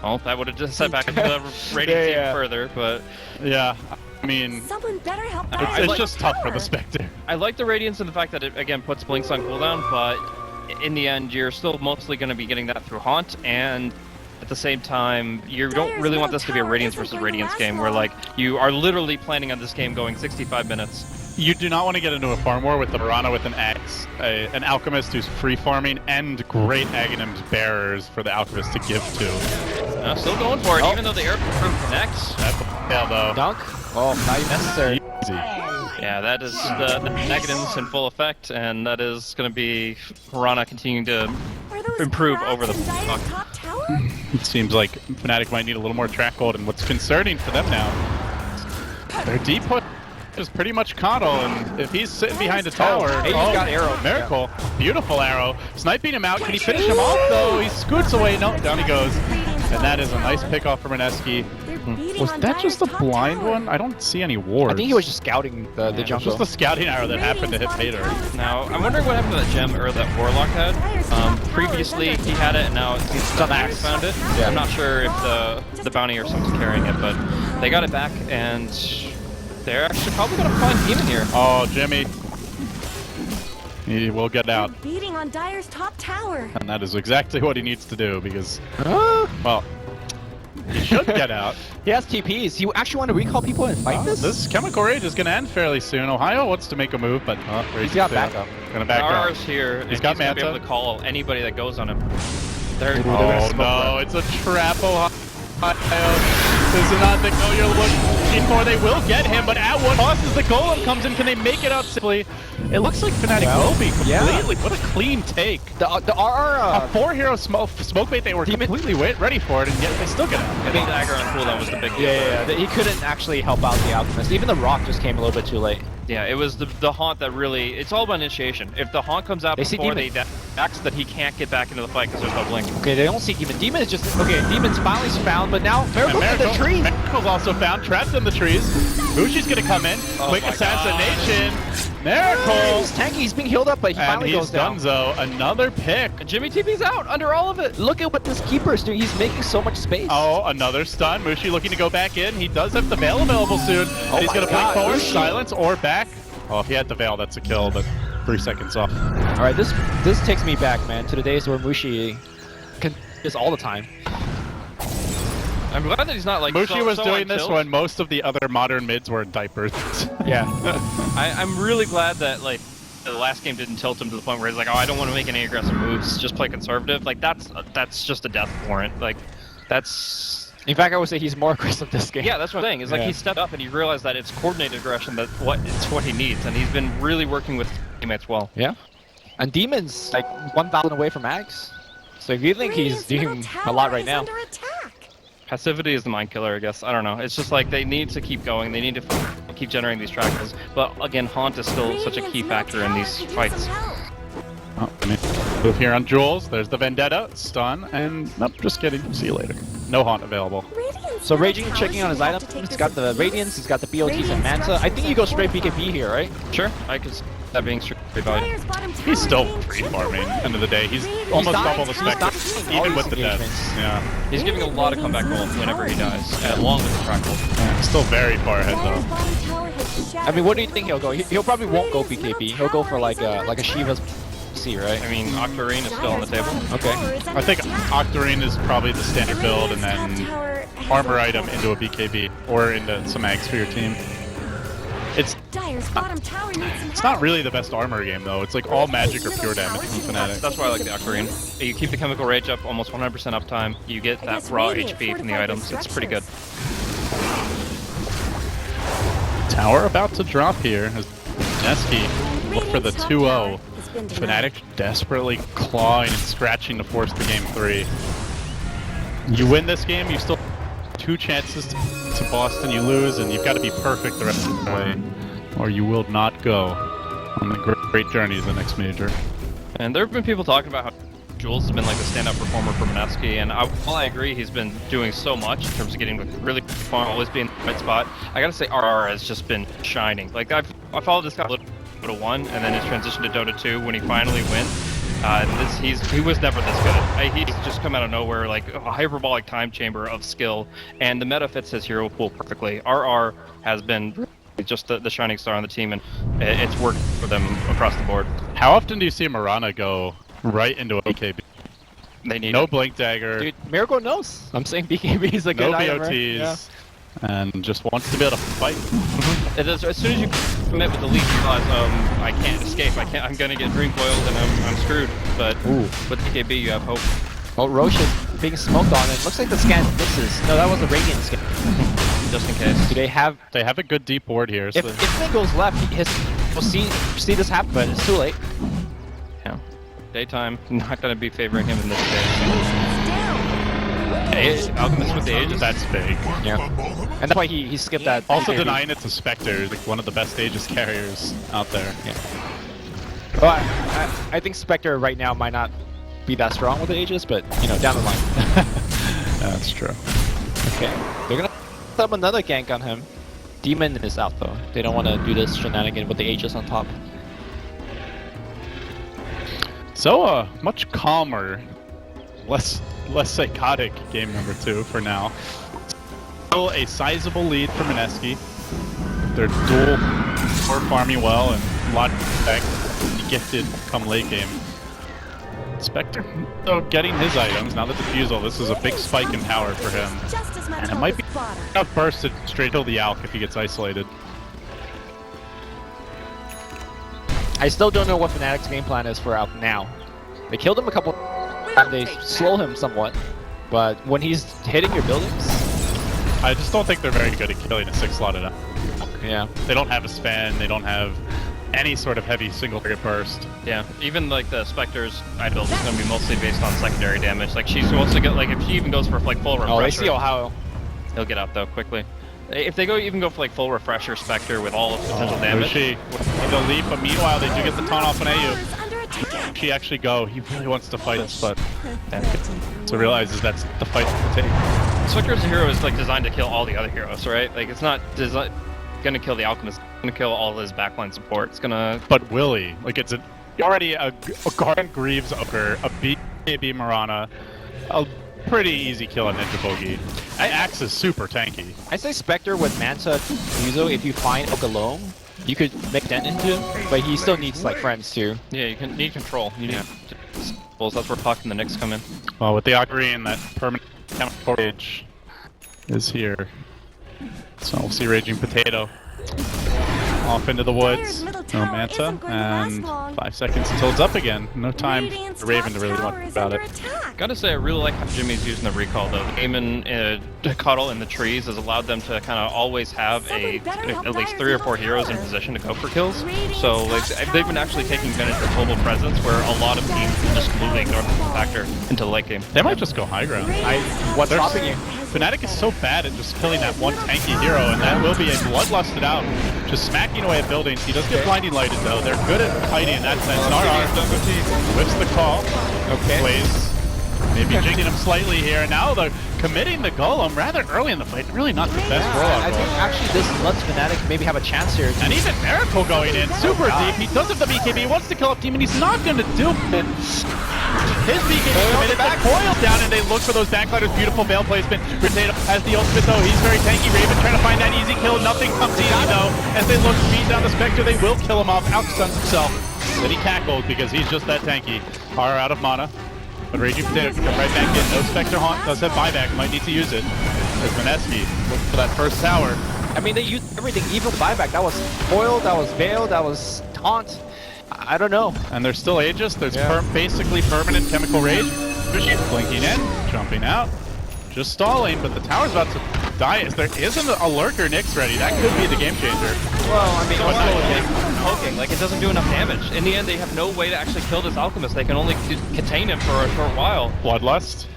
Well, that would have just set back into the Radiance even further, but... Yeah. I mean, someone better help it's just tough for the Spectre. I like the Radiance and the fact that it, again, puts Blinks on cooldown, but in the end, you're still mostly going to be getting that through Haunt, and at the same time, you don't really want this to be a Radiance versus Radiance game, where, like, you are literally planning on this game going 65 minutes. You do not want to get into a farm war with the Mirana with an Axe, an Alchemist who's free farming, and great Aghanims bearers for the Alchemist to give to. Still going for it, even though the air connects. That's a fail, though. Dunk? Oh, not even necessary. Easy. Yeah, that is the negatives in full effect, and that is going to be Mirana continuing to improve over the puck. It seems like Fnatic might need a little more track gold, and what's concerning for them now, their deep push is pretty much Kano, and if he's sitting behind a tower, he's got arrow. Miracle, beautiful arrow, sniping him out. Can he finish him off though? He scoots away. No, down he goes. And that is a nice pick off from Mineski. Was that just a blind one? I don't see any wards. I think he was just scouting the It was jungle. just a scouting arrow that happened to hit Vader. Now, I'm wondering what happened to that gem or that Warlock had. Previously, he had it, and now it seems that Max found it. Yeah. I'm not sure if the bounty or something's carrying it, but they got it back, and they're actually probably going to find Demon here. Oh, Jimmy. He will get out. Beating on Dire's top tower. And that is exactly what he needs to do because, well, he should get out. He has TPs. You actually want to recall people and fight this? This Chemical Rage is going to end fairly soon. Ohio wants to make a move, but He's got backup. Going to back up. RR's here, and He's got going to be able Manta. to call anybody that goes on him. Oh no, it's a trap, Ohio. This is not the goal you're looking for. They will get him, but at what cost as the golem comes in? Can they make it out simply? It looks like Fnatic will be completely. What a clean take. The RR. A 4-hero smoke bait, they were completely ready for it, and yet they still get out. I think the dagger on cooldown was the big deal. Yeah. He couldn't actually help out the Alchemist. Even the Rock just came a little bit too late. Yeah, it was the haunt that really. It's all about initiation. If the haunt comes out They see before Demon. they acts that he can't get back into the fight because there's no blink. Okay, they don't see Demon. Demon is just okay. Demon's finally found, but now Miracle's in the tree. Miracle's also found, trapped in the trees. Mushi's gonna come in. Quick my assassination. He's Miracle. tanky. He's being healed up, but he And finally goes he's down. Dunzo. Another pick. And Jimmy TP's out under all of it. Look at what this keeper is doing. He's making so much space. Oh, another stun. Mushi looking to go back in. He does have the Veil available soon. And he's my gonna God, blink forward, Mushi. silence, or back. Oh, if he had the Veil, that's a kill, but 3 seconds off. All right, this takes me back, man, to the days where Mushi can just all the time. I'm glad that he's not like. Mushi was so doing this unkilled. when most of the other modern mids were in diapers. Yeah. I'm really glad that like the last game didn't tilt him to the point where he's like, oh, I don't want to make any aggressive moves, just play conservative. Like that's just a death warrant. Like that's. In fact, I would say he's more aggressive this game. Yeah, that's what I'm saying. It's like he stepped up and he realized that it's coordinated aggression it's what he needs, and he's been really working with teammates well. Yeah. And Demon's like 1,000 away from Max. So if you think he's doing a lot right now. Passivity is the mind killer, I guess. I don't know. It's just like they need to keep going. They need to keep generating these tracks. But again, Haunt is still such a key factor in these fights. Oh, move here on Jules. There's the Vendetta, stun, and nope, just kidding. See you later. No Haunt available. So Raging checking on his items. He's got the Radiance, he's got the BOTs and Manta. I think you go straight BKB here, right? Sure, I could see that being straight value. He's still free farming. End of the day, he's almost double the spectre, even with the deaths. Yeah. He's giving a lot of comeback gold whenever he dies, along with the track gold. Yeah, still very far ahead though. I mean, what do you think he'll go? He'll probably won't go BKB. He'll go for like a Shiva's C, right? I mean, Octarine is still on the table. Okay. I think Octarine is probably the standard build, and then armor item into a BKB or into some Ags for your team. It's not really the best armor game though. It's like all magic or pure damage from Fnatic. That's why I like the Octarine. You keep the Chemical Rage up almost 100% uptime. You get that raw HP from the items. It's pretty good. Tower about to drop here as Mineski look for the 2-0. Fnatic desperately clawing and scratching to force the game 3. You win this game, you still have 2 chances to Boston. You lose, and you've got to be perfect the rest of the way, or you will not go on the great journey to the next major. And there have been people talking about how Jules has been like the standout performer for Mineski, and while I agree he's been doing so much in terms of getting really far, always being in the right spot, I gotta say RR has just been shining. Like I followed this guy a little Dota 1 and then his transition to Dota 2 when he finally wins. He was never this good. He's just come out of nowhere like a hyperbolic time chamber of skill, and the meta fits his hero pool perfectly. RR has been just the shining star on the team, and it's worked for them across the board. How often do you see Mirana go right into a BKB? They need no it. Blink Dagger, Dude, Miracle knows. I'm saying BKB is a good no item, BOTs, right? Yeah. and just wants to be able to fight. As soon as you commit with the lead, you realize I can't escape. I'm gonna get dream coiled and I'm screwed. But with BKB, you have hope. Well, Roche is being smoked on. It looks like the scan misses. No, that was the Radiant scan. Just in case. Do they have? They have a good deep ward here. So If it goes left, we'll see this happen, but it's too late. Yeah. Daytime, not gonna be favoring him in this case. Alchemist with the Aegis. That's big. Yeah. And that's why he skipped that. Also BKB. denying it to Spectre, like one of the best Aegis carriers out there. Yeah. Well, I think Spectre right now might not be that strong with the Aegis, but you know, down the line. That's true. Okay. They're gonna set up another gank on him. Demon is out though. They don't want to do this shenanigan with the Aegis on top. So, much calmer, less psychotic game number 2 for now. Still a sizable lead for Mineski. They're dual core farming well and a lot of effect gifted come late game. Spectre getting his items, now the defusal, this is a big spike in power for him. And it might be enough burst to straight kill the Alk if he gets isolated. I still don't know what Fnatic's game plan is for Alk now. They killed him a couple times, they slow him somewhat, but when he's hitting your buildings... I just don't think they're very good at killing a 6-slotted Alk. Yeah. They don't have a span, they don't have any sort of heavy single target burst. Yeah, even like the Spectre's side build is going to be mostly based on secondary damage. Like she's supposed to get, like if she even goes for like full refresher. Oh, they see Ohio. He'll get out though quickly. If they even go for like full refresher Spectre with all of potential damage. She with the leap, but meanwhile they do get the taunt off an AU. She actually go. He really wants to fight us, but so realizes that's the fight to take. Spectre's hero is like designed to kill all the other heroes, right? Like it's not gonna kill the Alchemist. It's gonna kill all his backline support. It's gonna. But Willie, like it's already a Garden Greaves Ogre, a BKB Marana, a pretty easy kill on Ninja Bogey. Axe is super tanky. I say Spectre with Manta Muzo, if you find Oak alone, you could make dent into him, but he still needs like friends too. Yeah, you can need control. You need bulls. That's where Puck and the Knicks come in. Well, with the Ocarine, that permanent chemical rage is here. So we'll see Raging Potato off into the woods. No Manta, and 5 seconds until it's up again. No time for Raven to really talk about it. Gotta say, I really like how Jimmy's using the recall though. The aim and cuddle in the trees has allowed them to kind of always have at least 3 or 4 heroes in position to go for kills. So like they've been actually taking advantage of global presence, where a lot of teams can just completely ignore the factor into the late game. They might just go high ground. What's stopping you? Fnatic is so bad at just killing that one tanky hero, and that will be a bloodlusted out, just smacking away at buildings. He does get blinding lighted though. They're good at fighting in that sense. RR whips the call. Okay. Plays. Maybe jigging him slightly here. Now they're committing the Golem rather early in the fight. Really not the best rollout. I think actually this lets Fnatic maybe have a chance here. And even Miracle going in super deep. He does have the BKB. He wants to kill up Demon. He's not going to do it. His BKB committed. The coil's down and they look for those backliners. Beautiful veil placement. Potato has the ultimate though. He's very tanky. Raven trying to find that easy kill. Nothing comes easy though. As they look to beat down the Spectre, they will kill him off. Outstuns himself. Then he cackled because he's just that tanky. Are out of mana. But Raging Potato can come right back in. No Spectre Haunt. Does have buyback. Might need to use it. As Mineski looks for that first tower. I mean, they used everything, even buyback. That was foil, that was veil, that was taunt. I don't know. And there's still Aegis. There's basically permanent chemical rage. Blinking in, jumping out, just stalling. But the tower's about to die. There isn't a lurker Nyx ready. That could be the game changer. Well, I mean, poking, like it doesn't do enough damage. In the end, they have no way to actually kill this Alchemist. They can only contain him for a short while. Bloodlust.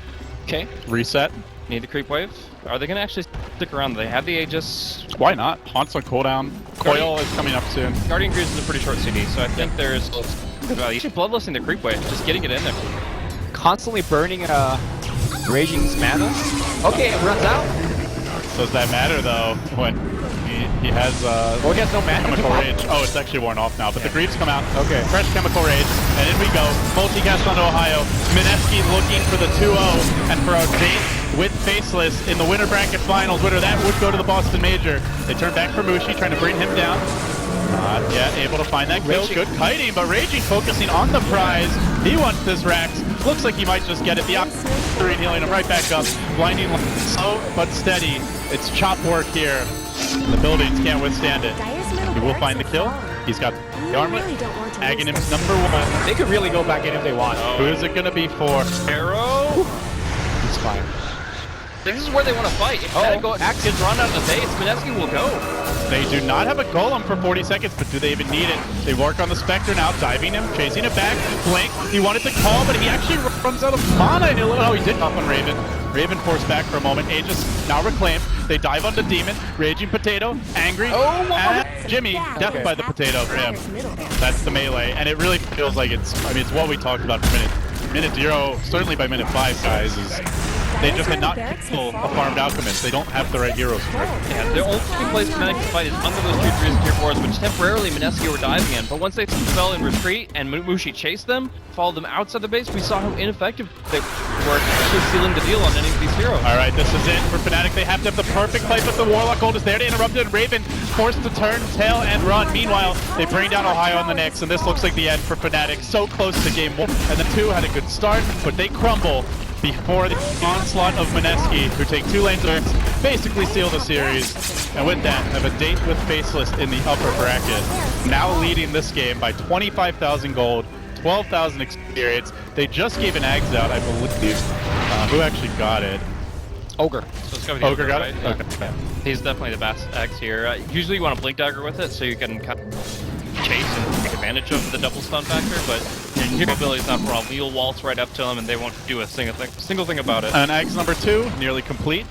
Okay. Reset. Need the creep wave. Are they going to actually stick around? They have the Aegis. Why not? Haunt's on cooldown. Coil is coming up soon. Guardian Greaves is a pretty short CD, so I think there's good value. Actually, bloodlusting the creep wave, just getting it in there. Constantly burning Raging's mana. Okay, it runs out. Does that matter though when he has well, he has no mana. chemical rage? Oh, it's actually worn off now, but the Greaves come out. Okay. Fresh chemical rage, and in we go. Multicast onto Ohio. Mineski looking for the 2-0, and for a date with Faceless in the winner bracket finals. Winner that would go to the Boston Major. They turn back for Mushi, trying to bring him down. Not yet able to find that kill. Good kiting, but Raging focusing on the prize. He wants this Rax. Looks like he might just get it. The Ocarine healing him right back up. Blinding slow but steady. It's chop work here. The buildings can't withstand it. He will find the kill. He's got the armlet. Aghanim's #1. They could really go back in if they want. Who is it going to be for? Arrow? It's fine. This is where they want to fight. If Axe gets run out of the base, Mineski will go. They do not have a Golem for 40 seconds, but do they even need it? They work on the Spectre now, diving him, chasing it back. Blink, he wanted to call, but he actually runs out of mana. And he did off on Raven. Raven forced back for a moment. Aegis now reclaimed. They dive onto Demon. Raging Potato, angry. And Jimmy, death by the potato for him. That's the melee, and it really feels like it's what we talked about for minute 0, certainly by minute 5, guys, is They just cannot kill a farmed Alchemist. They don't have the right heroes for it. Yeah, the only place Fnatic can fight is under those tier 3s and tier 4s, which temporarily Mineski were diving in. But once they fell in retreat and Mushi chased them, followed them outside the base, we saw how ineffective they were actually sealing the deal on any of these heroes. Alright, this is it for Fnatic. They have to have the perfect play, but the Warlock ult is there to interrupt it. Raven forced to turn, tail, and run. Meanwhile, they bring down Ohio on the Nyx, and this looks like the end for Fnatic. So close to game 1. And the 2 had a good start, but they crumble before the onslaught of Mineski, who take 2 lanes of basically seal the series. And with that, have a date with Faceless in the upper bracket. Now leading this game by 25,000 gold, 12,000 experience. They just gave an Ags out, I believe. Who actually got it? Ogre. So it's gonna be Ogre got right? it? Yeah. Okay. He's definitely the best X here. Usually you want to Blink Dagger with it, so you can kind of chase and take advantage of the double stun factor, but your ability is not a problem. You'll waltz right up to them and they won't do a single thing about it. And Ags number 2, nearly complete.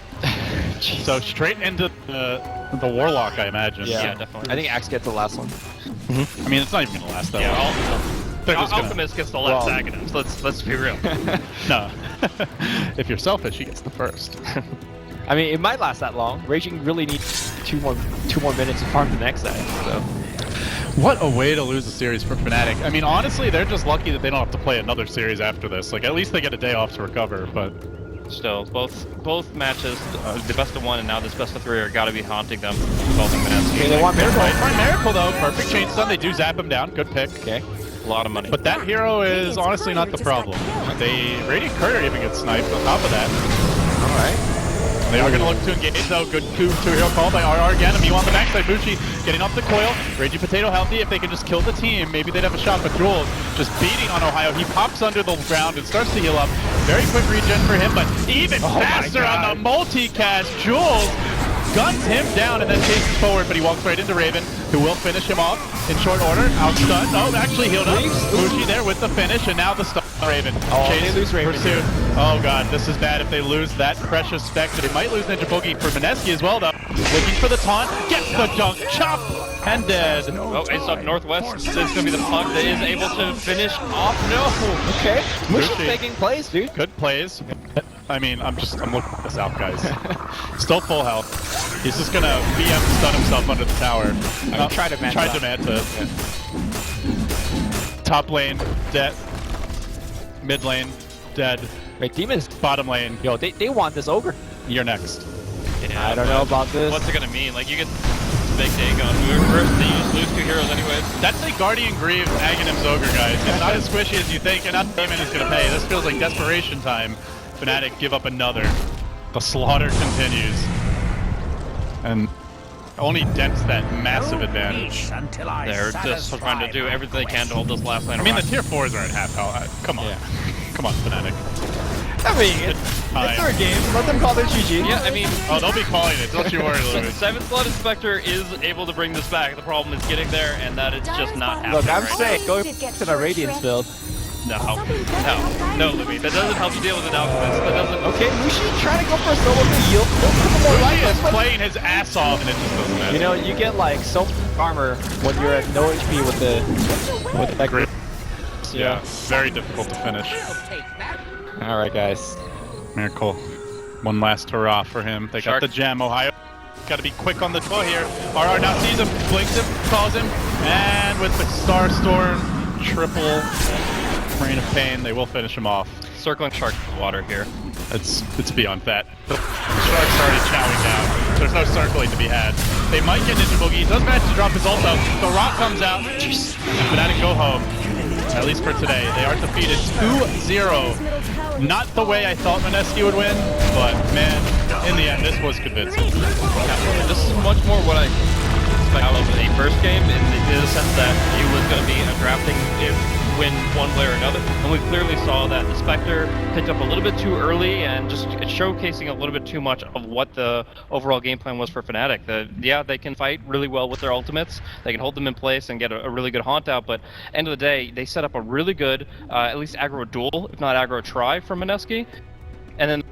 So straight into the Warlock, I imagine. Yeah, definitely. I think Axe gets the last one. I mean, it's not even gonna last that long. Yeah, They're just gonna... Alchemist gets the last Aghanim, let's be real. No. If you're selfish, he gets the first. I mean, it might last that long. Raging really needs two more minutes to farm the next side. So. What a way to lose a series for Fnatic. I mean, honestly, they're just lucky that they don't have to play another series after this. Like, at least they get a day off to recover, but... Still, both matches, the best of 1 and now this best of 3 are gotta be haunting them, involving Mineski. Okay, they want Miracle. Find Miracle, though. Perfect chain stun. They do zap him down. Good pick. Okay. A lot of money. But that hero is honestly not the problem. Radiant Courier even gets sniped on top of that. Alright. They were going to look to engage, though. Good two-hero call by RR again. And on the backside, Bushi getting off the coil. Raging Potato healthy. If they can just kill the team, maybe they'd have a shot. But Jules just beating on Ohio. He pops under the ground and starts to heal up. Very quick regen for him, but even faster on the multicast. Jules guns him down and then chases forward, but he walks right into Raven, who will finish him off in short order. Outstun. Oh, actually healed up. Bushi there with the finish, and now the stun. Raven. Chase, they lose Raven. Pursuit. Oh god, this is bad if they lose that precious spec. They might lose Ninja Boogie for Mineski as well, though. Looking for the taunt. Gets the dunk. Chop. And dead. Oh, it's up northwest. It's going to be the Pug that is able to finish off. No. Okay. Mushi's Bushi. taking plays, dude. Good plays. I mean, I'm looking at this out, guys. Still full health. He's just gonna BM stun himself under the tower. Tried to Manta. Top lane, dead. Mid lane, dead. Wait, Demons. Bottom lane, Yo, they want this Ogre. you're next. Yeah, I don't know about this. What's it going to mean? Like, you get this big day going. First, you just lose 2 heroes anyways. That's a Guardian Greaves Aghanim's Ogre, guys. It's not as squishy as you think, and not Damon is gonna pay. This feels like desperation time. Fnatic give up another. The slaughter continues. And only dents that massive advantage. They're just trying to do everything they can to hold this last lane. I mean, the tier 4s are at half health. Come on. Yeah. Come on, Fnatic. I mean, it's their game. Let them call their GG. Yeah, I mean... Oh, they'll be calling it. Don't you worry, Louis. 7th Blood Inspector is able to bring this back. The problem is getting there, and that it's just not happening. Look, I'm right saying, go to the Radiance build. No, Louis. That doesn't help you deal with an Alchemist. That doesn't... Okay, Mushi trying to go for a solo for yield. He is playing his ass off, and it just doesn't matter. You know, you get like so much armor when you're at no HP with the Great. Yeah, very difficult to finish. Alright, guys. Miracle. One last hurrah for him. They got the gem, Ohio. Got to be quick on the draw here. RR now sees him, blinks him, calls him, and with the Star Storm, triple Rain of Pain, they will finish him off. Circling Shark in the water here. It's beyond that. The Shark's already chowing down. There's no circling to be had. They might get Ninja Boogie. He does manage to drop his ult though. The rock comes out. And Fnatic go home. At least for today. They are defeated 2-0. Not the way I thought Mineski would win, but man, in the end, this was convincing. This is much more what I expect out of a first game, in the sense that it was going to be a drafting win one way or another. And we clearly saw that the Spectre picked up a little bit too early and just showcasing a little bit too much of what the overall game plan was for Fnatic. Yeah, they can fight really well with their ultimates. They can hold them in place and get a really good haunt out, but end of the day, they set up a really good, at least aggro duel, if not aggro try from Mineski. And then